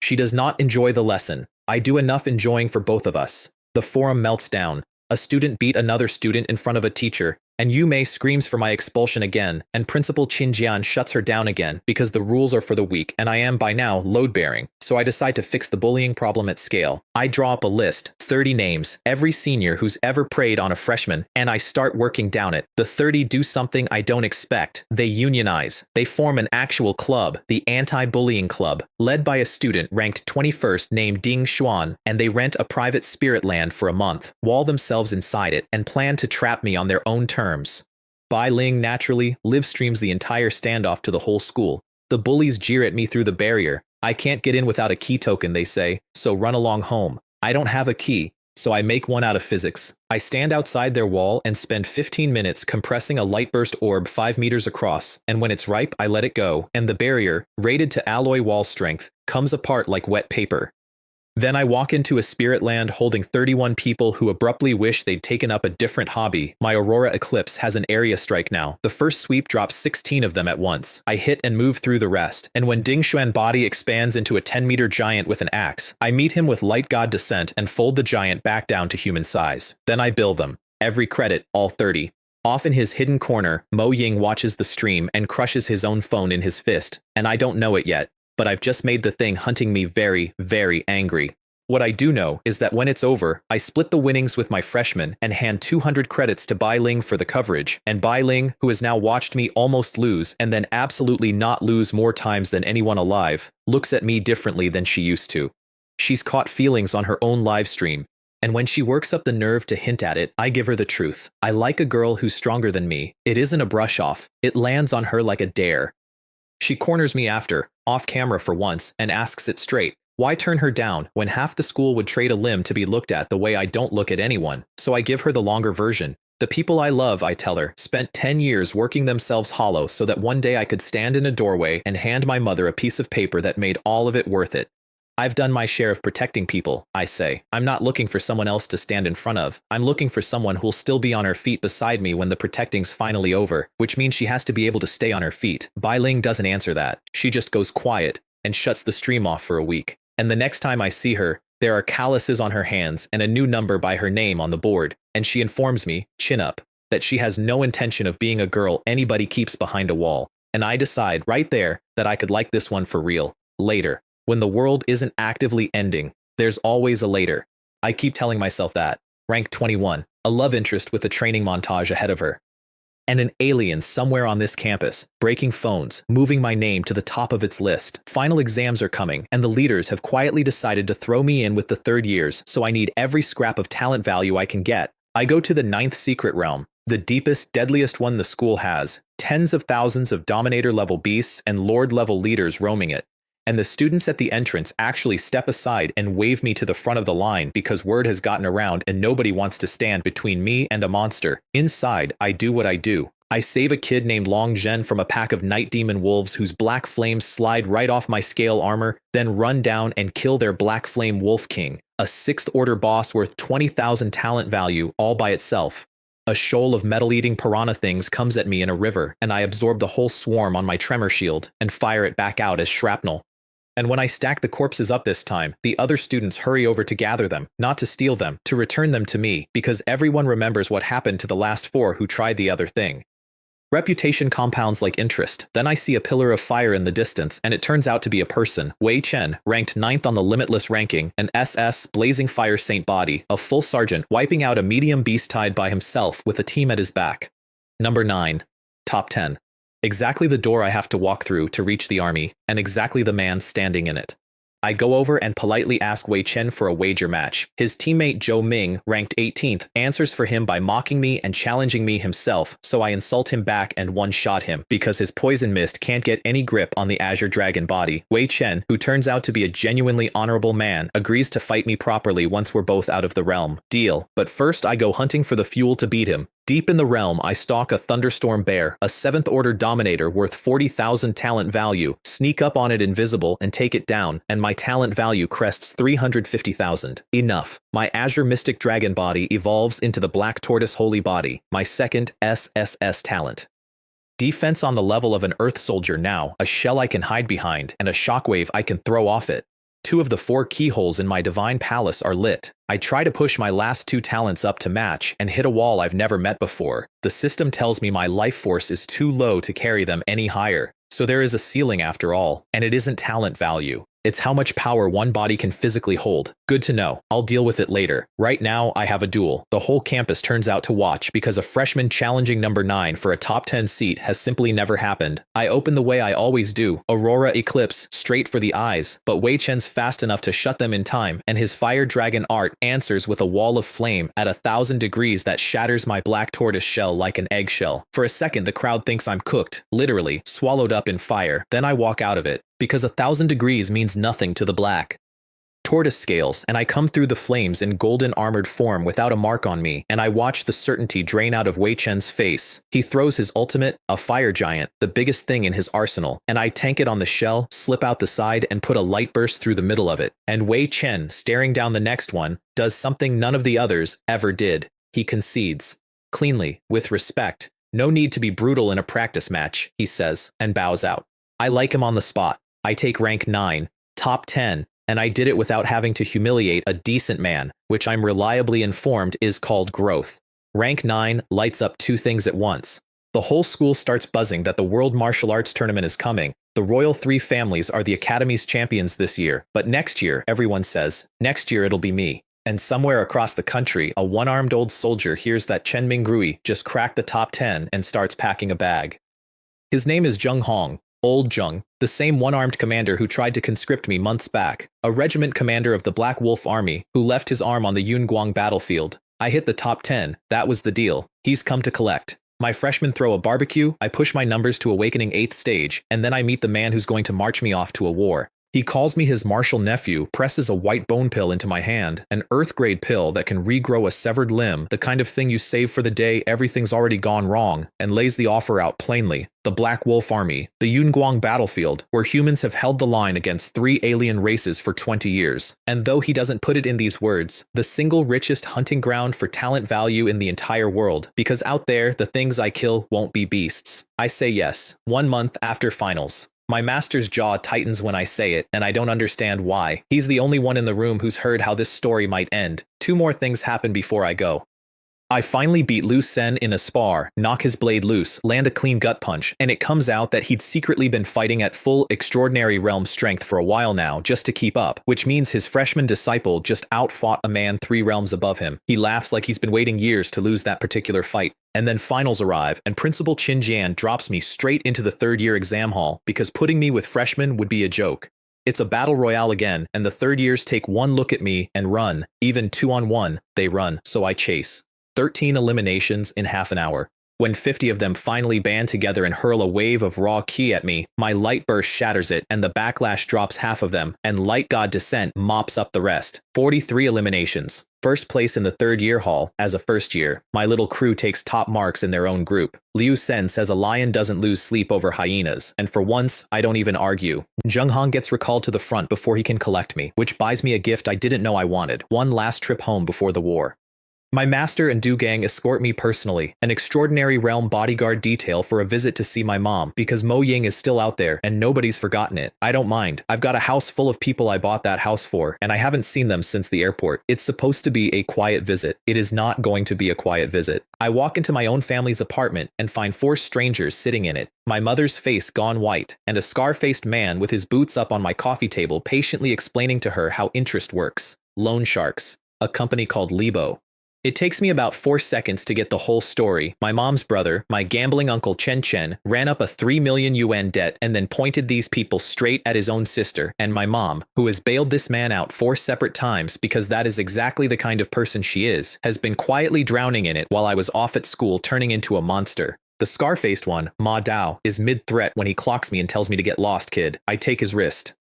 She does not enjoy the lesson. I do enough enjoying for both of us. The forum melts down. A student beat another student in front of a teacher, and Yu Mei screams for my expulsion again, and Principal Qin Jian shuts her down again because the rules are for the weak and I am by now load-bearing, so I decide to fix the bullying problem at scale. I draw up a list, 30 names, every senior who's ever preyed on a freshman, and I start working down it. The 30 do something I don't expect. They unionize. They form an actual club, the Anti-Bullying Club, led by a student ranked 21st named Ding Xuan, and they rent a private spirit land for a month, wall themselves inside it, and plan to trap me on their own terms. Bai Ling naturally live streams the entire standoff to the whole school. The bullies jeer at me through the barrier. I can't get in without a key token, they say, so run along home. I don't have a key, so I make one out of physics. I stand outside their wall and spend 15 minutes compressing a light burst orb 5 meters across, and when it's ripe, I let it go, and the barrier, rated to alloy wall strength, comes apart like wet paper. Then I walk into a spirit land holding 31 people who abruptly wish they'd taken up a different hobby. My Aurora Eclipse has an area strike now. The first sweep drops 16 of them at once. I hit and move through the rest, and when Ding Xuan body expands into a 10-meter giant with an axe, I meet him with Light God Descent and fold the giant back down to human size. Then I bill them. Every credit, all 30. Off in his hidden corner, Mo Ying watches the stream and crushes his own phone in his fist, and I don't know it yet, but I've just made the thing hunting me very, very angry. What I do know is that when it's over, I split the winnings with my freshman and hand 200 credits to Bai Ling for the coverage, and Bai Ling, who has now watched me almost lose and then absolutely not lose more times than anyone alive, looks at me differently than she used to. She's caught feelings on her own live stream, and when she works up the nerve to hint at it, I give her the truth. I like a girl who's stronger than me. It isn't a brush off. It lands on her like a dare. She corners me after, off camera for once, and asks it straight. Why turn her down when half the school would trade a limb to be looked at the way I don't look at anyone? So I give her the longer version. The people I love, I tell her, spent 10 years working themselves hollow so that one day I could stand in a doorway and hand my mother a piece of paper that made all of it worth it. I've done my share of protecting people, I say. I'm not looking for someone else to stand in front of. I'm looking for someone who'll still be on her feet beside me when the protecting's finally over, which means she has to be able to stay on her feet. Bai Ling doesn't answer that. She just goes quiet and shuts the stream off for a week. And the next time I see her, there are calluses on her hands and a new number by her name on the board, and she informs me, chin up, that she has no intention of being a girl anybody keeps behind a wall. And I decide right there that I could like this one for real. Later. When the world isn't actively ending, there's always a later. I keep telling myself that. Rank 21, a love interest with a training montage ahead of her. And an alien somewhere on this campus, breaking phones, moving my name to the top of its list. Final exams are coming, and the leaders have quietly decided to throw me in with the third years, so I need every scrap of talent value I can get. I go to the 9th secret realm, the deepest, deadliest one the school has, Tens of thousands of Dominator-level beasts and Lord-level leaders roaming it. And the students at the entrance actually step aside and wave me to the front of the line because word has gotten around and nobody wants to stand between me and a monster. Inside, I do what I do. I save a kid named Long Zhen from a pack of night demon wolves whose black flames slide right off my scale armor, then run down and kill their black flame wolf king, a 6th order boss worth 20,000 talent value all by itself. A shoal of metal-eating piranha things comes at me in a river, and I absorb the whole swarm on my tremor shield and fire it back out as shrapnel. And when I stack the corpses up this time, the other students hurry over to gather them, not to steal them, to return them to me, because everyone remembers what happened to the last 4 who tried the other thing. Reputation compounds like interest. Then I see a pillar of fire in the distance, and it turns out to be a person, Wei Chen, ranked 9th on the Limitless ranking, an SS, blazing fire saint body, a full sergeant, wiping out a medium beast tied by himself with a team at his back. Number 9. Top 10. Exactly the door I have to walk through to reach the army, and exactly the man standing in it. I go over and politely ask Wei Chen for a wager match. His teammate Zhou Ming, ranked 18th, answers for him by mocking me and challenging me himself, so I insult him back and one-shot him, because his poison mist can't get any grip on the Azure Dragon body. Wei Chen, who turns out to be a genuinely honorable man, agrees to fight me properly once we're both out of the realm. Deal. But first I go hunting for the fuel to beat him. Deep in the realm, I stalk a thunderstorm bear, a 7th order dominator worth 40,000 talent value, sneak up on it invisible and take it down, and my talent value crests 350,000. Enough. My Azure Mystic Dragon body evolves into the Black Tortoise Holy Body, my second SSS talent. Defense on the level of an Earth Soldier now, a shell I can hide behind, and a shockwave I can throw off it. 2 of the 4 keyholes in my Divine Palace are lit. I try to push my last 2 talents up to match and hit a wall I've never met before. The system tells me my life force is too low to carry them any higher. So there is a ceiling after all, and it isn't talent value. It's how much power one body can physically hold. Good to know. I'll deal with it later. Right now, I have a duel. The whole campus turns out to watch because a freshman challenging number 9 for a top 10 seat has simply never happened. I open the way I always do. Aurora Eclipse, straight for the eyes, but Wei Chen's fast enough to shut them in time, and his fire dragon art answers with a wall of flame at 1,000 degrees that shatters my black tortoise shell like an eggshell. For a second, the crowd thinks I'm cooked, literally, swallowed up in fire. Then I walk out of it, because 1,000 degrees means nothing to the black tortoise scales, and I come through the flames in golden armored form without a mark on me, and I watch the certainty drain out of Wei Chen's face. He throws his ultimate, a fire giant, the biggest thing in his arsenal, and I tank it on the shell, slip out the side, and put a light burst through the middle of it. And Wei Chen, staring down the next one, does something none of the others ever did. He concedes. Cleanly, with respect. No need to be brutal in a practice match, he says, and bows out. I like him on the spot. I take rank 9, top 10, and I did it without having to humiliate a decent man, which I'm reliably informed is called growth. Rank 9 lights up 2 things at once. The whole school starts buzzing that the World Martial Arts Tournament is coming. The Royal 3 families are the Academy's champions this year, but next year, everyone says, next year it'll be me. And somewhere across the country, a one-armed old soldier hears that Chen Mingrui just cracked the top 10 and starts packing a bag. His name is Zheng Hong. Old Zheng, the same one-armed commander who tried to conscript me months back, a regiment commander of the Black Wolf Army who left his arm on the Yunguang battlefield. I hit the top 10, that was the deal. He's come to collect. My freshmen throw a barbecue, I push my numbers to awakening 8th stage, and then I meet the man who's going to march me off to a war. He calls me his martial nephew, presses a white bone pill into my hand, an earth-grade pill that can regrow a severed limb, the kind of thing you save for the day everything's already gone wrong, and lays the offer out plainly. The Black Wolf Army, the Yunguang battlefield, where humans have held the line against 3 alien races for 20 years. And though he doesn't put it in these words, the single richest hunting ground for talent value in the entire world, because out there, the things I kill won't be beasts. I say yes, 1 month after finals. My master's jaw tightens when I say it, and I don't understand why. He's the only one in the room who's heard how this story might end. 2 more things happen before I go. I finally beat Lu Sen in a spar, knock his blade loose, land a clean gut punch, and it comes out that he'd secretly been fighting at full extraordinary realm strength for a while now just to keep up, which means his freshman disciple just outfought a man 3 realms above him. He laughs like he's been waiting years to lose that particular fight. And then finals arrive, and Principal Qin Jian drops me straight into the 3rd-year exam hall because putting me with freshmen would be a joke. It's a battle royale again, and the 3rd years take 1 look at me and run. Even 2-on-1, they run, so I chase. 13 eliminations in half an hour. When 50 of them finally band together and hurl a wave of raw ki at me, my light burst shatters it, and the backlash drops half of them, and light god descent mops up the rest. 43 eliminations. First place in the third year hall, as a first year. My little crew takes top marks in their own group. Liu Sen says a lion doesn't lose sleep over hyenas, and for once, I don't even argue. Zheng Hong gets recalled to the front before he can collect me, which buys me a gift I didn't know I wanted. One last trip home before the war. My master and Du Gang escort me personally, an extraordinary realm bodyguard detail for a visit to see my mom, because Mo Ying is still out there and nobody's forgotten it. I don't mind. I've got a house full of people I bought that house for, and I haven't seen them since the airport. It's supposed to be a quiet visit. It is not going to be a quiet visit. I walk into my own family's apartment and find 4 strangers sitting in it. My mother's face gone white, and a scar-faced man with his boots up on my coffee table patiently explaining to her how interest works. Loan sharks. A company called Libo. It takes me about 4 seconds to get the whole story. My mom's brother, my gambling uncle Chen Chen, ran up a 3 million yuan debt and then pointed these people straight at his own sister, and my mom, who has bailed this man out 4 separate times because that is exactly the kind of person she is, has been quietly drowning in it while I was off at school turning into a monster. The scar-faced one, Ma Dao, is mid-threat when he clocks me and tells me to get lost, kid. I take his wrist.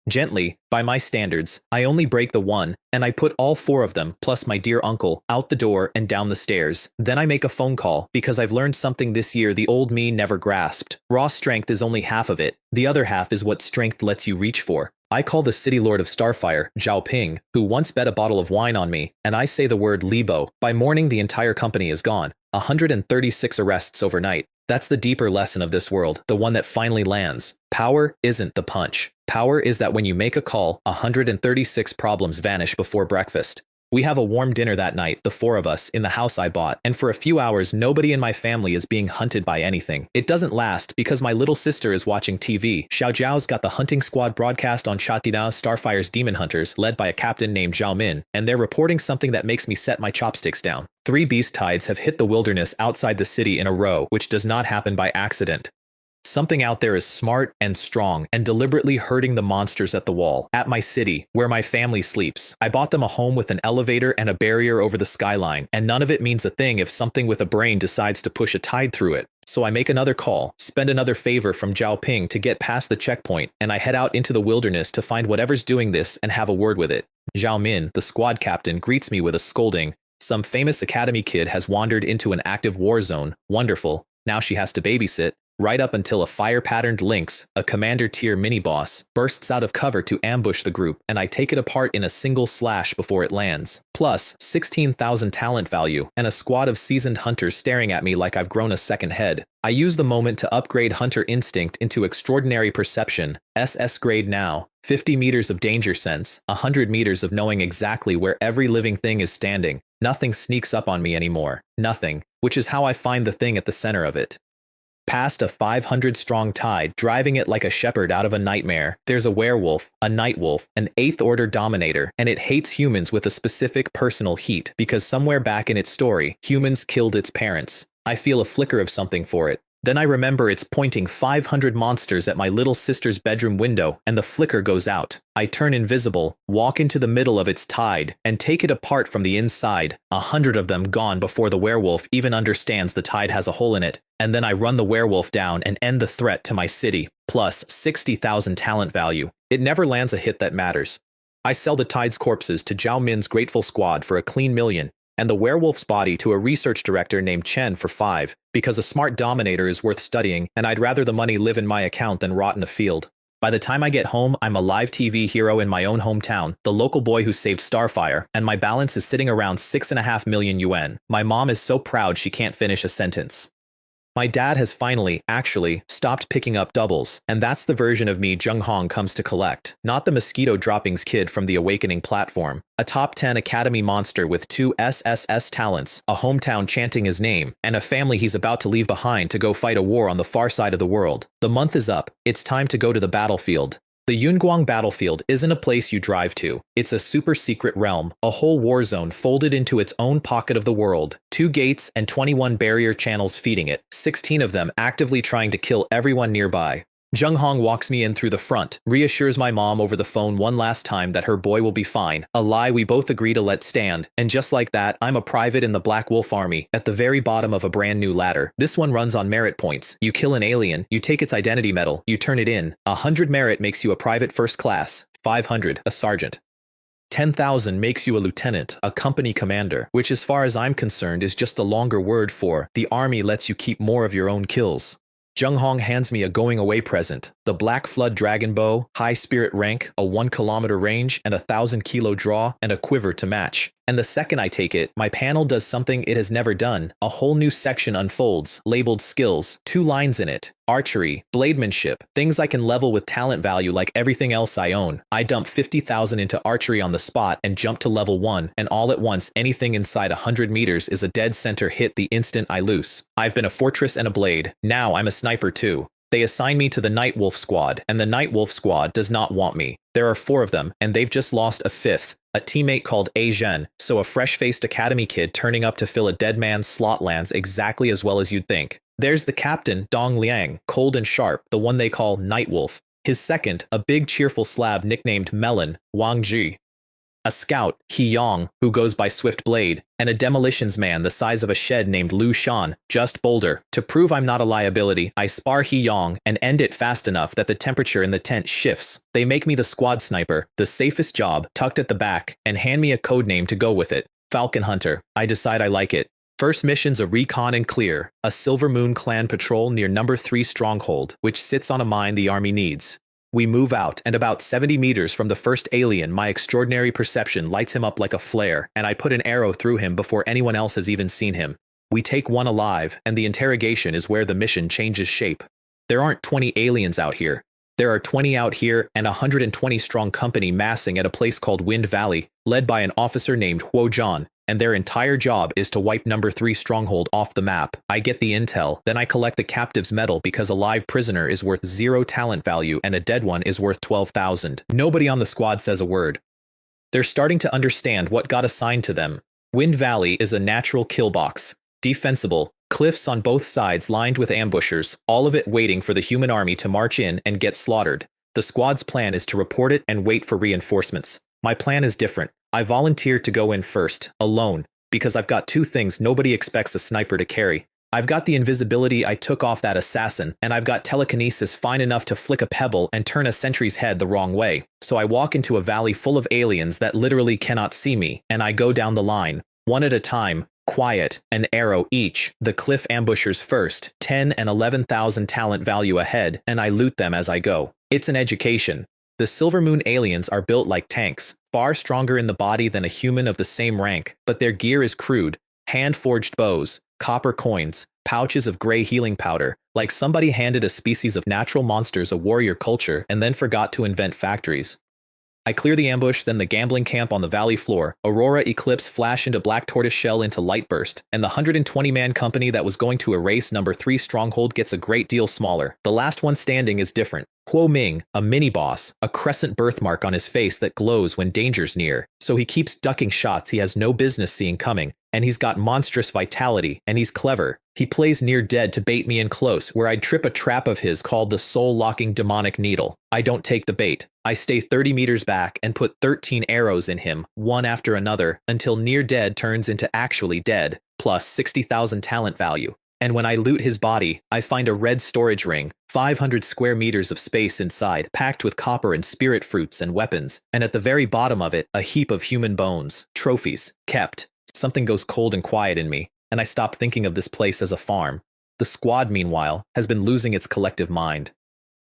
Gently, by my standards, I only break the one, and I put all 4 of them, plus my dear uncle, out the door and down the stairs. Then I make a phone call, because I've learned something this year the old me never grasped. Raw strength is only half of it. The other half is what strength lets you reach for. I call the city lord of Starfire, Zhao Ping, who once bet a bottle of wine on me, and I say the word Libo. By morning, the entire company is gone. 136 arrests overnight. That's the deeper lesson of this world, the one that finally lands. Power isn't the punch. Power is that when you make a call, 136 problems vanish before breakfast. We have a warm dinner that night, the 4 of us, in the house I bought, and for a few hours nobody in my family is being hunted by anything. It doesn't last, because my little sister is watching TV. Xiao Zhao's got the hunting squad broadcast on Shatida Starfire's demon hunters, led by a captain named Zhao Min, and they're reporting something that makes me set my chopsticks down. 3 beast tides have hit the wilderness outside the city in a row, which does not happen by accident. Something out there is smart and strong and deliberately hurting the monsters at the wall. At my city, where my family sleeps, I bought them a home with an elevator and a barrier over the skyline, and none of it means a thing if something with a brain decides to push a tide through it. So I make another call, spend another favor from Zhao Ping to get past the checkpoint, and I head out into the wilderness to find whatever's doing this and have a word with it. Zhao Min, the squad captain, greets me with a scolding. Some famous academy kid has wandered into an active war zone. Wonderful. Now she has to babysit. Right up until a fire-patterned lynx, a commander-tier mini-boss, bursts out of cover to ambush the group, and I take it apart in a single slash before it lands. Plus, 16,000 talent value, and a squad of seasoned hunters staring at me like I've grown a second head. I use the moment to upgrade Hunter Instinct into Extraordinary Perception, SS grade now, 50 meters of danger sense, 100 meters of knowing exactly where every living thing is standing. Nothing sneaks up on me anymore. Nothing. Which is how I find the thing at the center of it. Past a 500-strong tide, driving it like a shepherd out of a nightmare, there's a werewolf, a night wolf, an 8th-order dominator, and it hates humans with a specific personal heat, because somewhere back in its story, humans killed its parents. I feel a flicker of something for it. Then I remember it's pointing 500 monsters at my little sister's bedroom window, and the flicker goes out. I turn invisible, walk into the middle of its tide, and take it apart from the inside. 100 of them gone before the werewolf even understands the tide has a hole in it. And then I run the werewolf down and end the threat to my city, plus 60,000 talent value. It never lands a hit that matters. I sell the tide's corpses to Zhao Min's grateful squad for a clean million, and the werewolf's body to a research director named Chen for 5, because a smart dominator is worth studying, and I'd rather the money live in my account than rot in a field. By the time I get home, I'm a live TV hero in my own hometown, the local boy who saved Starfire, and my balance is sitting around 6.5 million yuan. My mom is so proud she can't finish a sentence. My dad has finally, actually, stopped picking up doubles, and that's the version of me Zheng Hong comes to collect, not the mosquito droppings kid from the Awakening platform. A top 10 academy monster with 2 SSS talents, a hometown chanting his name, and a family he's about to leave behind to go fight a war on the far side of the world. The month is up, it's time to go to the battlefield. The Yunguang battlefield isn't a place you drive to. It's a super secret realm, a whole war zone folded into its own pocket of the world. 2 gates and 21 barrier channels feeding it, 16 of them actively trying to kill everyone nearby. Jung Hong walks me in through the front, reassures my mom over the phone one last time that her boy will be fine, a lie we both agree to let stand, and just like that, I'm a private in the Black Wolf Army, at the very bottom of a brand new ladder. This one runs on merit points. You kill an alien, you take its identity medal, you turn it in. 100 merit makes you a private first class, 500, a sergeant. 10,000 makes you a lieutenant, a company commander, which as far as I'm concerned is just a longer word for, the army lets you keep more of your own kills. Jung Hong hands me a going-away present, the Black Flood Dragon Bow, high spirit rank, a 1-kilometer range, and a 1,000-kilo draw, and a quiver to match. And the second I take it, my panel does something it has never done. A whole new section unfolds, labeled skills, 2 lines in it. Archery, blademanship, things I can level with talent value like everything else I own. I dump 50,000 into archery on the spot and jump to level 1, and all at once anything inside 100 meters is a dead center hit the instant I loose. I've been a fortress and a blade, now I'm a sniper too. They assign me to the Night Wolf Squad, and the Night Wolf Squad does not want me. There are 4 of them, and they've just lost a 5th, a teammate called A Zhen, so a fresh-faced academy kid turning up to fill a dead man's slot lands exactly as well as you'd think. There's the captain, Dong Liang, cold and sharp, the one they call Night Wolf. His second, a big cheerful slab nicknamed Melon, Wang Ji. A scout, He Yong, who goes by Swift Blade, and a demolitions man the size of a shed named Lu Shan, just bolder. To prove I'm not a liability, I spar He Yong and end it fast enough that the temperature in the tent shifts. They make me the squad sniper, the safest job, tucked at the back, and hand me a code name to go with it. Falcon Hunter. I decide I like it. First mission's a recon and clear, a Silver Moon clan patrol near number 3 stronghold, which sits on a mine the army needs. We move out, and about 70 meters from the first alien, my extraordinary perception lights him up like a flare, and I put an arrow through him before anyone else has even seen him. We take one alive, and the interrogation is where the mission changes shape. There aren't 20 aliens out here. There are 20 out here and a 120-strong company massing at a place called Wind Valley, led by an officer named Huo Zhan, and their entire job is to wipe number 3 stronghold off the map. I get the intel, then I collect the captive's medal because a live prisoner is worth 0 talent value and a dead one is worth 12,000. Nobody on the squad says a word. They're starting to understand what got assigned to them. Wind Valley is a natural kill box, defensible, cliffs on both sides lined with ambushers, all of it waiting for the human army to march in and get slaughtered. The squad's plan is to report it and wait for reinforcements. My plan is different. I volunteered to go in first, alone, because I've got 2 things nobody expects a sniper to carry. I've got the invisibility I took off that assassin, and I've got telekinesis fine enough to flick a pebble and turn a sentry's head the wrong way. So I walk into a valley full of aliens that literally cannot see me, and I go down the line, one at a time, quiet, an arrow each, the cliff ambushers first, 10 and 11,000 talent value ahead, and I loot them as I go. It's an education. The Silver Moon aliens are built like tanks, far stronger in the body than a human of the same rank, but their gear is crude, hand-forged bows, copper coins, pouches of gray healing powder, like somebody handed a species of natural monsters a warrior culture and then forgot to invent factories. I clear the ambush, then the gambling camp on the valley floor, Aurora Eclipse flash into Black Tortoiseshell into Lightburst, and the 120-man company that was going to erase number 3 stronghold gets a great deal smaller. The last one standing is different. Huo Ming, a mini-boss, a crescent birthmark on his face that glows when danger's near, so he keeps ducking shots he has no business seeing coming, and he's got monstrous vitality, and he's clever. He plays near dead to bait me in close, where I'd trip a trap of his called the soul-locking demonic needle. I don't take the bait. I stay 30 meters back and put 13 arrows in him, one after another, until near dead turns into actually dead, plus 60,000 talent value. And when I loot his body, I find a red storage ring, 500 square meters of space inside, packed with copper and spirit fruits and weapons, and at the very bottom of it, a heap of human bones, trophies, kept. Something goes cold and quiet in me, and I stop thinking of this place as a farm. The squad, meanwhile, has been losing its collective mind.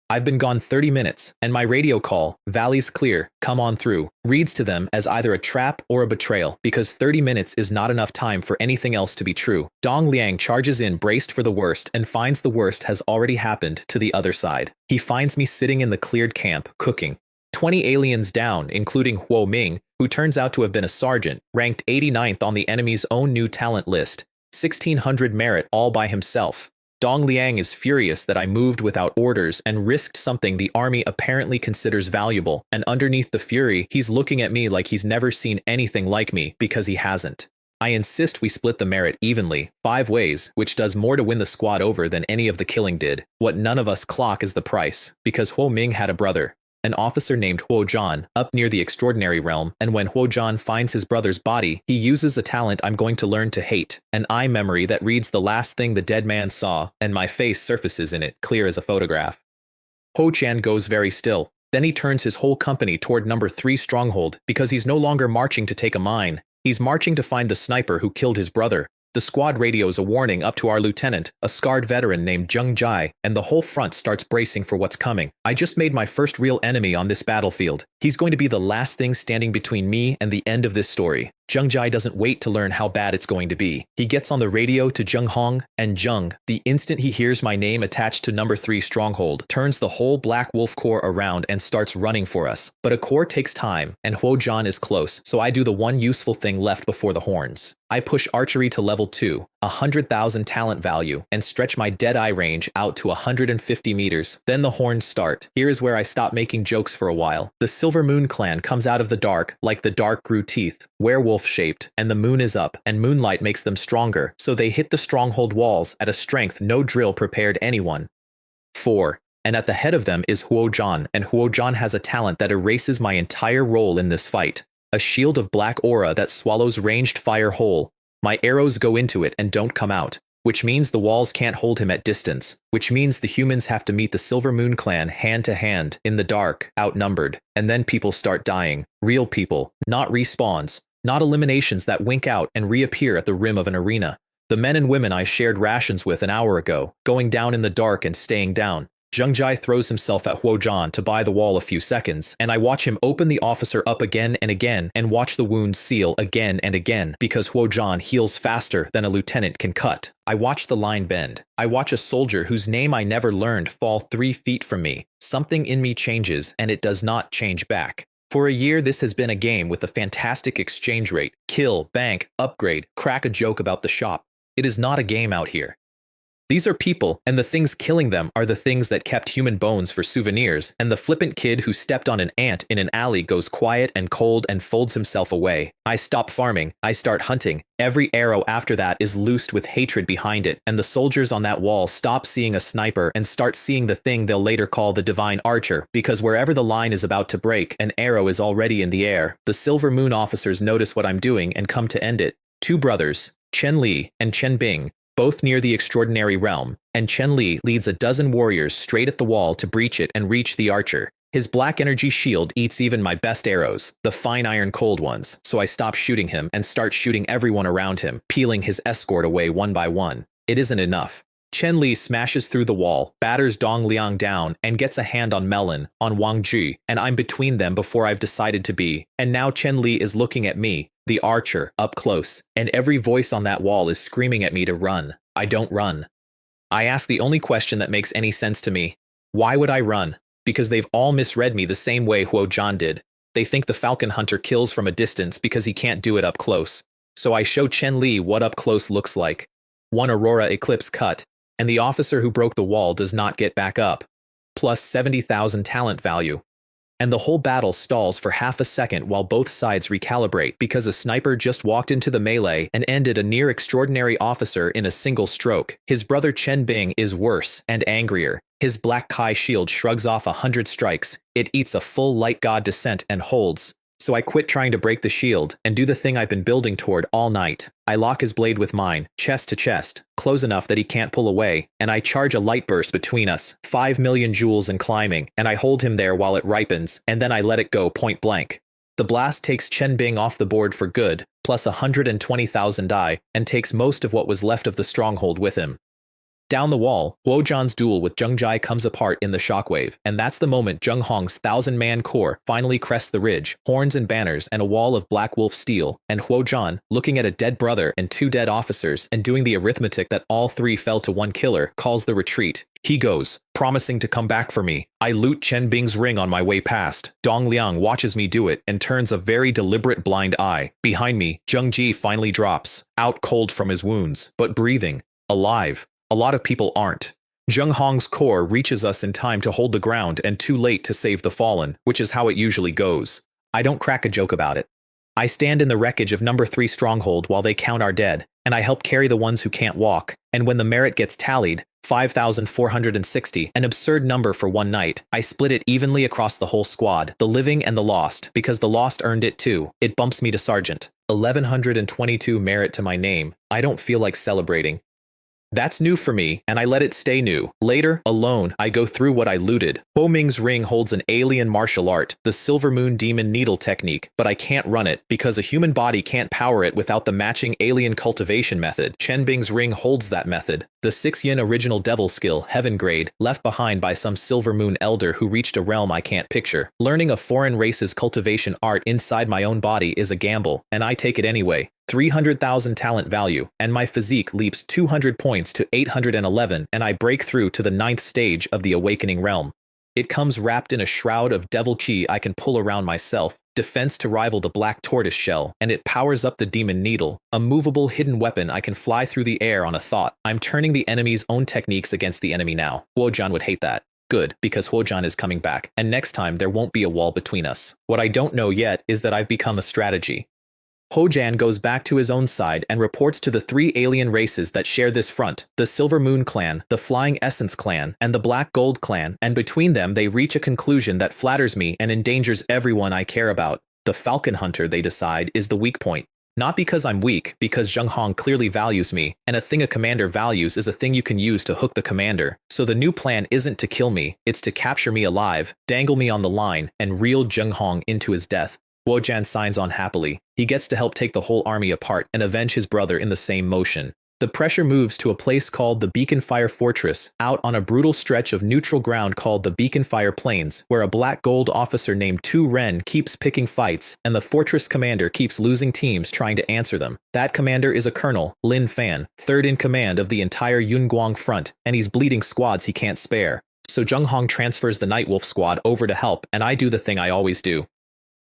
I've been gone 30 minutes, and my radio call, "Valley's clear, come on through," reads to them as either a trap or a betrayal, because 30 minutes is not enough time for anything else to be true. Dong Liang charges in braced for the worst and finds the worst has already happened to the other side. He finds me sitting in the cleared camp, cooking. 20 aliens down, including Huo Ming, who turns out to have been a sergeant, ranked 89th on the enemy's own new talent list, 1,600 merit all by himself. Dong Liang is furious that I moved without orders and risked something the army apparently considers valuable, and underneath the fury, he's looking at me like he's never seen anything like me because he hasn't. I insist we split the merit evenly, 5 ways, which does more to win the squad over than any of the killing did. What none of us clock is the price, because Huo Ming had a brother, an officer named Huo Zhan, up near the extraordinary realm, and when Huo Zhan finds his brother's body, he uses a talent I'm going to learn to hate, an eye memory that reads the last thing the dead man saw, and my face surfaces in it, clear as a photograph. Ho Chan goes very still. Then he turns his whole company toward number 3 stronghold, because he's no longer marching to take a mine. He's marching to find the sniper who killed his brother. The squad radios a warning up to our lieutenant, a scarred veteran named Zheng Jai, and the whole front starts bracing for what's coming. I just made my first real enemy on this battlefield. He's going to be the last thing standing between me and the end of this story. Zheng Jai doesn't wait to learn how bad it's going to be. He gets on the radio to Zheng Hong, and Zheng, the instant he hears my name attached to number 3 stronghold, turns the whole Black Wolf Corps around and starts running for us. But a corps takes time, and Huo Zhan is close, so I do the one useful thing left before the horns. I push archery to level 2, 100,000 talent value, and stretch my dead-eye range out to 150 meters. Then the horns start. Here is where I stop making jokes for a while. The Silver Moon clan comes out of the dark, like the dark grew teeth, werewolf-shaped, and the moon is up, and moonlight makes them stronger, so they hit the stronghold walls at a strength no drill prepared anyone. 4. And at the head of them is Huo Zhan, and Huo Zhan has a talent that erases my entire role in this fight. A shield of black aura that swallows ranged fire whole. My arrows go into it and don't come out, which means the walls can't hold him at distance, which means the humans have to meet the Silver Moon clan hand to hand, in the dark, outnumbered, and then people start dying. Real people, not respawns, not eliminations that wink out and reappear at the rim of an arena. The men and women I shared rations with an hour ago, going down in the dark and staying down. Zheng Jai throws himself at Huo Zhan to buy the wall a few seconds, and I watch him open the officer up again and again and watch the wounds seal again and again because Huo Zhan heals faster than a lieutenant can cut. I watch the line bend. I watch a soldier whose name I never learned fall 3 feet from me. Something in me changes, and it does not change back. For a year, this has been a game with a fantastic exchange rate. Kill, bank, upgrade, crack a joke about the shop. It is not a game out here. These are people, and the things killing them are the things that kept human bones for souvenirs, and the flippant kid who stepped on an ant in an alley goes quiet and cold and folds himself away. I stop farming, I start hunting. Every arrow after that is loosed with hatred behind it, and the soldiers on that wall stop seeing a sniper and start seeing the thing they'll later call the divine archer, because wherever the line is about to break, an arrow is already in the air. The Silver Moon officers notice what I'm doing and come to end it. 2 brothers, Chen Li and Chen Bing, both near the extraordinary realm, and Chen Li leads a dozen warriors straight at the wall to breach it and reach the archer. His black energy shield eats even my best arrows, the fine iron cold ones, so I stop shooting him and start shooting everyone around him, peeling his escort away one by one. It isn't enough. Chen Li smashes through the wall, batters Dong Liang down, and gets a hand on Melon, on Wang Ji, and I'm between them before I've decided to be. And now Chen Li is looking at me, the archer, up close, and every voice on that wall is screaming at me to run. I don't run. I ask the only question that makes any sense to me. Why would I run? Because they've all misread me the same way Huo Zhan did. They think the falcon hunter kills from a distance because he can't do it up close. So I show Chen Li what up close looks like. 1 Aurora Eclipse cut, and the officer who broke the wall does not get back up. Plus 70,000 talent value. And the whole battle stalls for half a second while both sides recalibrate because a sniper just walked into the melee and ended a near extraordinary officer in a single stroke. His brother Chen Bing is worse and angrier. His black Kai shield shrugs off 100 strikes. It eats a full light god descent and holds. So I quit trying to break the shield and do the thing I've been building toward all night. I lock his blade with mine, chest to chest, close enough that he can't pull away, and I charge a light burst between us, 5 million joules and climbing, and I hold him there while it ripens, and then I let it go point blank. The blast takes Chen Bing off the board for good, plus 120,000 die, and takes most of what was left of the stronghold with him. Down the wall, Huo Zhan's duel with Zheng Jai comes apart in the shockwave, and that's the moment Zheng Hong's 1,000-man corps finally crests the ridge, horns and banners and a wall of Black Wolf steel, and Huo Zhan, looking at a dead brother and 2 dead officers and doing the arithmetic that all 3 fell to 1 killer, calls the retreat. He goes, promising to come back for me. I loot Chen Bing's ring on my way past. Dong Liang watches me do it and turns a very deliberate blind eye. Behind me, Zheng Ji finally drops, out cold from his wounds, but breathing, alive. A lot of people aren't. Zheng Hong's corps reaches us in time to hold the ground and too late to save the fallen, which is how it usually goes. I don't crack a joke about it. I stand in the wreckage of number 3 stronghold while they count our dead, and I help carry the ones who can't walk, and when the merit gets tallied, 5,460, an absurd number for one night, I split it evenly across the whole squad, the living and the lost, because the lost earned it too. It bumps me to sergeant. 1,122 merit to my name. I don't feel like celebrating. That's new for me, and I let it stay new. Later, alone, I go through what I looted. Ho Ming's ring holds an alien martial art, the Silver Moon Demon Needle technique, but I can't run it because a human body can't power it without the matching alien cultivation method. Chen Bing's ring holds that method. The 6-yin original devil skill, Heaven Grade, left behind by some Silver Moon elder who reached a realm I can't picture. Learning a foreign race's cultivation art inside my own body is a gamble, and I take it anyway. 300,000 talent value, and my physique leaps 200 points to 811, and I break through to the 9th stage of the awakening realm. It comes wrapped in a shroud of devil chi I can pull around myself, defense to rival the black tortoise shell, and it powers up the demon needle, a movable hidden weapon I can fly through the air on a thought. I'm turning the enemy's own techniques against the enemy now. Huojian would hate that. Good, because Huojian is coming back, and next time there won't be a wall between us. What I don't know yet is that I've become a strategy. Huojian goes back to his own side and reports to the 3 alien races that share this front, the Silver Moon Clan, the Flying Essence Clan, and the Black Gold Clan, and between them they reach a conclusion that flatters me and endangers everyone I care about. The Falcon Hunter, they decide, is the weak point. Not because I'm weak, because Zheng Hong clearly values me, and a thing a commander values is a thing you can use to hook the commander. So the new plan isn't to kill me, it's to capture me alive, dangle me on the line, and reel Zheng Hong into his death. Huojian signs on happily. He gets to help take the whole army apart and avenge his brother in the same motion. The pressure moves to a place called the Beacon Fire Fortress, out on a brutal stretch of neutral ground called the Beacon Fire Plains, where a black gold officer named Tu Ren keeps picking fights, and the fortress commander keeps losing teams trying to answer them. That commander is a colonel, Lin Fan, 3rd in command of the entire Yunguang front, and he's bleeding squads he can't spare. So Zheng Hong transfers the Nightwolf squad over to help, and I do the thing I always do.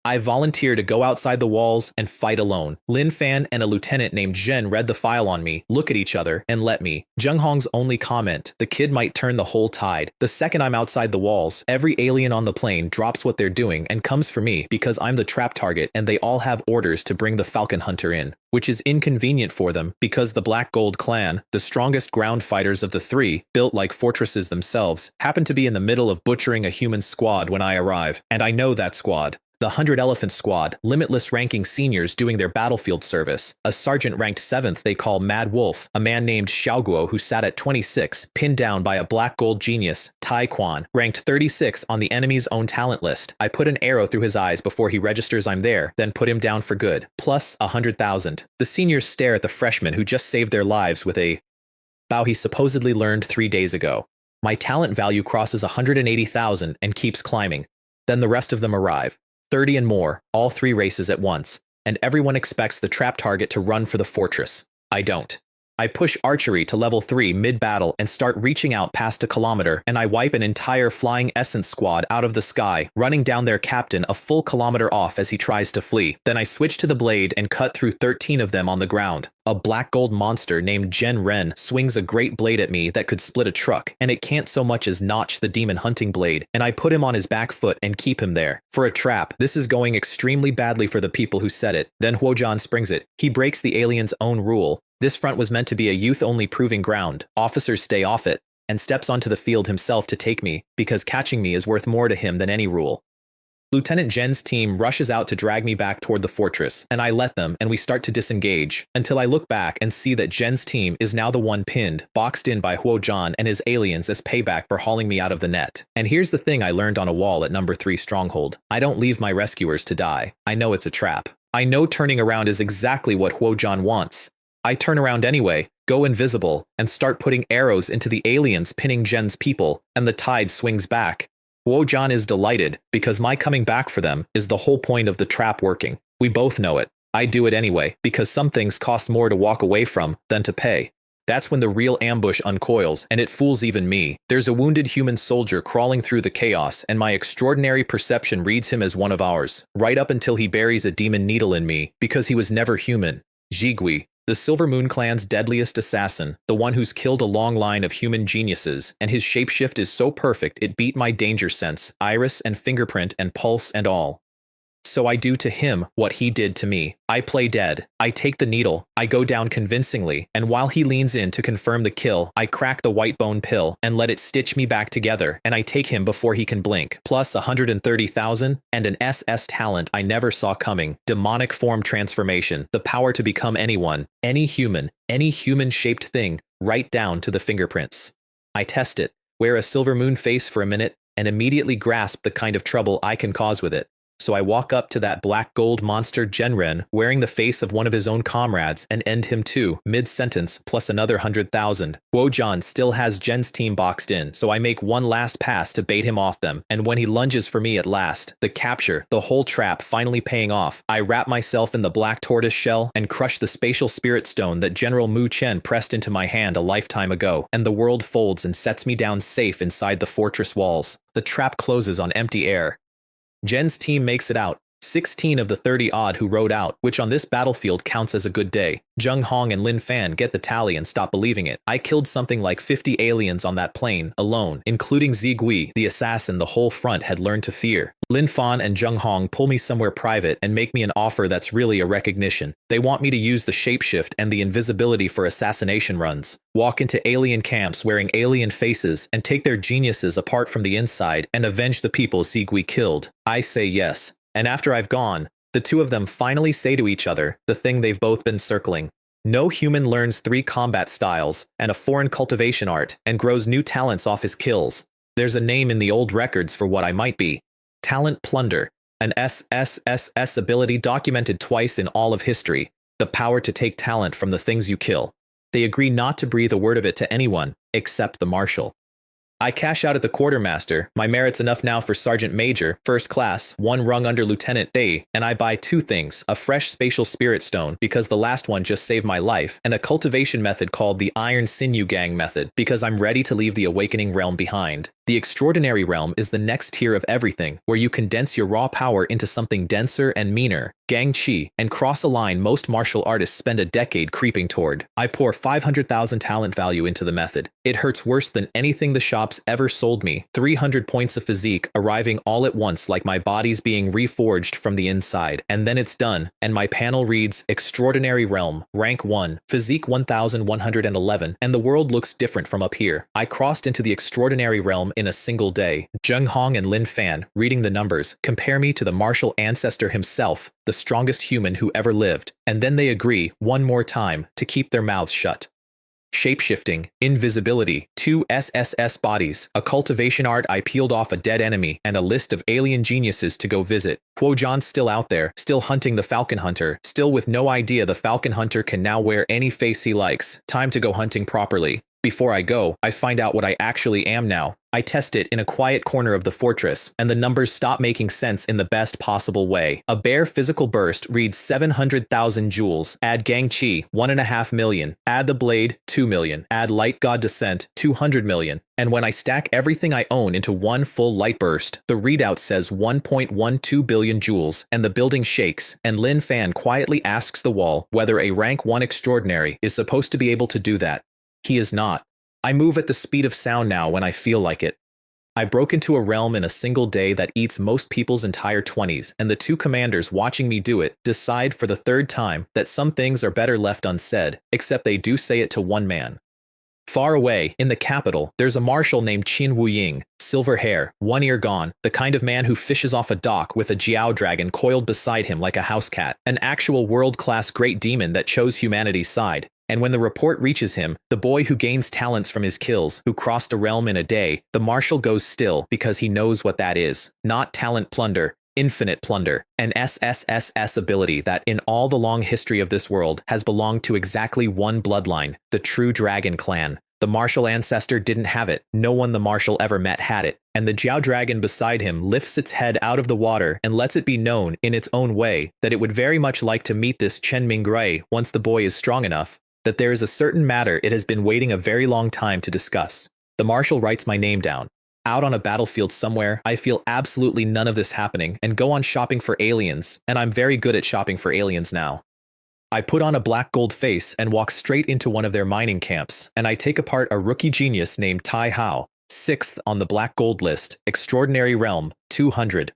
I volunteer to go outside the walls and fight alone. Lin Fan and a lieutenant named Zhen read the file on me, look at each other, and let me. Zheng Hong's only comment, the kid might turn the whole tide. The second I'm outside the walls, every alien on the plane drops what they're doing and comes for me because I'm the trap target and they all have orders to bring the Falcon Hunter in, which is inconvenient for them because the Black Gold Clan, the strongest ground fighters of the 3, built like fortresses themselves, happen to be in the middle of butchering a human squad when I arrive, and I know that squad. The 100 Elephant Squad, limitless ranking seniors doing their battlefield service. A sergeant ranked 7th they call Mad Wolf, a man named Xiaoguo who sat at 26, pinned down by a black gold genius, Tai Quan, ranked 36 on the enemy's own talent list. I put an arrow through his eyes before he registers I'm there, then put him down for good, plus 100,000. The seniors stare at the freshmen who just saved their lives with a bow he supposedly learned 3 days ago. My talent value crosses 180,000 and keeps climbing. Then the rest of them arrive. 30 and more, all 3 races at once, and everyone expects the trap target to run for the fortress. I don't. I push archery to level 3 mid-battle and start reaching out past a kilometer, and I wipe an entire Flying Essence squad out of the sky, running down their captain a full kilometer off as he tries to flee. Then I switch to the blade and cut through 13 of them on the ground. A black gold monster named Zhen Ren swings a great blade at me that could split a truck, and it can't so much as notch the demon hunting blade, and I put him on his back foot and keep him there. For a trap, this is going extremely badly for the people who set it. Then Huojian springs it. He breaks the alien's own rule. This front was meant to be a youth-only proving ground. Officers stay off it, and steps onto the field himself to take me, because catching me is worth more to him than any rule. Lieutenant Zhen's team rushes out to drag me back toward the fortress, and I let them, and we start to disengage, until I look back and see that Zhen's team is now the one pinned, boxed in by Huojian and his aliens as payback for hauling me out of the net. And here's the thing I learned on a wall at number 3 stronghold. I don't leave my rescuers to die. I know it's a trap. I know turning around is exactly what Huojian wants. I turn around anyway, go invisible, and start putting arrows into the aliens pinning Zhen's people, and the tide swings back. Huojian is delighted, because my coming back for them is the whole point of the trap working. We both know it. I do it anyway, because some things cost more to walk away from than to pay. That's when the real ambush uncoils, and it fools even me. There's a wounded human soldier crawling through the chaos, and my extraordinary perception reads him as one of ours, right up until he buries a demon needle in me, because he was never human. Jigui, the Silver Moon Clan's deadliest assassin, the one who's killed a long line of human geniuses, and his shapeshift is so perfect it beat my danger sense, iris and fingerprint and pulse and all. so I do to him what he did to me. I play dead. I take the needle. I go down convincingly, and while he leans in to confirm the kill, I crack the white bone pill and let it stitch me back together, and I take him before he can blink. Plus 130,000 and an SS talent I never saw coming. Demonic form transformation. The power to become anyone, any human-shaped thing, right down to the fingerprints. I test it, wear a silver moon face for a minute, and immediately grasp the kind of trouble I can cause with it. So I walk up to that black gold monster Genren, wearing the face of one of his own comrades, and end him too, mid-sentence, plus another 100,000. Wojan still has Jen's team boxed in, so I make one last pass to bait him off them, and when he lunges for me at last, the capture, the whole trap finally paying off, I wrap myself in the black tortoise shell and crush the spatial spirit stone that General Mu Chen pressed into my hand a lifetime ago, and the world folds and sets me down safe inside the fortress walls. The trap closes on empty air. Jen's team makes it out, 16 of the 30-odd who rode out, which on this battlefield counts as a good day. Zheng Hong and Lin Fan get the tally and stop believing it. I killed something like 50 aliens on that plane, alone, including Zigui, the assassin the whole front had learned to fear. Lin Fan and Zheng Hong pull me somewhere private and make me an offer that's really a recognition. They want me to use the shapeshift and the invisibility for assassination runs, walk into alien camps wearing alien faces and take their geniuses apart from the inside and avenge the people Zigui killed. I say yes. And after I've gone, the two of them finally say to each other the thing they've both been circling. No human learns 3 combat styles and a foreign cultivation art and grows new talents off his kills. There's a name in the old records for what I might be. Talent Plunder, an SSSS ability documented twice in all of history, the power to take talent from the things you kill. They agree not to breathe a word of it to anyone, except the marshal. I cash out at the quartermaster, my merit's enough now for sergeant major, first class, 1 rung under Lieutenant Day, and I buy 2 things, a fresh spatial spirit stone, because the last one just saved my life, and a cultivation method called the Iron Sinew Gang method, because I'm ready to leave the awakening realm behind. The extraordinary realm is the next tier of everything, where you condense your raw power into something denser and meaner, Gang Chi, and cross a line most martial artists spend a decade creeping toward. I pour 500,000 talent value into the method. It hurts worse than anything the shops ever sold me. 300 points of physique arriving all at once like my body's being reforged from the inside. And then it's done, and my panel reads, Extraordinary Realm, Rank 1, Physique 1111, and the world looks different from up here. I crossed into the Extraordinary Realm in a single day. Zheng Hong and Lin Fan, reading the numbers, compare me to the martial ancestor himself, the strongest human who ever lived, and then they agree, one more time, to keep their mouths shut. Shapeshifting, invisibility, 2 SSS bodies, a cultivation art I peeled off a dead enemy, and a list of alien geniuses to go visit. Wojan's still out there, still hunting the Falcon Hunter, still with no idea the Falcon Hunter can now wear any face he likes. Time to go hunting properly. Before I go, I find out what I actually am now. I test it in a quiet corner of the fortress, and the numbers stop making sense in the best possible way. A bare physical burst reads 700,000 joules, add Gang Chi, 1.5 million, add the blade, 2 million, add Light God Descent, 200 million, and when I stack everything I own into one full light burst, the readout says 1.12 billion joules, and the building shakes, and Lin Fan quietly asks the wall whether a rank 1 extraordinary is supposed to be able to do that. He is not. I move at the speed of sound now when I feel like it. I broke into a realm in a single day that eats most people's entire 20s, and the 2 commanders watching me do it decide for the 3rd time that some things are better left unsaid, except they do say it to one man. Far away, in the capital, there's a marshal named Qin Wuying, silver hair, 1 ear gone, the kind of man who fishes off a dock with a Jiao dragon coiled beside him like a house cat, an actual world-class great demon that chose humanity's side. And when the report reaches him, the boy who gains talents from his kills, who crossed a realm in a day, the marshal goes still because he knows what that is. Not talent plunder, infinite plunder, an SSSS ability that, in all the long history of this world, has belonged to exactly one bloodline, the true dragon clan. The martial ancestor didn't have it, no one the marshal ever met had it, and the Jiao dragon beside him lifts its head out of the water and lets it be known, in its own way, that it would very much like to meet this Chen Mingrui once the boy is strong enough, that there is a certain matter it has been waiting a very long time to discuss. The marshal writes my name down. Out on a battlefield somewhere, I feel absolutely none of this happening and go on shopping for aliens, and I'm very good at shopping for aliens now. I put on a black gold face and walk straight into one of their mining camps, and I take apart a rookie genius named Tai Hao, 6th on the black gold list, Extraordinary Realm, 200.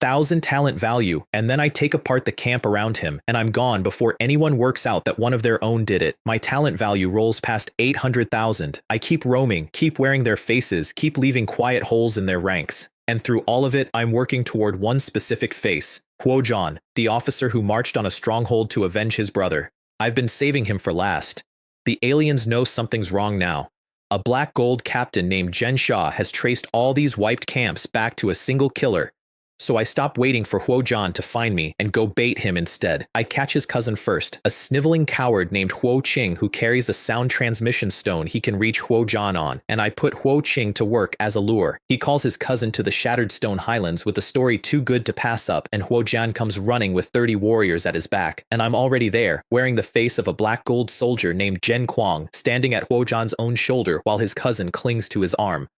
1,000 talent value, and then I take apart the camp around him, and I'm gone before anyone works out that one of their own did it. My talent value rolls past 800,000. I keep roaming, keep wearing their faces, keep leaving quiet holes in their ranks. And through all of it, I'm working toward one specific face, Huojuan, the officer who marched on a stronghold to avenge his brother. I've been saving him for last. The aliens know something's wrong now. A black gold captain named Zhen Sha has traced all these wiped camps back to a single killer. So I stop waiting for Huojuan to find me and go bait him instead. I catch his cousin first, a sniveling coward named Huo Qing who carries a sound transmission stone he can reach Huojuan on, and I put Huo Qing to work as a lure. He calls his cousin to the Shattered Stone Highlands with a story too good to pass up, and Huojuan comes running with 30 warriors at his back, and I'm already there, wearing the face of a black gold soldier named Zhen Kuang, standing at Huojuan's own shoulder while his cousin clings to his arm.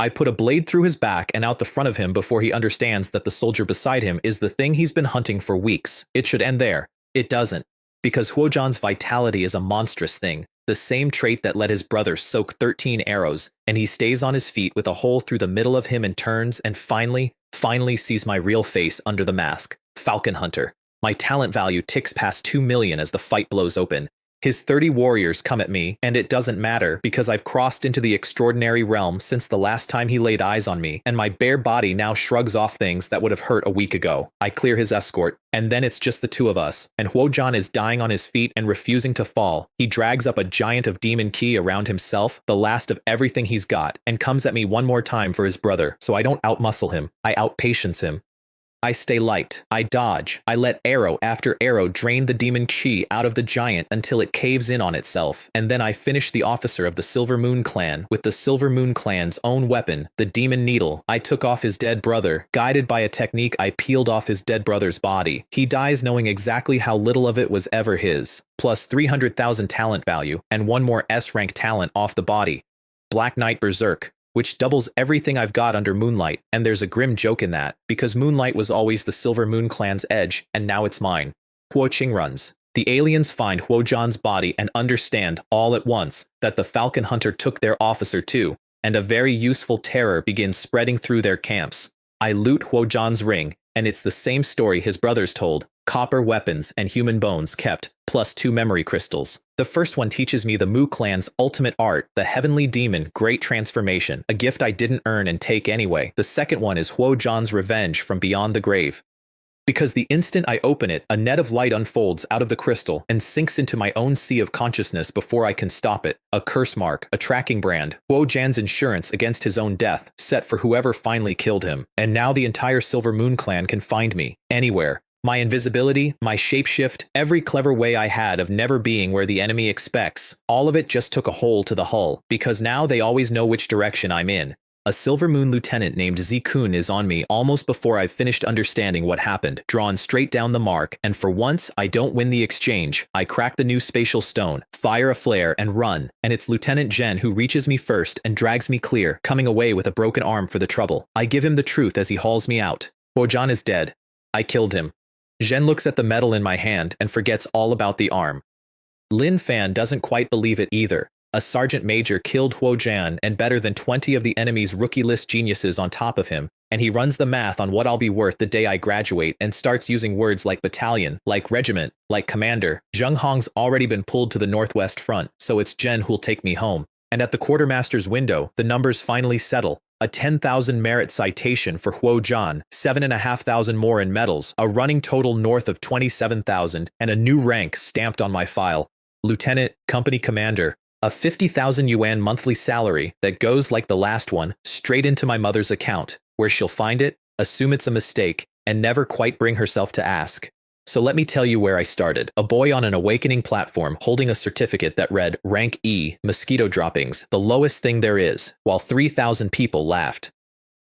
I put a blade through his back and out the front of him before he understands that the soldier beside him is the thing he's been hunting for weeks. It should end there. It doesn't. Because Huojuan's vitality is a monstrous thing, the same trait that let his brother soak 13 arrows, and he stays on his feet with a hole through the middle of him and turns and finally sees my real face under the mask. Falcon Hunter. My talent value ticks past 2 million as the fight blows open. His 30 warriors come at me, and it doesn't matter because I've crossed into the extraordinary realm since the last time he laid eyes on me, and my bare body now shrugs off things that would have hurt a week ago. I clear his escort, and then it's just the two of us, and Huojuan is dying on his feet and refusing to fall. He drags up a giant of demon ki around himself, the last of everything he's got, and comes at me one more time for his brother, so I don't outmuscle him. I outpatience him. I stay light. I dodge. I let arrow after arrow drain the demon chi out of the giant until it caves in on itself. And then I finish the officer of the Silver Moon clan with the Silver Moon clan's own weapon, the demon needle. I took off his dead brother. Guided by a technique, I peeled off his dead brother's body. He dies knowing exactly how little of it was ever his. Plus 300,000 talent value and one more S-rank talent off the body. Black Knight Berserk, which doubles everything I've got under Moonlight, and there's a grim joke in that, because Moonlight was always the Silver Moon clan's edge, and now it's mine. Huo Qing runs. The aliens find Huojuan's body and understand, all at once, that the Falcon Hunter took their officer too, and a very useful terror begins spreading through their camps. I loot Huojuan's ring, and it's the same story his brothers told. Copper weapons and human bones kept, plus 2 memory crystals. The first one teaches me the Mu clan's ultimate art, the Heavenly Demon Great Transformation, a gift I didn't earn and take anyway. The second one is Huojuan's revenge from beyond the grave. Because the instant I open it, a net of light unfolds out of the crystal and sinks into my own sea of consciousness before I can stop it. A curse mark, a tracking brand, Huojuan's insurance against his own death, set for whoever finally killed him. And now the entire Silver Moon clan can find me, anywhere. My invisibility, my shapeshift, every clever way I had of never being where the enemy expects, all of it just took a hole to the hull, because now they always know which direction I'm in. A Silver Moon lieutenant named Zikun is on me almost before I've finished understanding what happened, drawn straight down the mark, and for once, I don't win the exchange. I crack the new spatial stone, fire a flare, and run, and it's Lieutenant Zhen who reaches me first and drags me clear, coming away with a broken arm for the trouble. I give him the truth as he hauls me out. Huojuan is dead. I killed him. Zhen looks at the medal in my hand and forgets all about the arm. Lin Fan doesn't quite believe it either. A sergeant major killed Huojuan and better than 20 of the enemy's rookie list geniuses on top of him, and he runs the math on what I'll be worth the day I graduate and starts using words like battalion, like regiment, like commander. Zheng Hong's already been pulled to the northwest front, so it's Zhen who'll take me home. And at the quartermaster's window, the numbers finally settle. A 10,000 merit citation for Huojuan, 7,500 more in medals, a running total north of 27,000, and a new rank stamped on my file. Lieutenant, Company Commander. A 50,000 yuan monthly salary that goes like the last one, straight into my mother's account, where she'll find it, assume it's a mistake, and never quite bring herself to ask. So let me tell you where I started. A boy on an awakening platform holding a certificate that read Rank E, Mosquito Droppings, the lowest thing there is, while 3,000 people laughed.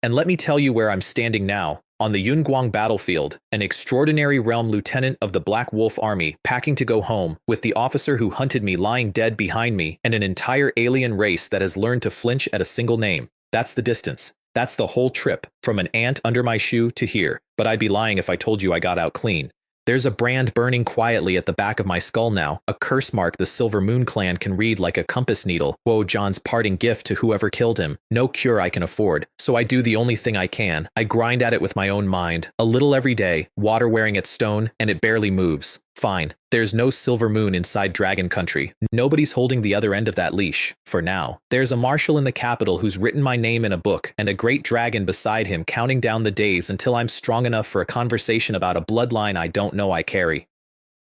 And let me tell you where I'm standing now. On the Yunguang battlefield, an extraordinary realm lieutenant of the Black Wolf Army packing to go home, with the officer who hunted me lying dead behind me, and an entire alien race that has learned to flinch at a single name. That's the distance. That's the whole trip, from an ant under my shoe to here, but I'd be lying if I told you I got out clean. There's a brand burning quietly at the back of my skull now, a curse mark the Silver Moon clan can read like a compass needle, Huojuan's parting gift to whoever killed him. No cure I can afford, so so I do the only thing I can. I grind at it with my own mind, a little every day, water wearing at stone, and it barely moves. Fine. There's no silver moon inside Dragon Country. Nobody's holding the other end of that leash, for now. There's a marshal in the capital who's written my name in a book, and a great dragon beside him counting down the days until I'm strong enough for a conversation about a bloodline I don't know I carry.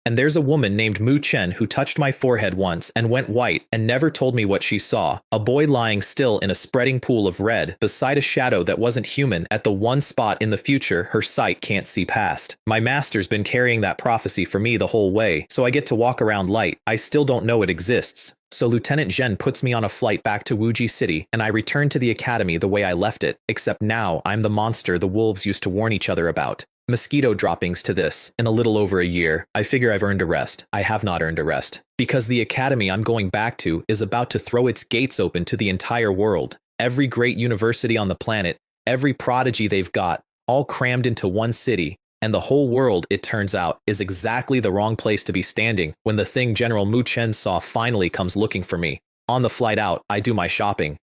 And there's a woman named Mu Chen who touched my forehead once and went white and never told me what she saw. A boy lying still in a spreading pool of red beside a shadow that wasn't human at the one spot in the future her sight can't see past. My master's been carrying that prophecy for me the whole way, so I get to walk around light. I still don't know it exists. So Lieutenant Zhen puts me on a flight back to Wuji City, and I return to the academy the way I left it, except now I'm the monster the wolves used to warn each other about. Mosquito droppings to this. In a little over a year, I figure I've earned a rest. I have not earned a rest. Because the academy I'm going back to is about to throw its gates open to the entire world. Every great university on the planet, every prodigy they've got, all crammed into one city. And the whole world, it turns out, is exactly the wrong place to be standing when the thing General Mu Chen saw finally comes looking for me. On the flight out, I do my shopping.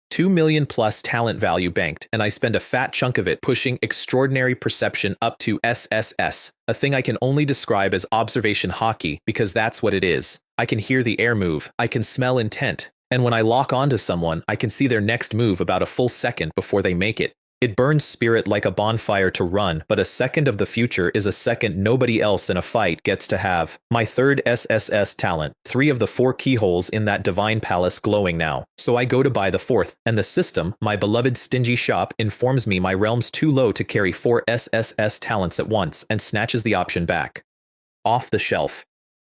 2 million plus talent value banked, and I spend a fat chunk of it pushing extraordinary perception up to SSS, a thing I can only describe as observation hockey because that's what it is. I can hear the air move, I can smell intent, and when I lock onto someone, I can see their next move about a full second before they make it. It burns spirit like a bonfire to run, but a second of the future is a second nobody else in a fight gets to have. My third SSS talent, 3 of the 4 keyholes in that divine palace glowing now. So I go to buy the 4th, and the system, my beloved stingy shop, informs me my realm's too low to carry 4 SSS talents at once and snatches the option back. Off the shelf.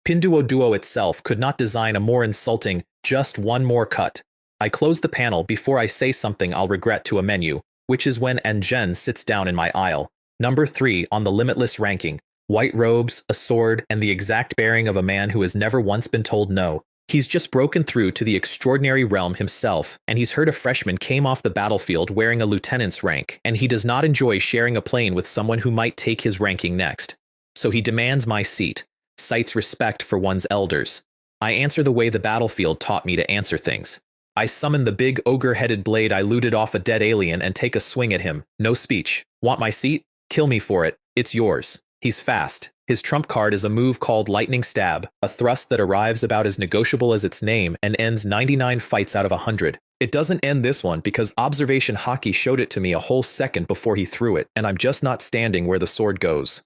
Pinduoduo itself could not design a more insulting, just one more cut. I close the panel before I say something I'll regret to a menu, which is when Anjen sits down in my aisle. Number 3 on the limitless ranking. White robes, a sword, and the exact bearing of a man who has never once been told no. He's just broken through to the extraordinary realm himself, and he's heard a freshman came off the battlefield wearing a lieutenant's rank, and he does not enjoy sharing a plane with someone who might take his ranking next. So he demands my seat, cites respect for one's elders. I answer the way the battlefield taught me to answer things. I summon the big ogre-headed blade I looted off a dead alien and take a swing at him. No speech. Want my seat? Kill me for it. It's yours. He's fast. His trump card is a move called Lightning Stab, a thrust that arrives about as negotiable as its name and ends 99 fights out of 100. It doesn't end this one because observation hockey showed it to me a whole second before he threw it, and I'm just not standing where the sword goes.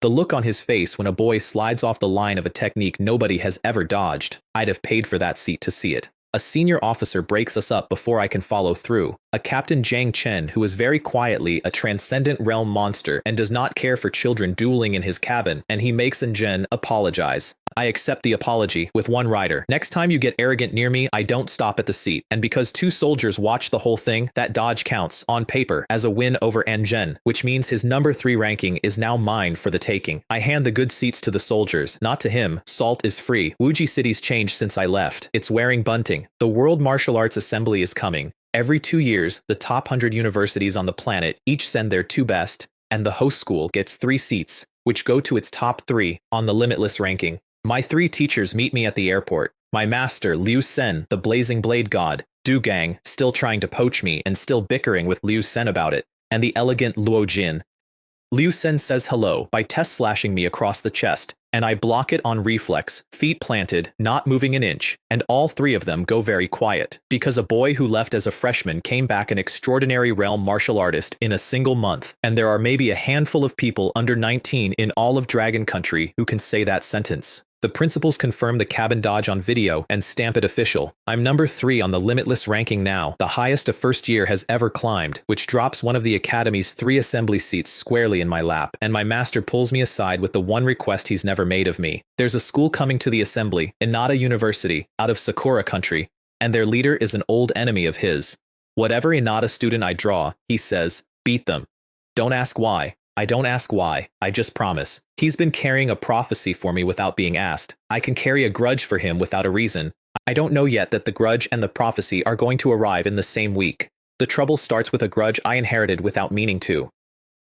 The look on his face when a boy slides off the line of a technique nobody has ever dodged. I'd have paid for that seat to see it. A senior officer breaks us up before I can follow through. A Captain Zhang Chen who is very quietly a transcendent realm monster and does not care for children dueling in his cabin, and he makes Zhen apologize. I accept the apology with one rider. Next time you get arrogant near me, I don't stop at the seat. And because 2 soldiers watch the whole thing, that dodge counts, on paper, as a win over Zhen, which means his number 3 ranking is now mine for the taking. I hand the good seats to the soldiers, not to him. Salt is free. Wuji City's changed since I left. It's wearing bunting. The World Martial Arts Assembly is coming. Every 2 years, the top 100 universities on the planet each send their 2 best, and the host school gets 3 seats, which go to its top 3 on the limitless ranking. My 3 teachers meet me at the airport. My master, Liu Sen, the blazing blade god, Du Gang, still trying to poach me and still bickering with Liu Sen about it, and the elegant Luo Jin. Liu Sen says hello by test slashing me across the chest, and I block it on reflex, feet planted, not moving an inch, and all 3 of them go very quiet, because a boy who left as a freshman came back an extraordinary realm martial artist in a single month, and there are maybe a handful of people under 19 in all of Dragon Country who can say that sentence. The principals confirm the cabin dodge on video and stamp it official. I'm number 3 on the limitless ranking now, the highest a first year has ever climbed, which drops one of the academy's 3 assembly seats squarely in my lap, and my master pulls me aside with the one request he's never made of me. There's a school coming to the assembly, Inada University, out of Sakura Country, and their leader is an old enemy of his. Whatever Inada student I draw, he says, beat them. Don't ask why. I don't ask why, I just promise. He's been carrying a prophecy for me without being asked. I can carry a grudge for him without a reason. I don't know yet that the grudge and the prophecy are going to arrive in the same week. The trouble starts with a grudge I inherited without meaning to.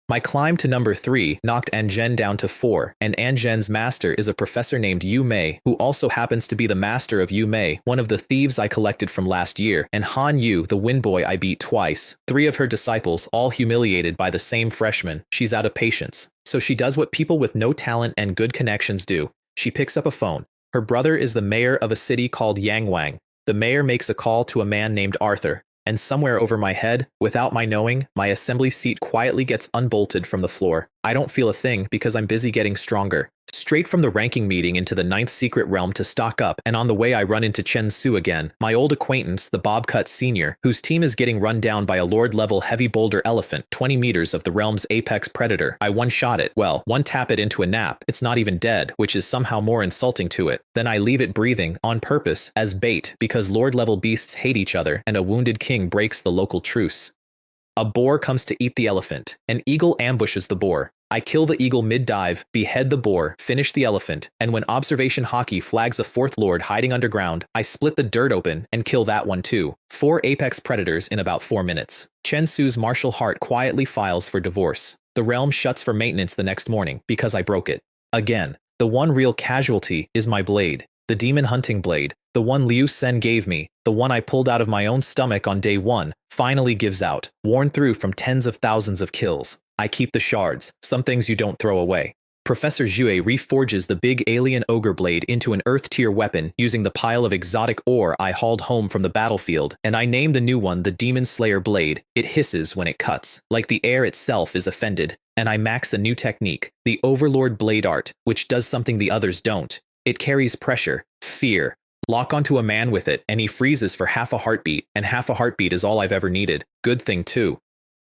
My climb to number 3 knocked Anjen down to 4, and Anjen's master is a professor named Yu Mei, who also happens to be the master of Yu Mei, one of the thieves I collected from last year, and Han Yu, the wind boy I beat twice. 3 of her disciples, all humiliated by the same freshman. She's out of patience. So she does what people with no talent and good connections do. She picks up a phone. Her brother is the mayor of a city called Yangwang. The mayor makes a call to a man named Arthur. And somewhere over my head, without my knowing, my assembly seat quietly gets unbolted from the floor. I don't feel a thing because I'm busy getting stronger. Straight from the ranking meeting into the 9th secret realm to stock up, and on the way I run into Chen Su again, my old acquaintance, the Bobcut Senior, whose team is getting run down by a Lord-level heavy boulder elephant, 20 meters of the realm's apex predator. I one-shot it, one tap it into a nap. It's not even dead, which is somehow more insulting to it. Then I leave it breathing, on purpose, as bait, because Lord-level beasts hate each other, and a wounded king breaks the local truce. A boar comes to eat the elephant. An eagle ambushes the boar. I kill the eagle mid-dive, behead the boar, finish the elephant, and when observation hockey flags a 4th lord hiding underground, I split the dirt open and kill that one too. 4 apex predators in about 4 minutes. Chen Su's martial heart quietly files for divorce. The realm shuts for maintenance the next morning because I broke it. Again, the one real casualty is my blade. The demon hunting blade, the one Liu Sen gave me, the one I pulled out of my own stomach on day 1, finally gives out, worn through from tens of thousands of kills. I keep the shards, some things you don't throw away. Professor Jue reforges the big alien ogre blade into an Earth-tier weapon using the pile of exotic ore I hauled home from the battlefield, and I name the new one the Demon Slayer blade. It hisses when it cuts, like the air itself is offended, and I max a new technique, the Overlord Blade Art, which does something the others don't. It carries pressure, fear. Lock onto a man with it, and he freezes for half a heartbeat, and half a heartbeat is all I've ever needed. Good thing too.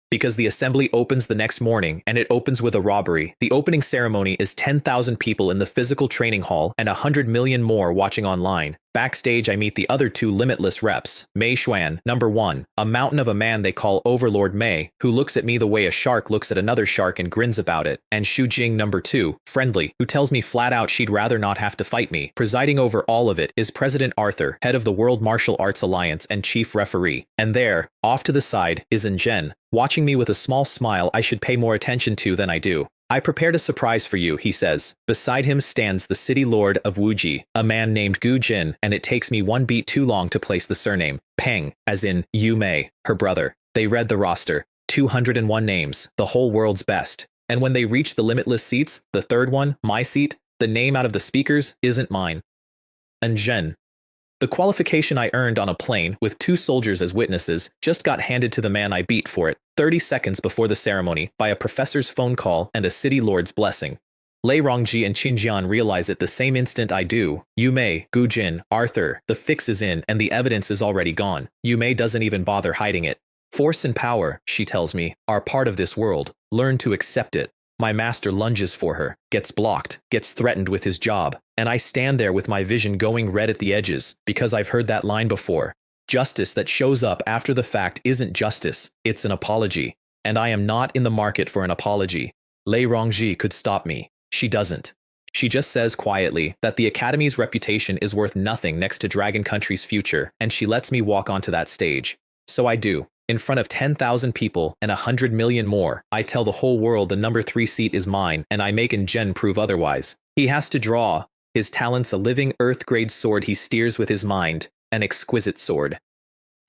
Because the assembly opens the next morning, and it opens with a robbery. The opening ceremony is 10,000 people in the physical training hall and 100 million more watching online. Backstage, I meet the other 2 limitless reps. Mei Xuan, number 1, a mountain of a man they call Overlord Mei, who looks at me the way a shark looks at another shark and grins about it. And Xu Jing, number 2, friendly, who tells me flat out she'd rather not have to fight me. Presiding over all of it is President Arthur, head of the World Martial Arts Alliance and chief referee. And there, off to the side, is Njen, watching me with a small smile I should pay more attention to than I do. I prepared a surprise for you, he says. Beside him stands the city lord of Wuji, a man named Gu Jin, and it takes me one beat too long to place the surname. Peng, as in Yu Mei, her brother. They read the roster. 201 names, the whole world's best. And when they reach the limitless seats, the 3rd one, my seat, the name out of the speakers isn't mine. Njen. The qualification I earned on a plane, with 2 soldiers as witnesses, just got handed to the man I beat for it, 30 seconds before the ceremony, by a professor's phone call and a city lord's blessing. Lei Rongji and Qinjian realize it the same instant I do. Yu Mei, Gu Jin, Arthur, the fix is in and the evidence is already gone. Yu Mei doesn't even bother hiding it. Force and power, she tells me, are part of this world. Learn to accept it. My master lunges for her, gets blocked, gets threatened with his job, and I stand there with my vision going red at the edges, because I've heard that line before. Justice that shows up after the fact isn't justice, it's an apology. And I am not in the market for an apology. Lei Rongji could stop me. She doesn't. She just says quietly that the Academy's reputation is worth nothing next to Dragon Country's future, and she lets me walk onto that stage. So I do. In front of 10,000 people and 100 million more, I tell the whole world the number 3 seat is mine, and I make Njen prove otherwise. He has to draw. His talent's a living Earth-grade sword he steers with his mind, an exquisite sword.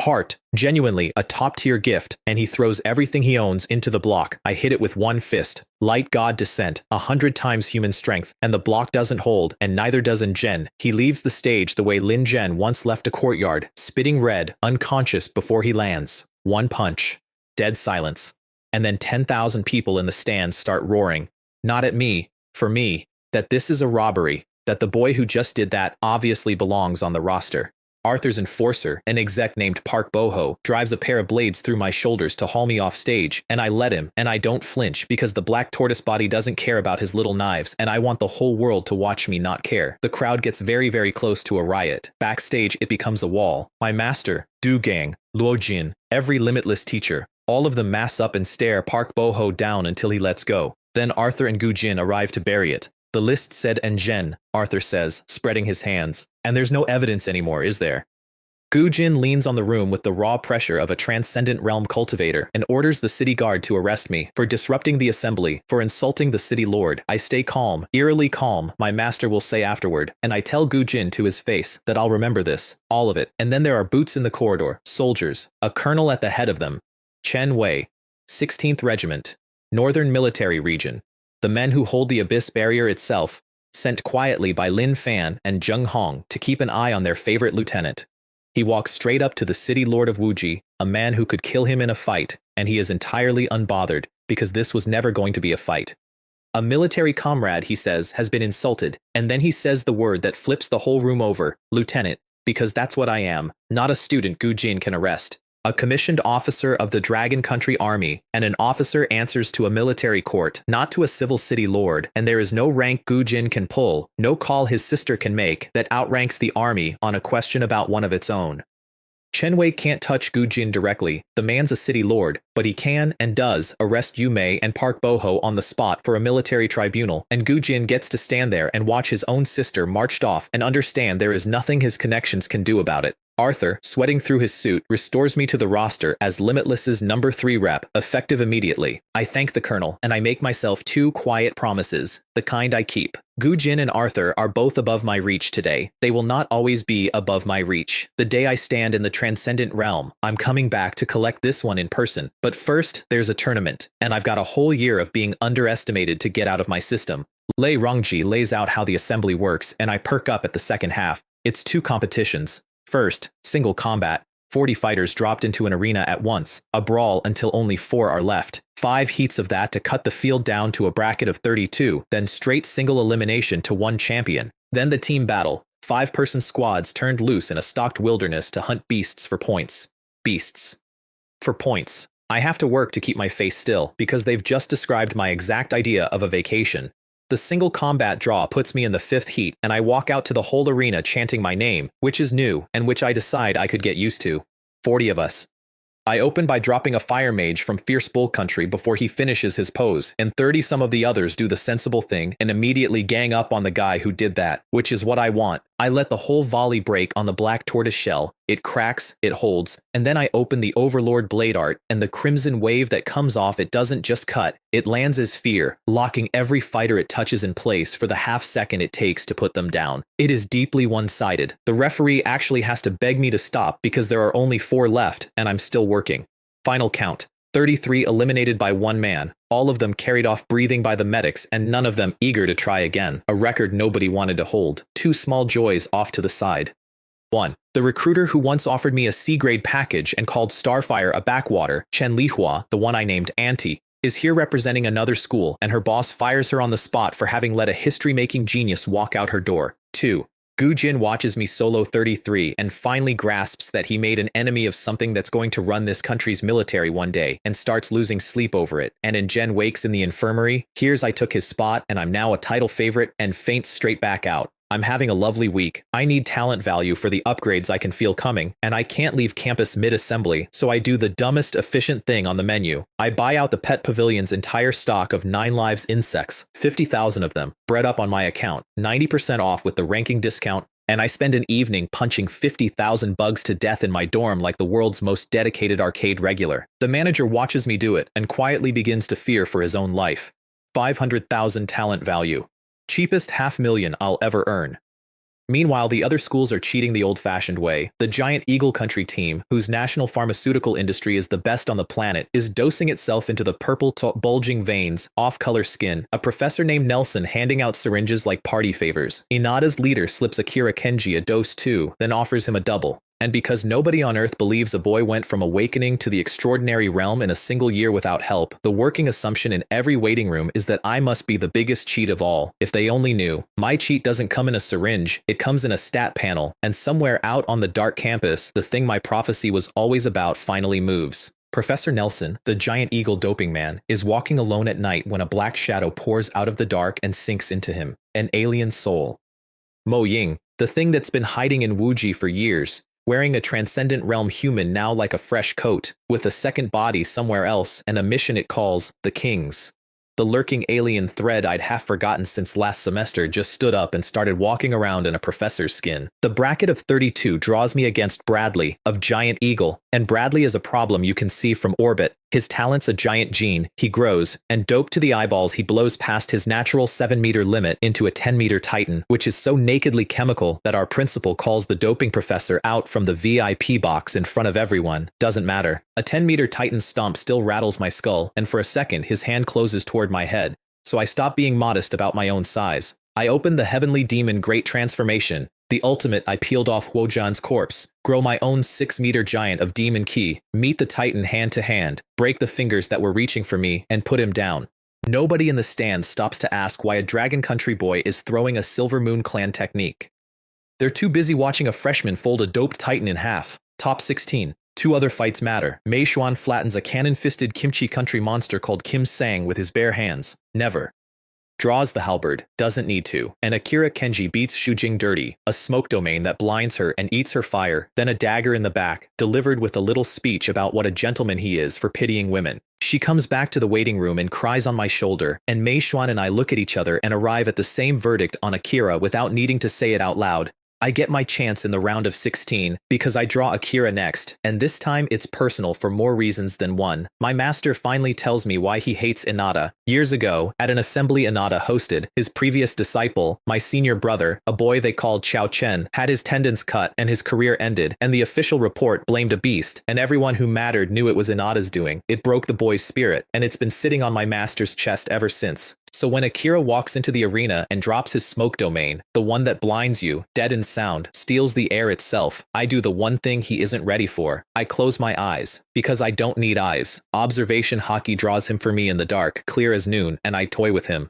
Heart, genuinely a top-tier gift, and he throws everything he owns into the block. I hit it with one fist. Light God descent, 100 times human strength, and the block doesn't hold, and neither does Njen. He leaves the stage the way Lin Zhen once left a courtyard, spitting red, unconscious before he lands. One punch. Dead silence. And then 10,000 people in the stands start roaring. Not at me, for me, that this is a robbery, that the boy who just did that obviously belongs on the roster. Arthur's enforcer, an exec named Park Boho, drives a pair of blades through my shoulders to haul me off stage, and I let him, and I don't flinch because the black tortoise body doesn't care about his little knives, and I want the whole world to watch me not care. The crowd gets very, very close to a riot. Backstage, it becomes a wall. My master, Du Gang, Luo Jin, every limitless teacher, all of them mass up and stare Park Boho down until he lets go. Then Arthur and Gu Jin arrive to bury it. The list said Njen, Arthur says, spreading his hands. And there's no evidence anymore, is there? Gu Jin leans on the room with the raw pressure of a transcendent realm cultivator and orders the city guard to arrest me for disrupting the assembly, for insulting the city lord. I stay calm, eerily calm, my master will say afterward, and I tell Gu Jin to his face that I'll remember this, all of it. And then there are boots in the corridor, soldiers, a colonel at the head of them. Chen Wei, 16th Regiment, Northern Military Region. The men who hold the Abyss Barrier itself, sent quietly by Lin Fan and Zheng Hong to keep an eye on their favorite lieutenant. He walks straight up to the city lord of Wuji, a man who could kill him in a fight, and he is entirely unbothered, because this was never going to be a fight. A military comrade, he says, has been insulted, and then he says the word that flips the whole room over, Lieutenant, because that's what I am, not a student Gu Jin can arrest. A commissioned officer of the Dragon Country Army, and an officer answers to a military court, not to a civil city lord, and there is no rank Gu Jin can pull, no call his sister can make, that outranks the army on a question about one of its own. Chen Wei can't touch Gu Jin directly, the man's a city lord, but he can, and does, arrest Yu Mei and Park Boho on the spot for a military tribunal, and Gu Jin gets to stand there and watch his own sister marched off and understand there is nothing his connections can do about it. Arthur, sweating through his suit, restores me to the roster as Limitless's number 3 rep, effective immediately. I thank the colonel, and I make myself 2 quiet promises, the kind I keep. Gu Jin and Arthur are both above my reach today. They will not always be above my reach. The day I stand in the transcendent realm, I'm coming back to collect this one in person. But first, there's a tournament, and I've got a whole year of being underestimated to get out of my system. Lei Rongji lays out how the assembly works, and I perk up at the second half. It's 2 competitions. First, single combat. 40 fighters dropped into an arena at once, a brawl until only 4 are left. 5 heats of that to cut the field down to a bracket of 32, then straight single elimination to 1 champion. Then the team battle, 5-person squads turned loose in a stocked wilderness to hunt beasts for points. Beasts. For points. I have to work to keep my face still, because they've just described my exact idea of a vacation. The single combat draw puts me in the 5th heat, and I walk out to the whole arena chanting my name, which is new, and which I decide I could get used to. 40 of us. I open by dropping a fire mage from Fierce Bull Country before he finishes his pose, and 30 some of the others do the sensible thing and immediately gang up on the guy who did that, which is what I want. I let the whole volley break on the black tortoise shell, it cracks, it holds, and then I open the Overlord blade art, and the crimson wave that comes off it doesn't just cut, it lands as fear, locking every fighter it touches in place for the half second it takes to put them down. It is deeply one-sided. The referee actually has to beg me to stop because there are only 4 left, and I'm still working. Final count. 33 eliminated by 1 man, all of them carried off breathing by the medics and none of them eager to try again, a record nobody wanted to hold. 2 small joys off to the side. 1. The recruiter who once offered me a C-grade package and called Starfire a backwater, Chen Lihua, the one I named Auntie, is here representing another school, and her boss fires her on the spot for having let a history-making genius walk out her door. 2. Gu Jin watches me solo 33 and finally grasps that he made an enemy of something that's going to run this country's military one day and starts losing sleep over it. And in Jen wakes in the infirmary, hears I took his spot and I'm now a title favorite and faints straight back out. I'm having a lovely week. I need talent value for the upgrades I can feel coming, and I can't leave campus mid-assembly, so I do the dumbest efficient thing on the menu. I buy out the Pet Pavilion's entire stock of 9 lives insects, 50,000 of them, bred up on my account, 90% off with the ranking discount, and I spend an evening punching 50,000 bugs to death in my dorm like the world's most dedicated arcade regular. The manager watches me do it and quietly begins to fear for his own life. 500,000 talent value. Cheapest $500,000 I'll ever earn. Meanwhile, the other schools are cheating the old-fashioned way. The giant Eagle Country team, whose national pharmaceutical industry is the best on the planet, is dosing itself into the purple bulging veins, off-color skin, a professor named Nelson handing out syringes like party favors. Inada's leader slips Akira Kenji a dose too, then offers him a double. And because nobody on Earth believes a boy went from awakening to the extraordinary realm in a single year without help, the working assumption in every waiting room is that I must be the biggest cheat of all. If they only knew. My cheat doesn't come in a syringe, it comes in a stat panel, and somewhere out on the dark campus, the thing my prophecy was always about finally moves. Professor Nelson, the giant eagle doping man, is walking alone at night when a black shadow pours out of the dark and sinks into him. An alien soul. Mo Ying, the thing that's been hiding in Wuji for years, wearing a transcendent realm human now like a fresh coat, with a second body somewhere else and a mission it calls the King's. The lurking alien thread I'd half forgotten since last semester just stood up and started walking around in a professor's skin. The bracket of 32 draws me against Bradley of Giant Eagle, and Bradley is a problem you can see from orbit. His talent's a giant gene, he grows, and doped to the eyeballs he blows past his natural 7-meter limit into a 10-meter titan, which is so nakedly chemical that our principal calls the doping professor out from the VIP box in front of everyone. Doesn't matter. A 10-meter titan stomp still rattles my skull, and for a second his hand closes toward my head, so I stop being modest about my own size. I open the Heavenly Demon Great Transformation. The ultimate, I peeled off Huojan's corpse, grow my own 6-meter giant of demon ki, meet the titan hand to hand, break the fingers that were reaching for me, and put him down. Nobody in the stands stops to ask why a Dragon Country boy is throwing a Silver Moon Clan technique. They're too busy watching a freshman fold a doped titan in half. Top 16. 2 other fights matter. Mei Xuan flattens a cannon-fisted Kimchi Country monster called Kim Sang with his bare hands. Never. Draws the halberd, doesn't need to, and Akira Kenji beats Shujing dirty, a smoke domain that blinds her and eats her fire, then a dagger in the back, delivered with a little speech about what a gentleman he is for pitying women. She comes back to the waiting room and cries on my shoulder, and Mei Xuan and I look at each other and arrive at the same verdict on Akira without needing to say it out loud. I get my chance in the round of 16 because I draw Akira next, and this time it's personal for more reasons than one. My master finally tells me why he hates Inada. Years ago, at an assembly Inada hosted, his previous disciple, my senior brother, a boy they called Chao Chen, had his tendons cut and his career ended, and the official report blamed a beast, and everyone who mattered knew it was Inada's doing. It broke the boy's spirit, and it's been sitting on my master's chest ever since. So when Akira walks into the arena and drops his smoke domain, the one that blinds you, dead in sound, steals the air itself, I do the one thing he isn't ready for. I close my eyes, because I don't need eyes. Observation hockey draws him for me in the dark, clear as noon, and I toy with him.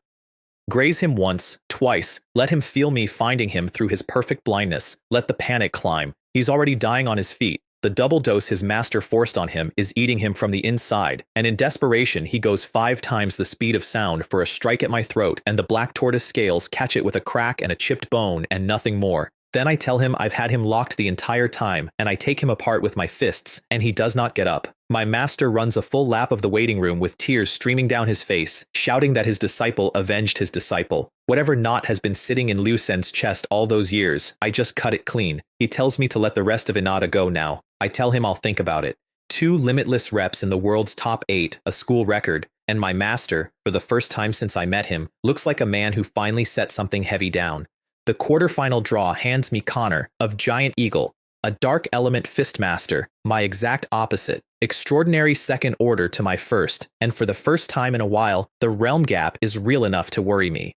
Graze him once, twice, let him feel me finding him through his perfect blindness, let the panic climb. He's already dying on his feet. The double dose his master forced on him is eating him from the inside, and in desperation he goes 5 times the speed of sound for a strike at my throat, and the black tortoise scales catch it with a crack and a chipped bone and nothing more. Then I tell him I've had him locked the entire time, and I take him apart with my fists, and he does not get up. My master runs a full lap of the waiting room with tears streaming down his face, shouting that his disciple avenged his disciple. Whatever knot has been sitting in Liu Sen's chest all those years, I just cut it clean. He tells me to let the rest of Inada go now. I tell him I'll think about it. 2 limitless reps in the world's top 8, a school record, and my master, for the first time since I met him, looks like a man who finally set something heavy down. The quarterfinal draw hands me Connor, of Giant Eagle, a dark element fistmaster, my exact opposite. Extraordinary second order to my first, and for the first time in a while, the realm gap is real enough to worry me.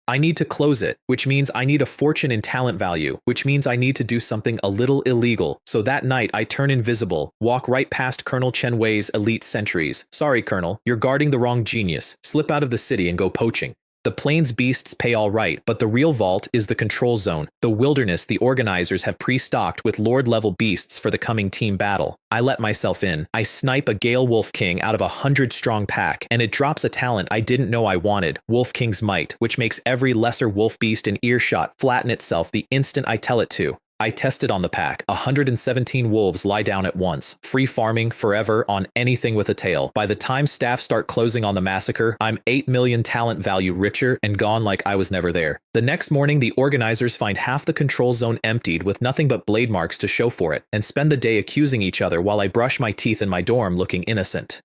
I need to close it, which means I need a fortune in talent value, which means I need to do something a little illegal. So that night I turn invisible, walk right past Colonel Chen Wei's elite sentries. Sorry, Colonel, you're guarding the wrong genius. Slip out of the city and go poaching. The plains beasts pay all right, but the real vault is the control zone, the wilderness the organizers have pre-stocked with lord-level beasts for the coming team battle. I let myself in. I snipe a Gale Wolf King out of a 100-strong pack, and it drops a talent I didn't know I wanted, Wolf King's Might, which makes every lesser wolf beast in earshot flatten itself the instant I tell it to. I tested on the pack. 117 wolves lie down at once, free farming forever on anything with a tail. By the time staff start closing on the massacre, I'm 8 million talent value richer and gone like I was never there. The next morning, the organizers find half the control zone emptied with nothing but blade marks to show for it, and spend the day accusing each other while I brush my teeth in my dorm looking innocent.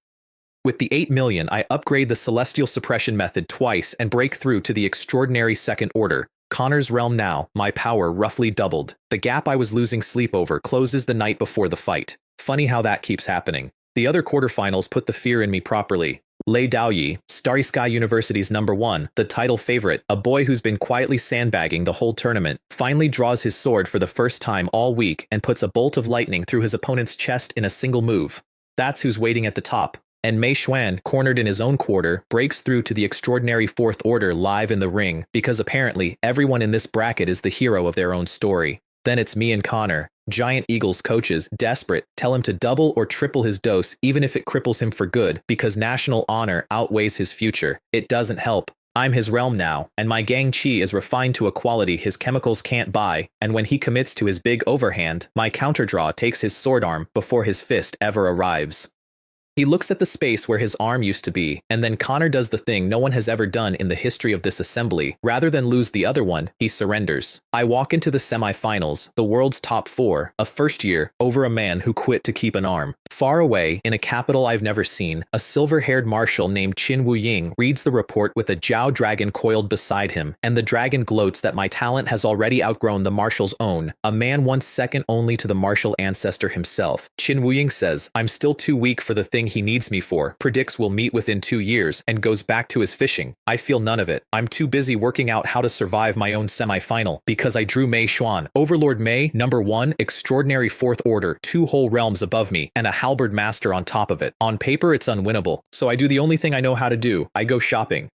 With the 8 million, I upgrade the celestial suppression method twice and break through to the extraordinary second order. Connor's realm now, my power roughly doubled. The gap I was losing sleep over closes the night before the fight. Funny how that keeps happening. The other quarterfinals put the fear in me properly. Lei Daoyi, Starry Sky University's #1, the title favorite, a boy who's been quietly sandbagging the whole tournament, finally draws his sword for the first time all week and puts a bolt of lightning through his opponent's chest in a single move. That's who's waiting at the top. And Mei Xuan, cornered in his own quarter, breaks through to the extraordinary fourth order live in the ring, because apparently everyone in this bracket is the hero of their own story. Then it's me and Connor. Giant Eagle's coaches, desperate, tell him to double or triple his dose even if it cripples him for good, because national honor outweighs his future. It doesn't help. I'm his realm now, and my gang chi is refined to a quality his chemicals can't buy, and when he commits to his big overhand, my counterdraw takes his sword arm before his fist ever arrives. He looks at the space where his arm used to be, and then Connor does the thing no one has ever done in the history of this assembly. Rather than lose the other one, he surrenders. I walk into the semifinals, the world's top 4, a first year, over a man who quit to keep an arm. Far away, in a capital I've never seen, a silver-haired marshal named Qin Wuying reads the report with a Jiao dragon coiled beside him, and the dragon gloats that my talent has already outgrown the marshal's own, a man once second only to the martial ancestor himself. Qin Wuying says, I'm still too weak for the thing he needs me for, predicts we'll meet within 2 years, and goes back to his fishing. I feel none of it. I'm too busy working out how to survive my own semi-final, because I drew Mei Xuan, Overlord Mei, number 1, extraordinary 4th order, 2 whole realms above me, and a halberd master on top of it. On paper, it's unwinnable, so I do the only thing I know how to do. I go shopping.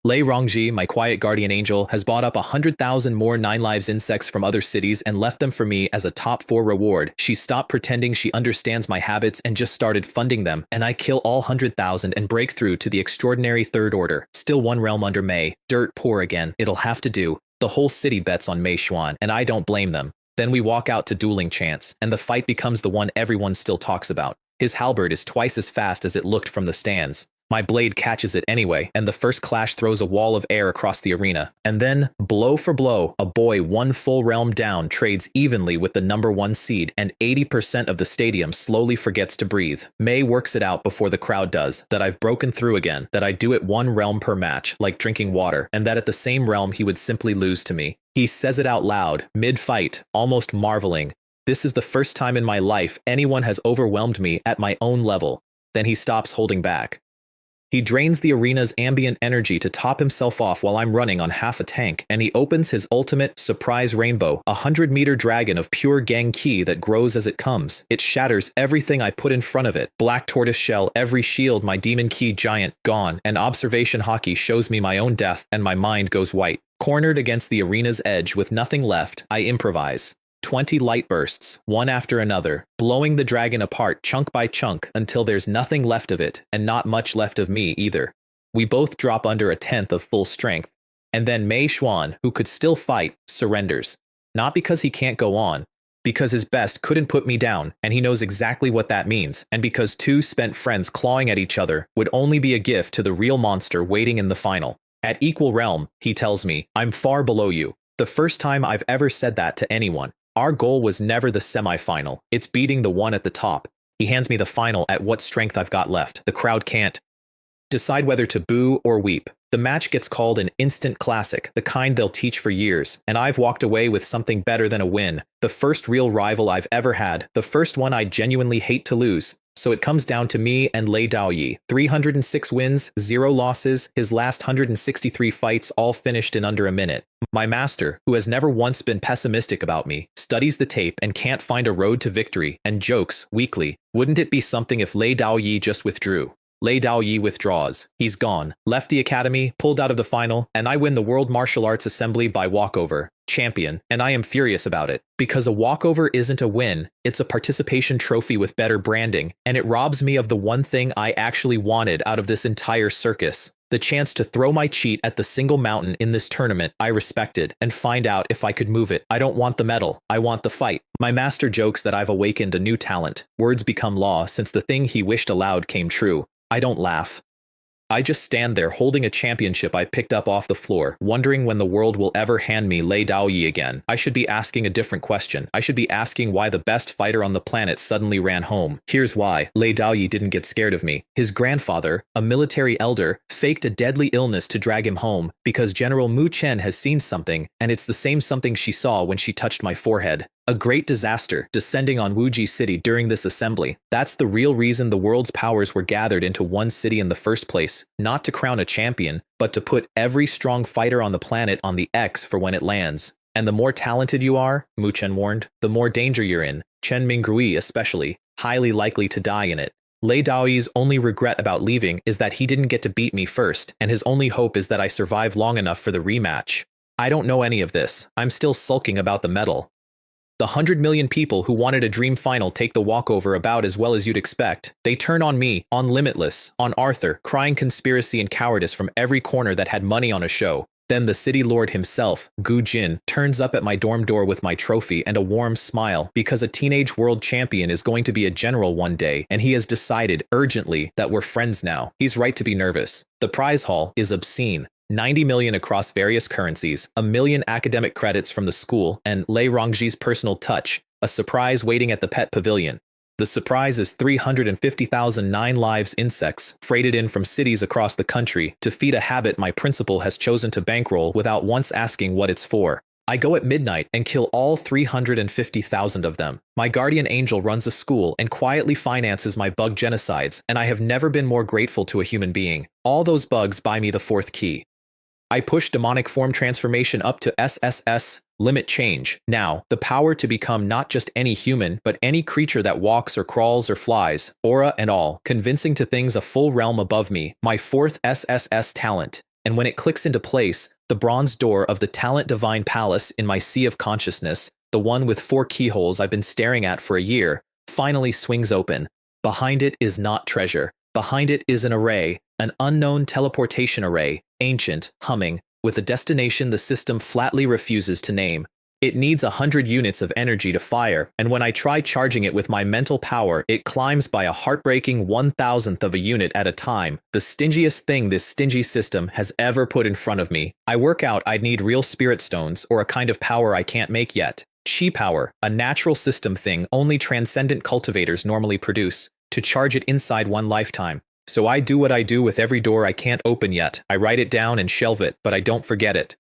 Lei Rongji, my quiet guardian angel, has bought up 100,000 more 9 lives insects from other cities and left them for me as a top 4 reward. She stopped pretending she understands my habits and just started funding them, and I kill all 100,000 and break through to the extraordinary 3rd order. Still 1 realm under Mei. Dirt poor again. It'll have to do. The whole city bets on Mei Xuan, and I don't blame them. Then we walk out to dueling chants, and the fight becomes the one everyone still talks about. His halberd is twice as fast as it looked from the stands. My blade catches it anyway, and the first clash throws a wall of air across the arena. And then, blow for blow, a boy 1 full realm down trades evenly with the number 1 seed, and 80% of the stadium slowly forgets to breathe. Mei works it out before the crowd does, that I've broken through again, that I do it 1 realm per match, like drinking water, and that at the same realm he would simply lose to me. He says it out loud, mid-fight, almost marveling. This is the first time in my life anyone has overwhelmed me at my own level. Then he stops holding back. He drains the arena's ambient energy to top himself off while I'm running on half a tank, and he opens his ultimate surprise rainbow, a 100-meter dragon of pure gang ki that grows as it comes. It shatters everything I put in front of it. Black tortoise shell, every shield, my demon ki giant, gone, and observation hockey shows me my own death, and my mind goes white. Cornered against the arena's edge with nothing left, I improvise. 20 light bursts, one after another, blowing the dragon apart chunk by chunk until there's nothing left of it, and not much left of me either. We both drop under 1/10 of full strength, and then Mei Xuan, who could still fight, surrenders. Not because he can't go on, because his best couldn't put me down, and he knows exactly what that means, and because 2 spent friends clawing at each other would only be a gift to the real monster waiting in the final. At equal realm, he tells me, I'm far below you. The first time I've ever said that to anyone. Our goal was never the semi-final. It's beating the one at the top. He hands me the final at what strength I've got left. The crowd can't decide whether to boo or weep. The match gets called an instant classic, the kind they'll teach for years, and I've walked away with something better than a win. The first real rival I've ever had, the first one I genuinely hate to lose. So it comes down to me and Lei Daoyi. 306 wins, 0 losses, his last 163 fights all finished in under a minute. My master, who has never once been pessimistic about me, studies the tape and can't find a road to victory, and jokes, weakly, wouldn't it be something if Lei Daoyi just withdrew? Lei Daoyi withdraws. He's gone, left the academy, pulled out of the final, and I win the World Martial Arts Assembly by walkover. Champion, and I am furious about it. Because a walkover isn't a win, it's a participation trophy with better branding, and it robs me of the one thing I actually wanted out of this entire circus. The chance to throw my cheat at the single mountain in this tournament I respected and find out if I could move it. I don't want the medal, I want the fight. My master jokes that I've awakened a new talent. Words become law since the thing he wished aloud came true. I don't laugh. I just stand there holding a championship I picked up off the floor, wondering when the world will ever hand me Lei Daoyi again. I should be asking a different question. I should be asking why the best fighter on the planet suddenly ran home. Here's why. Lei Daoyi didn't get scared of me. His grandfather, a military elder, faked a deadly illness to drag him home because General Mu Chen has seen something, and it's the same something she saw when she touched my forehead. A great disaster descending on Wuji City during this assembly. That's the real reason the world's powers were gathered into one city in the first place, not to crown a champion, but to put every strong fighter on the planet on the X for when it lands. And the more talented you are, Mu Chen warned, the more danger you're in, Chen Mingrui especially, highly likely to die in it. Lei Daoyi's only regret about leaving is that he didn't get to beat me first, and his only hope is that I survive long enough for the rematch. I don't know any of this. I'm still sulking about the medal. The 100 million people who wanted a dream final take the walkover about as well as you'd expect. They turn on me, on Limitless, on Arthur, crying conspiracy and cowardice from every corner that had money on a show. Then the city lord himself, Gu Jin, turns up at my dorm door with my trophy and a warm smile because a teenage world champion is going to be a general one day and he has decided urgently that we're friends now. He's right to be nervous. The prize haul is obscene. 90 million across various currencies, a million academic credits from the school, and Lei Rongji's personal touch, a surprise waiting at the pet pavilion. The surprise is 350,000 9 lives insects freighted in from cities across the country to feed a habit my principal has chosen to bankroll without once asking what it's for. I go at midnight and kill all 350,000 of them. My guardian angel runs a school and quietly finances my bug genocides, and I have never been more grateful to a human being. All those bugs buy me the 4th key. I push demonic form transformation up to SSS, limit change. Now, the power to become not just any human, but any creature that walks or crawls or flies, aura and all, convincing to things a full realm above me, my 4th SSS talent. And when it clicks into place, the bronze door of the Talent Divine Palace in my sea of consciousness, the one with 4 keyholes I've been staring at for a year, finally swings open. Behind it is not treasure. Behind it is an array, an unknown teleportation array, ancient, humming, with a destination the system flatly refuses to name. It needs 100 units of energy to fire, and when I try charging it with my mental power, it climbs by a heartbreaking 1,000th of a unit at a time, the stingiest thing this stingy system has ever put in front of me. I work out I'd need real spirit stones or a kind of power I can't make yet. Chi power, a natural system thing only transcendent cultivators normally produce, to charge it inside one lifetime. So I do what I do with every door I can't open yet. I write it down and shelve it, but I don't forget it.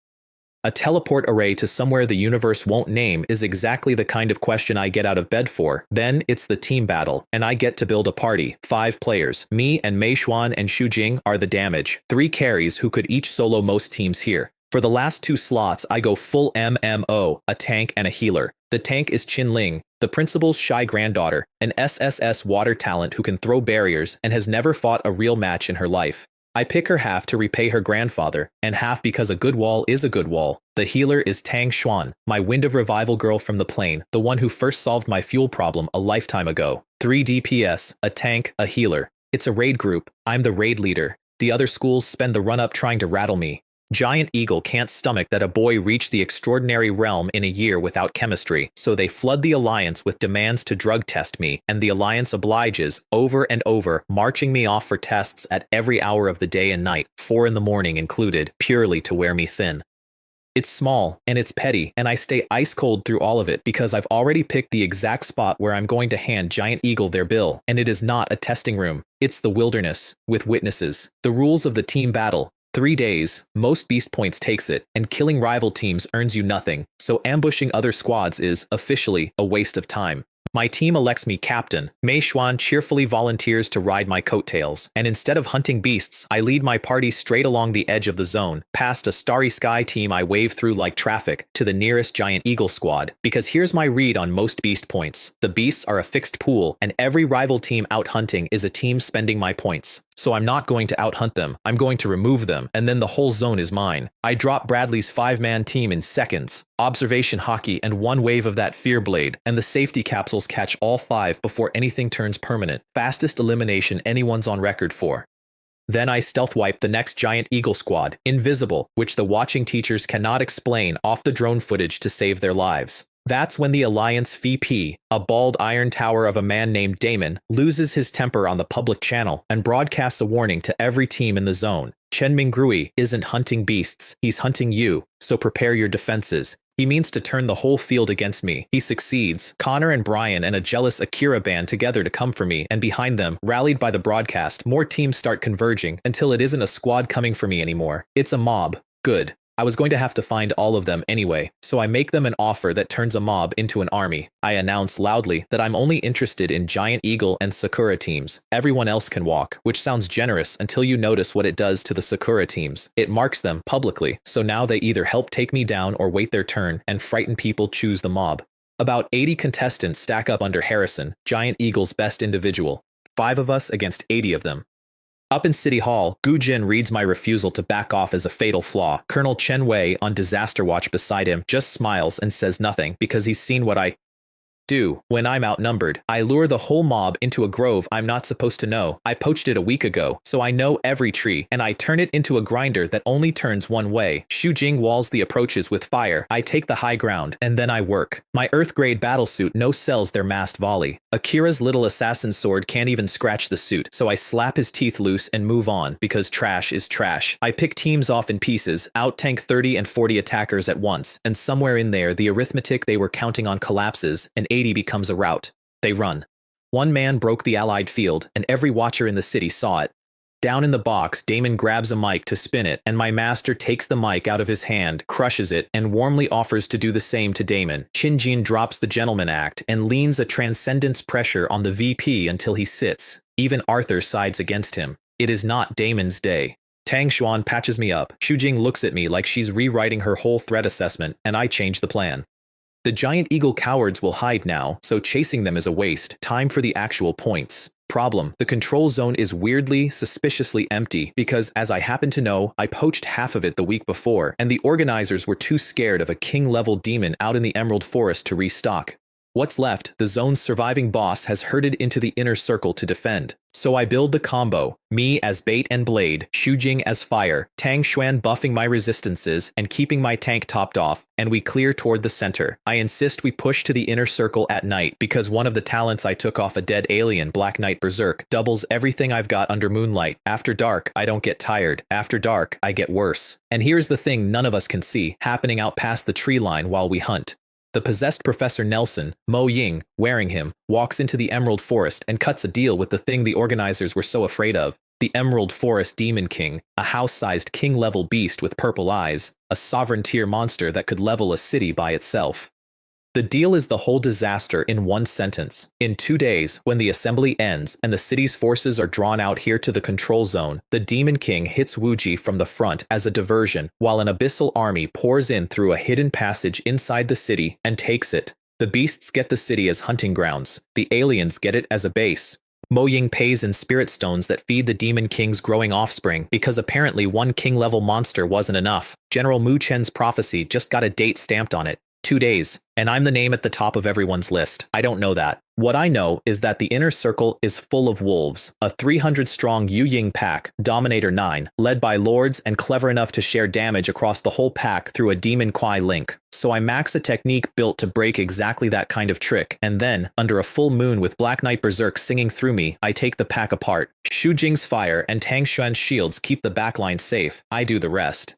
A teleport array to somewhere the universe won't name is exactly the kind of question I get out of bed for. Then it's the team battle, and I get to build a party. 5 players. Me and Mei Xuan and Xu Jing are the damage. 3 carries who could each solo most teams here. For the last 2 slots, I go full MMO, a tank and a healer. The tank is Qin Ling, the principal's shy granddaughter, an SSS water talent who can throw barriers and has never fought a real match in her life. I pick her half to repay her grandfather, and half because a good wall is a good wall. The healer is Tang Xuan, my Wind of Revival girl from the plane, the one who first solved my fuel problem a lifetime ago. 3 DPS, a tank, a healer. It's a raid group. I'm the raid leader. The other schools spend the run-up trying to rattle me. Giant Eagle can't stomach that a boy reached the extraordinary realm in a year without chemistry, so they flood the Alliance with demands to drug test me, and the Alliance obliges, over and over, marching me off for tests at every hour of the day and night, 4 in the morning included, purely to wear me thin. It's small, and it's petty, and I stay ice cold through all of it because I've already picked the exact spot where I'm going to hand Giant Eagle their bill, and it is not a testing room. It's the wilderness, with witnesses. The rules of the team battle. 3 days, most beast points takes it, and killing rival teams earns you nothing, so ambushing other squads is, officially, a waste of time. My team elects me captain. Mei Xuan cheerfully volunteers to ride my coattails, and instead of hunting beasts, I lead my party straight along the edge of the zone, past a starry sky team I wave through like traffic, to the nearest Giant Eagle squad. Because here's my read on most beast points. The beasts are a fixed pool, and every rival team out hunting is a team spending my points. So I'm not going to out-hunt them, I'm going to remove them, and then the whole zone is mine. I drop Bradley's 5-man team in seconds. Observation hockey and 1 wave of that fear blade, and the safety capsules catch all 5 before anything turns permanent. Fastest elimination anyone's on record for. Then I stealth wipe the next Giant Eagle squad, invisible, which the watching teachers cannot explain off the drone footage to save their lives. That's when the Alliance VP, a bald iron tower of a man named Damon, loses his temper on the public channel and broadcasts a warning to every team in the zone. Chen Mingrui isn't hunting beasts, he's hunting you, so prepare your defenses. He means to turn the whole field against me. He succeeds. Connor and Brian and a jealous Akira band together to come for me, and behind them, rallied by the broadcast, more teams start converging until it isn't a squad coming for me anymore. It's a mob. Good. I was going to have to find all of them anyway, so I make them an offer that turns a mob into an army. I announce loudly that I'm only interested in Giant Eagle and Sakura teams. Everyone else can walk, which sounds generous until you notice what it does to the Sakura teams. It marks them publicly, so now they either help take me down or wait their turn, and frightened people choose the mob. About 80 contestants stack up under Harrison, Giant Eagle's best individual. 5 of us against 80 of them. Up in City Hall, Gu Jin reads my refusal to back off as a fatal flaw. Colonel Chen Wei, on disaster watch beside him, just smiles and says nothing because he's seen what I do when I'm outnumbered. I lure the whole mob into a grove I'm not supposed to know. I poached it a week ago, so I know every tree, and I turn it into a grinder that only turns one way. Xu Jing walls the approaches with fire. I take the high ground, and then I work. My Earth-grade battlesuit no-sells their massed volley. Akira's little assassin sword can't even scratch the suit, so I slap his teeth loose and move on, because trash is trash. I pick teams off in pieces, out-tank 30 and 40 attackers at once, and somewhere in there, the arithmetic they were counting on collapses, and 80 becomes a rout. They run. One man broke the allied field, and every watcher in the city saw it. Down in the box, Damon grabs a mic to spin it, and my master takes the mic out of his hand, crushes it, and warmly offers to do the same to Damon. Qin drops the gentleman act and leans a transcendence pressure on the VP until he sits. Even Arthur sides against him. It is not Damon's day. Tang Xuan patches me up. Xu Jing looks at me like she's rewriting her whole threat assessment, and I change the plan. The giant eagle cowards will hide now, so chasing them is a waste. Time for the actual points. Problem: the control zone is weirdly, suspiciously empty because, as I happen to know, I poached half of it the week before, and the organizers were too scared of a king-level demon out in the Emerald Forest to restock. What's left, the zone's surviving boss has herded into the inner circle to defend. So I build the combo, me as bait and blade, Xu Jing as fire, Tang Xuan buffing my resistances and keeping my tank topped off, and we clear toward the center. I insist we push to the inner circle at night because one of the talents I took off a dead alien, Black Knight Berserk, doubles everything I've got under moonlight. After dark, I don't get tired. After dark, I get worse. And here's the thing none of us can see, happening out past the tree line while we hunt. The possessed Professor Nelson, Mo Ying, wearing him, walks into the Emerald Forest and cuts a deal with the thing the organizers were so afraid of. The Emerald Forest Demon King, a house-sized king-level beast with purple eyes, a sovereign-tier monster that could level a city by itself. The deal is the whole disaster in one sentence. In 2 days, when the assembly ends and the city's forces are drawn out here to the control zone, the Demon King hits Wuji from the front as a diversion, while an abyssal army pours in through a hidden passage inside the city and takes it. The beasts get the city as hunting grounds. The aliens get it as a base. Mo Ying pays in spirit stones that feed the Demon King's growing offspring because apparently one king-level monster wasn't enough. General Mu Chen's prophecy just got a date stamped on it. 2 days, and I'm the name at the top of everyone's list. I don't know that. What I know is that the inner circle is full of wolves, a 300-strong Yu Ying pack, Dominator 9, led by lords and clever enough to share damage across the whole pack through a Demon Kwai link. So I max a technique built to break exactly that kind of trick, and then, under a full moon with Black Knight Berserk singing through me, I take the pack apart. Xu Jing's fire and Tang Xuan's shields keep the backline safe. I do the rest.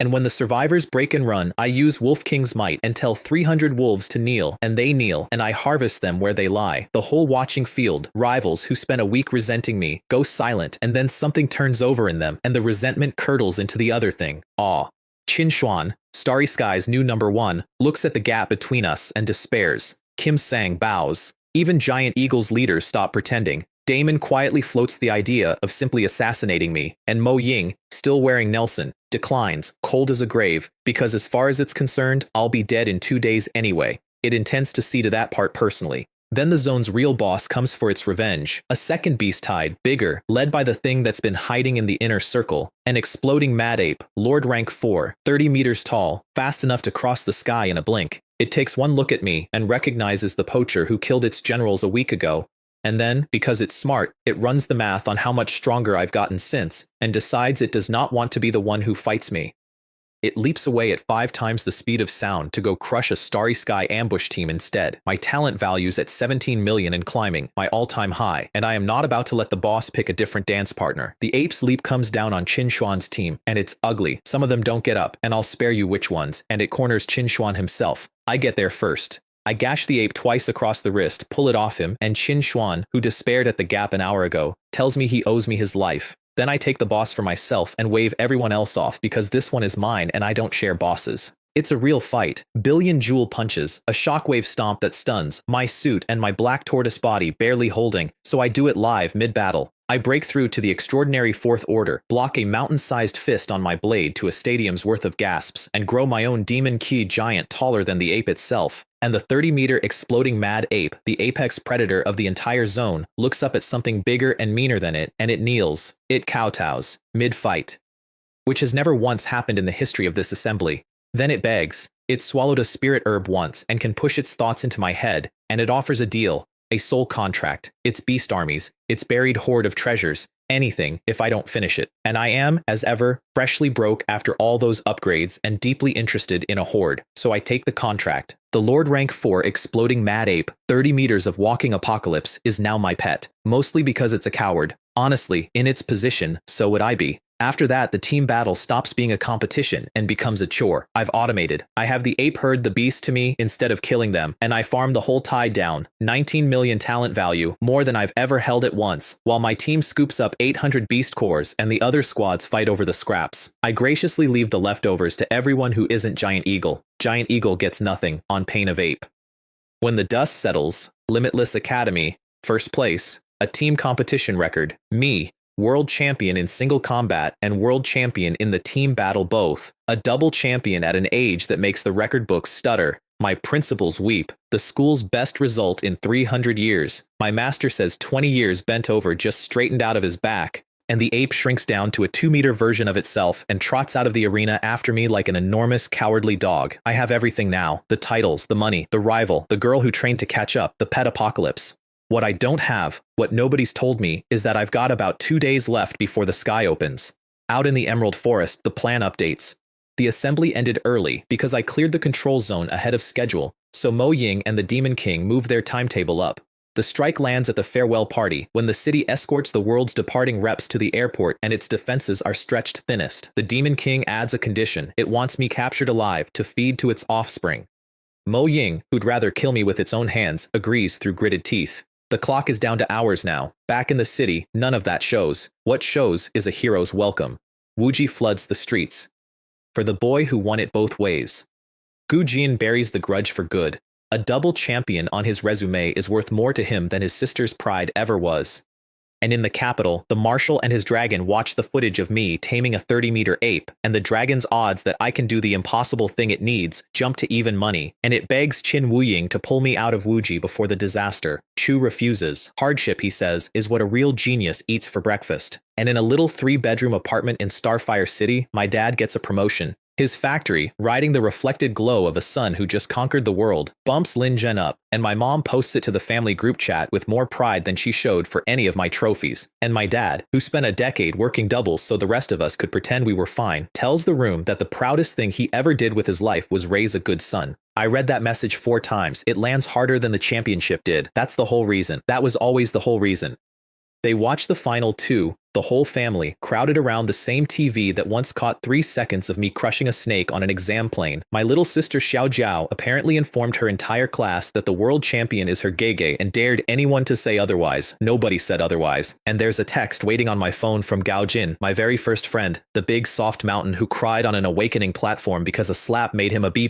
And when the survivors break and run, I use Wolf King's might and tell 300 wolves to kneel, and they kneel, and I harvest them where they lie. The whole watching field, rivals who spent a week resenting me, go silent, and then something turns over in them, and the resentment curdles into the other thing, awe. Qin Xuan, Starry Sky's new #1, looks at the gap between us and despairs. Kim Sang bows. Even Giant Eagle's leaders stop pretending. Damon quietly floats the idea of simply assassinating me, and Mo Ying, still wearing Nelson, declines, cold as a grave, because as far as it's concerned, I'll be dead in 2 days anyway. It intends to see to that part personally. Then the zone's real boss comes for its revenge. A second beast tide, bigger, led by the thing that's been hiding in the inner circle. An exploding mad ape, Lord rank 4, 30 meters tall, fast enough to cross the sky in a blink. It takes one look at me and recognizes the poacher who killed its generals a week ago. And then, because it's smart, it runs the math on how much stronger I've gotten since, and decides it does not want to be the one who fights me. It leaps away at 5 times the speed of sound to go crush a Starry Sky ambush team instead. My talent value's at 17 million and climbing, my all-time high, and I am not about to let the boss pick a different dance partner. The ape's leap comes down on Qin Xuan's team, and it's ugly. Some of them don't get up, and I'll spare you which ones, and it corners Qin Xuan himself. I get there first. I gash the ape twice across the wrist, pull it off him, and Qin Xuan, who despaired at the gap an hour ago, tells me he owes me his life. Then I take the boss for myself and wave everyone else off because this one is mine and I don't share bosses. It's a real fight. Billion jewel punches, a shockwave stomp that stuns, my suit and my black tortoise body barely holding, so I do it live mid-battle. I break through to the extraordinary fourth order, block a mountain-sized fist on my blade to a stadium's worth of gasps, and grow my own demon key giant taller than the ape itself. And the 30-meter exploding mad ape, the apex predator of the entire zone, looks up at something bigger and meaner than it, and it kneels. It kowtows, mid-fight. Which has never once happened in the history of this assembly. Then it begs. It swallowed a spirit herb once and can push its thoughts into my head, and it offers a deal, a soul contract, its beast armies, its buried hoard of treasures, anything if I don't finish it. And I am, as ever, freshly broke after all those upgrades and deeply interested in a horde. So I take the contract. The Lord Rank 4 exploding mad ape, 30 meters of walking apocalypse, is now my pet. Mostly because it's a coward. Honestly, in its position, so would I be. After that, the team battle stops being a competition and becomes a chore. I've automated. I have the ape herd the beast to me instead of killing them, and I farm the whole tide down. 19 million talent value, more than I've ever held at once, while my team scoops up 800 beast cores and the other squads fight over the scraps. I graciously leave the leftovers to everyone who isn't Giant Eagle. Giant Eagle gets nothing, on pain of ape. When the dust settles, Limitless Academy, first place, a team competition record, me, world champion in single combat and world champion in the team battle both, a double champion at an age that makes the record books stutter. My principals weep. The school's best result in 300 years. My master says 20 years bent over just straightened out of his back, and the ape shrinks down to a 2-meter version of itself and trots out of the arena after me like an enormous cowardly dog. I have everything now. The titles, the money, the rival, the girl who trained to catch up, the pet apocalypse. What I don't have, what nobody's told me, is that I've got about 2 days left before the sky opens. Out in the Emerald Forest, the plan updates. The assembly ended early because I cleared the control zone ahead of schedule, so Mo Ying and the Demon King move their timetable up. The strike lands at the farewell party, when the city escorts the world's departing reps to the airport and its defenses are stretched thinnest. The Demon King adds a condition. It wants me captured alive to feed to its offspring. Mo Ying, who'd rather kill me with its own hands, agrees through gritted teeth. The clock is down to hours now. Back in the city, none of that shows. What shows is a hero's welcome. Wuji floods the streets. For the boy who won it both ways. Gu Jian buries the grudge for good. A double champion on his resume is worth more to him than his sister's pride ever was. And in the capital, the marshal and his dragon watch the footage of me taming a 30-meter ape, and the dragon's odds that I can do the impossible thing it needs jump to even money, and it begs Qin Wuying to pull me out of Wuji before the disaster. Chu refuses. Hardship, he says, is what a real genius eats for breakfast. And in a little 3-bedroom apartment in Starfire City, my dad gets a promotion. His factory, riding the reflected glow of a sun who just conquered the world, bumps Lin Zhen up, and my mom posts it to the family group chat with more pride than she showed for any of my trophies. And my dad, who spent a decade working doubles so the rest of us could pretend we were fine, tells the room that the proudest thing he ever did with his life was raise a good son. I read that message 4 times. It lands harder than the championship did. That's the whole reason. That was always the whole reason. They watch the final 2, the whole family, crowded around the same TV that once caught 3 seconds of me crushing a snake on an exam plane. My little sister Xiao Jiao apparently informed her entire class that the world champion is her Gege and dared anyone to say otherwise. Nobody said otherwise. And there's a text waiting on my phone from Gao Jin, my very first friend, the big soft mountain who cried on an awakening platform because a slap made him a B+.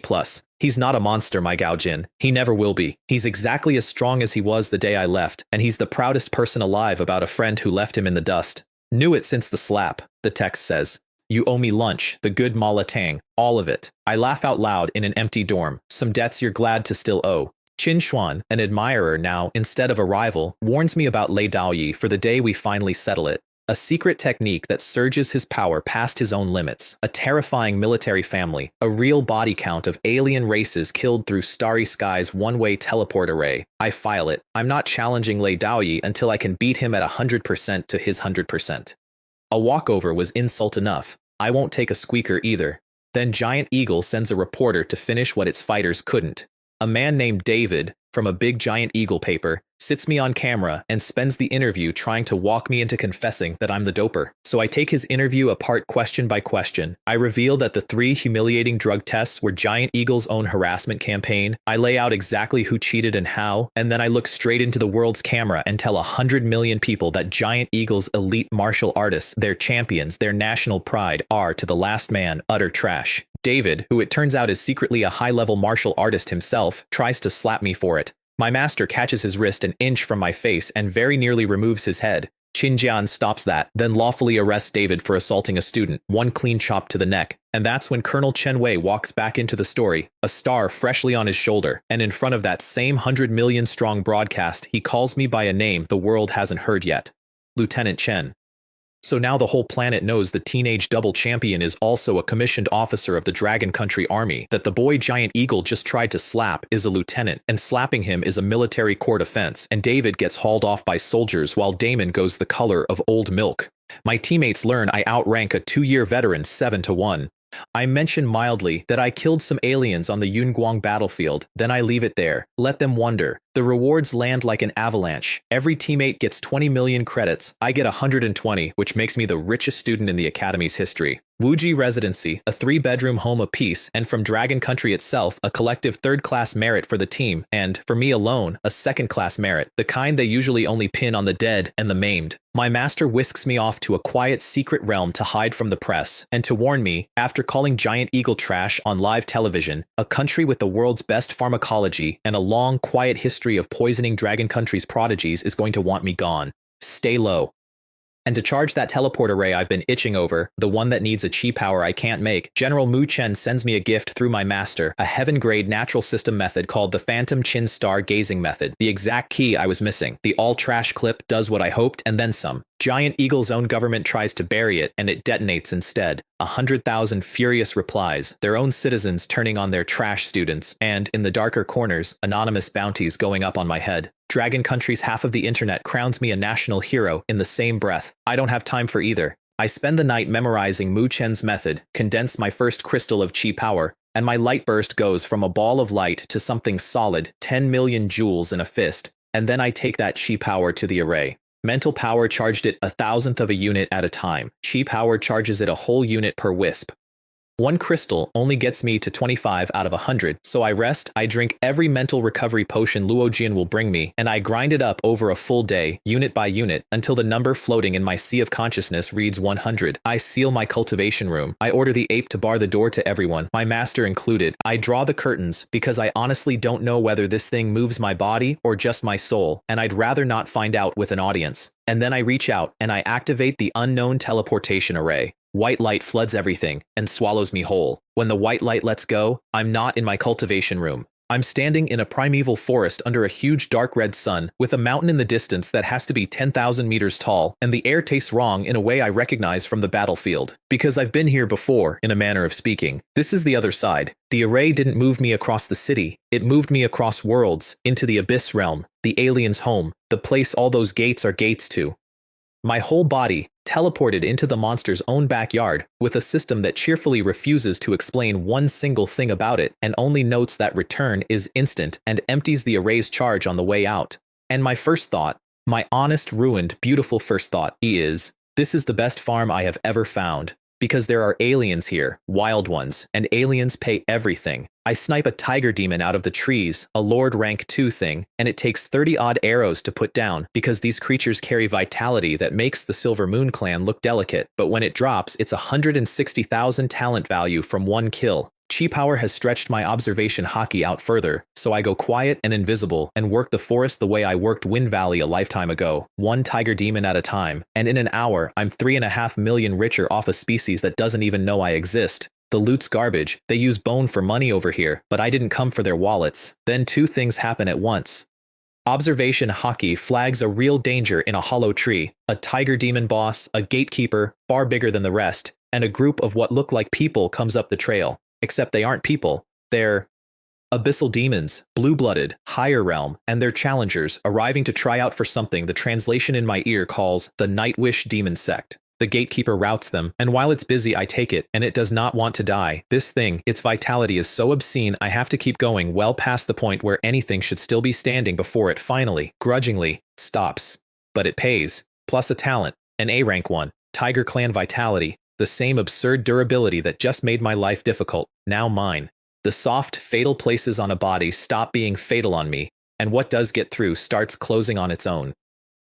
He's not a monster, my Gao Jin. He never will be. He's exactly as strong as he was the day I left, and he's the proudest person alive about a friend who left him in the dust. Knew it since the slap, the text says. You owe me lunch, the good mala tang, all of it. I laugh out loud in an empty dorm. Some debts you're glad to still owe. Qin Xuan, an admirer now instead of a rival, warns me about Lei Daoyi for the day we finally settle it. A secret technique that surges his power past his own limits, a terrifying military family, a real body count of alien races killed through Starry Sky's one-way teleport array. I file it. I'm not challenging Lei Daoyi until I can beat him at 100% to his 100%. A walkover was insult enough. I won't take a squeaker either. Then Giant Eagle sends a reporter to finish what its fighters couldn't. A man named David, from a big Giant Eagle paper, sits me on camera and spends the interview trying to walk me into confessing that I'm the doper. So I take his interview apart question by question. I reveal that the 3 humiliating drug tests were Giant Eagle's own harassment campaign. I lay out exactly who cheated and how, and then I look straight into the world's camera and tell 100 million people that Giant Eagle's elite martial artists, their champions, their national pride, are, to the last man, utter trash. David, who it turns out is secretly a high-level martial artist himself, tries to slap me for it. My master catches his wrist an inch from my face and very nearly removes his head. Qin Jian stops that, then lawfully arrests David for assaulting a student, 1 clean chop to the neck. And that's when Colonel Chen Wei walks back into the story, a star freshly on his shoulder, and in front of that same 100 million strong broadcast, he calls me by a name the world hasn't heard yet. Lieutenant Chen. So now the whole planet knows the teenage double champion is also a commissioned officer of the Dragon Country Army, that the boy Giant Eagle just tried to slap is a lieutenant, and slapping him is a military court offense, and David gets hauled off by soldiers while Damon goes the color of old milk. My teammates learn I outrank a 2-year veteran 7-1. I mention mildly that I killed some aliens on the Yunguang battlefield, then I leave it there. Let them wonder. The rewards land like an avalanche. Every teammate gets 20 million credits. I get 120, which makes me the richest student in the Academy's history. Wuji Residency, a 3-bedroom home apiece, and from Dragon Country itself, a collective 3rd-class merit for the team, and, for me alone, a 2nd-class merit, the kind they usually only pin on the dead and the maimed. My master whisks me off to a quiet secret realm to hide from the press, and to warn me, after calling Giant Eagle trash on live television, a country with the world's best pharmacology and a long, quiet history of poisoning Dragon Country's prodigies is going to want me gone. Stay low. And to charge that teleport array I've been itching over, the one that needs a chi power I can't make, General Mu Chen sends me a gift through my master, a heaven-grade natural system method called the Phantom Chin Star Gazing Method, the exact key I was missing. The all-trash clip does what I hoped and then some. Giant Eagle's own government tries to bury it, and it detonates instead. 100,000 furious replies, their own citizens turning on their trash students, and, in the darker corners, anonymous bounties going up on my head. Dragon Country's half of the internet crowns me a national hero in the same breath. I don't have time for either. I spend the night memorizing Mu Chen's method, condense my first crystal of chi power, and my light burst goes from a ball of light to something solid, 10 million joules in a fist, and then I take that chi power to the array. Mental power charged it 1,000th of a unit at a time. Chi power charges it a whole unit per wisp. One crystal only gets me to 25 out of 100, so I rest, I drink every mental recovery potion Luojian will bring me, and I grind it up over a full day, unit by unit, until the number floating in my sea of consciousness reads 100. I seal my cultivation room. I order the ape to bar the door to everyone, my master included. I draw the curtains, because I honestly don't know whether this thing moves my body or just my soul, and I'd rather not find out with an audience. And then I reach out, and I activate the unknown teleportation array. White light floods everything and swallows me whole. When the white light lets go, I'm not in my cultivation room. I'm standing in a primeval forest under a huge dark red sun, with a mountain in the distance that has to be 10,000 meters tall, and the air tastes wrong in a way I recognize from the battlefield. Because I've been here before, in a manner of speaking. This is the other side. The array didn't move me across the city. It moved me across worlds, into the abyss realm, the alien's home, the place all those gates are gates to. My whole body, teleported into the monster's own backyard, with a system that cheerfully refuses to explain one single thing about it and only notes that return is instant and empties the array's charge on the way out. And my first thought, my honest, ruined, beautiful first thought, is, this is the best farm I have ever found. Because there are aliens here, wild ones, and aliens pay everything. I snipe a tiger demon out of the trees, a Lord rank 2 thing, and it takes 30-odd arrows to put down, because these creatures carry vitality that makes the Silver Moon clan look delicate, but when it drops, it's 160,000 talent value from 1 kill. Chi power has stretched my observation hockey out further, so I go quiet and invisible and work the forest the way I worked Wind Valley a lifetime ago, 1 tiger demon at a time, and in an hour, I'm 3.5 million richer off a species that doesn't even know I exist. The loot's garbage, they use bone for money over here, but I didn't come for their wallets. Then 2 things happen at once. Observation hockey flags a real danger in a hollow tree, a tiger demon boss, a gatekeeper, far bigger than the rest, and a group of what look like people comes up the trail. Except they aren't people, they're abyssal demons, blue-blooded, higher realm, and their challengers arriving to try out for something the translation in my ear calls the Nightwish Demon Sect. The gatekeeper routs them, and while it's busy I take it, and it does not want to die. This thing, its vitality is so obscene I have to keep going well past the point where anything should still be standing before it finally, grudgingly, stops. But it pays, plus a talent, an A-rank one, Tiger Clan vitality, the same absurd durability that just made my life difficult, now mine. The soft, fatal places on a body stop being fatal on me, and what does get through starts closing on its own.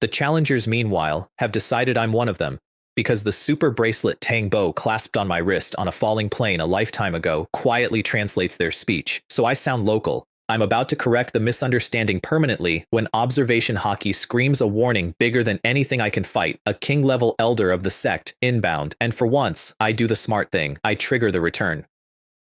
The challengers, meanwhile, have decided I'm one of them, because the super bracelet Tang Bo clasped on my wrist on a falling plane a lifetime ago quietly translates their speech, so I sound local. I'm about to correct the misunderstanding permanently when observation hockey screams a warning bigger than anything I can fight, a king-level elder of the sect, inbound, and for once, I do the smart thing, I trigger the return.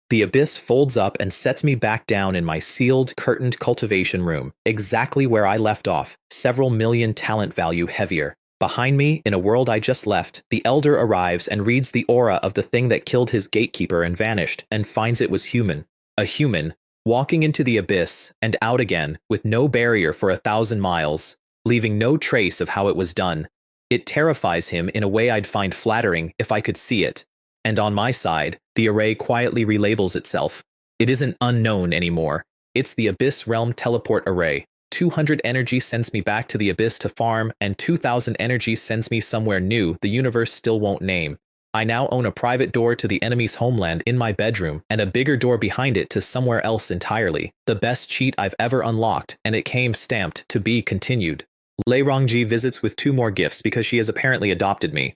The abyss folds up and sets me back down in my sealed, curtained cultivation room, exactly where I left off, several million talent value heavier. Behind me, in a world I just left, the Elder arrives and reads the aura of the thing that killed his gatekeeper and vanished, and finds it was human. A human, walking into the abyss and out again, with no barrier for 1,000 miles, leaving no trace of how it was done. It terrifies him in a way I'd find flattering if I could see it. And on my side, the array quietly relabels itself. It isn't unknown anymore. It's the Abyss Realm Teleport Array. 200 energy sends me back to the Abyss to farm, and 2,000 energy sends me somewhere new the universe still won't name. I now own a private door to the enemy's homeland in my bedroom, and a bigger door behind it to somewhere else entirely. The best cheat I've ever unlocked, and it came stamped, "To be continued." Lei Rongji visits with 2 more gifts because she has apparently adopted me.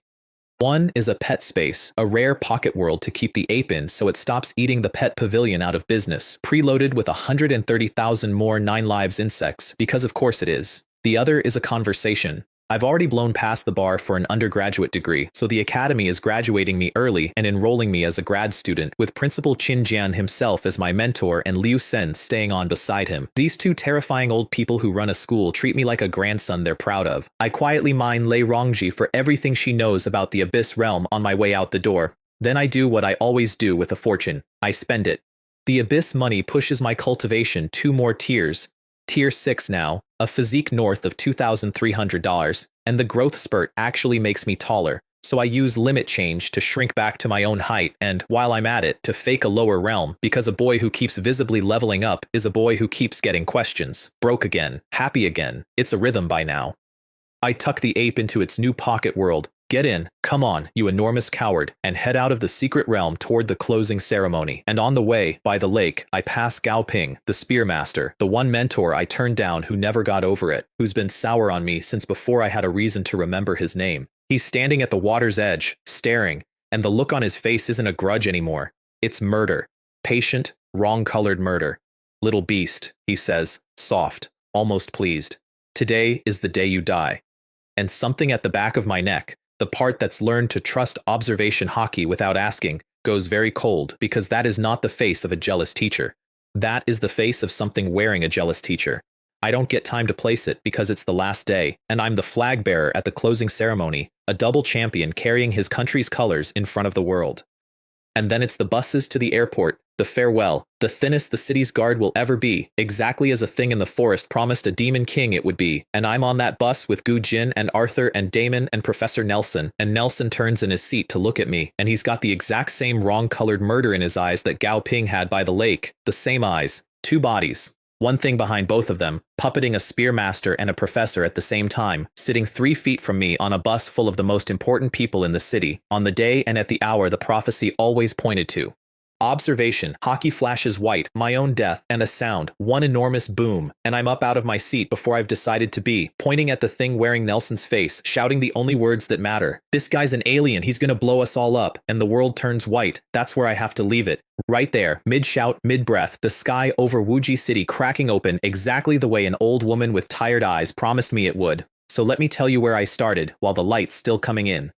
One is a pet space, a rare pocket world to keep the ape in so it stops eating the pet pavilion out of business, preloaded with 130,000 more 9 lives insects, because of course it is. The other is a conversation. I've already blown past the bar for an undergraduate degree, so the academy is graduating me early and enrolling me as a grad student, with Principal Qin Jian himself as my mentor and Liu Sen staying on beside him. These 2 terrifying old people who run a school treat me like a grandson they're proud of. I quietly mine Lei Rongji for everything she knows about the Abyss Realm on my way out the door. Then I do what I always do with a fortune. I spend it. The Abyss money pushes my cultivation 2 more tiers. Tier 6 now, a physique north of $2,300, and the growth spurt actually makes me taller, so I use limit change to shrink back to my own height and, while I'm at it, to fake a lower realm, because a boy who keeps visibly leveling up is a boy who keeps getting questions. Broke again, happy again, it's a rhythm by now. I tuck the ape into its new pocket world. Get in, come on, you enormous coward, and head out of the secret realm toward the closing ceremony. And on the way, by the lake, I pass Gao Ping, the spearmaster, the one mentor I turned down who never got over it, who's been sour on me since before I had a reason to remember his name. He's standing at the water's edge, staring, and the look on his face isn't a grudge anymore. It's murder. Patient, wrong-colored murder. Little beast, he says, soft, almost pleased. Today is the day you die. And something at the back of my neck, the part that's learned to trust observation hockey without asking, goes very cold, because that is not the face of a jealous teacher. That is the face of something wearing a jealous teacher. I don't get time to place it because it's the last day, and I'm the flag bearer at the closing ceremony, a double champion carrying his country's colors in front of the world. And then it's the buses to the airport, the farewell, the thinnest the city's guard will ever be, exactly as a thing in the forest promised a demon king it would be, and I'm on that bus with Gu Jin and Arthur and Damon and Professor Nelson, and Nelson turns in his seat to look at me, and he's got the exact same wrong-colored murder in his eyes that Gao Ping had by the lake, the same eyes, 2 bodies. One thing behind both of them, puppeting a spearmaster and a professor at the same time, sitting 3 feet from me on a bus full of the most important people in the city, on the day and at the hour the prophecy always pointed to. Observation, hockey flashes white, my own death, and a sound, one enormous boom, and I'm up out of my seat before I've decided to be, pointing at the thing wearing Nelson's face, shouting the only words that matter. This guy's an alien, he's gonna blow us all up, and the world turns white. That's where I have to leave it. Right there, mid-shout, mid-breath, the sky over Wuji City cracking open exactly the way an old woman with tired eyes promised me it would. So let me tell you where I started, while the light's still coming in.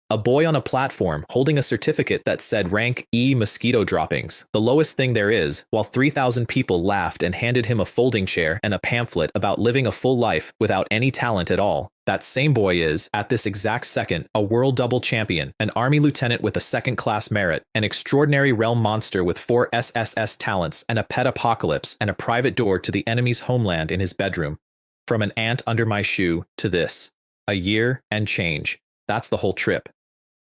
A boy on a platform holding a certificate that said rank E mosquito droppings, the lowest thing there is, while 3,000 people laughed and handed him a folding chair and a pamphlet about living a full life without any talent at all. That same boy is, at this exact second, a world double champion, an army lieutenant with a second-class merit, an extraordinary realm monster with 4 SSS talents and a pet apocalypse and a private door to the enemy's homeland in his bedroom. From an ant under my shoe to this. A year and change. That's the whole trip.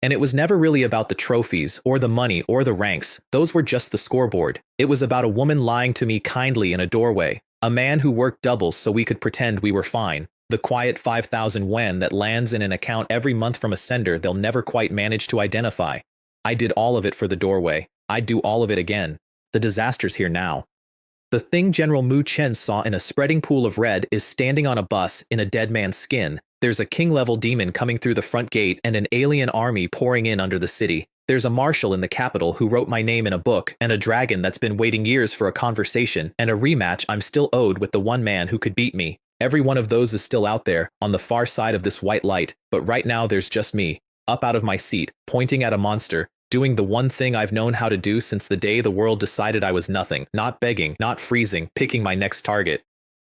And it was never really about the trophies, or the money, or the ranks. Those were just the scoreboard. It was about a woman lying to me kindly in a doorway. A man who worked doubles so we could pretend we were fine. The quiet 5,000 yuan that lands in an account every month from a sender they'll never quite manage to identify. I did all of it for the doorway. I'd do all of it again. The disaster's here now. The thing General Mu Chen saw in a spreading pool of red is standing on a bus in a dead man's skin. There's a king-level demon coming through the front gate and an alien army pouring in under the city. There's a marshal in the capital who wrote my name in a book, and a dragon that's been waiting years for a conversation, and a rematch I'm still owed with the one man who could beat me. Every one of those is still out there, on the far side of this white light, but right now there's just me, up out of my seat, pointing at a monster, doing the one thing I've known how to do since the day the world decided I was nothing, not begging, not freezing, picking my next target.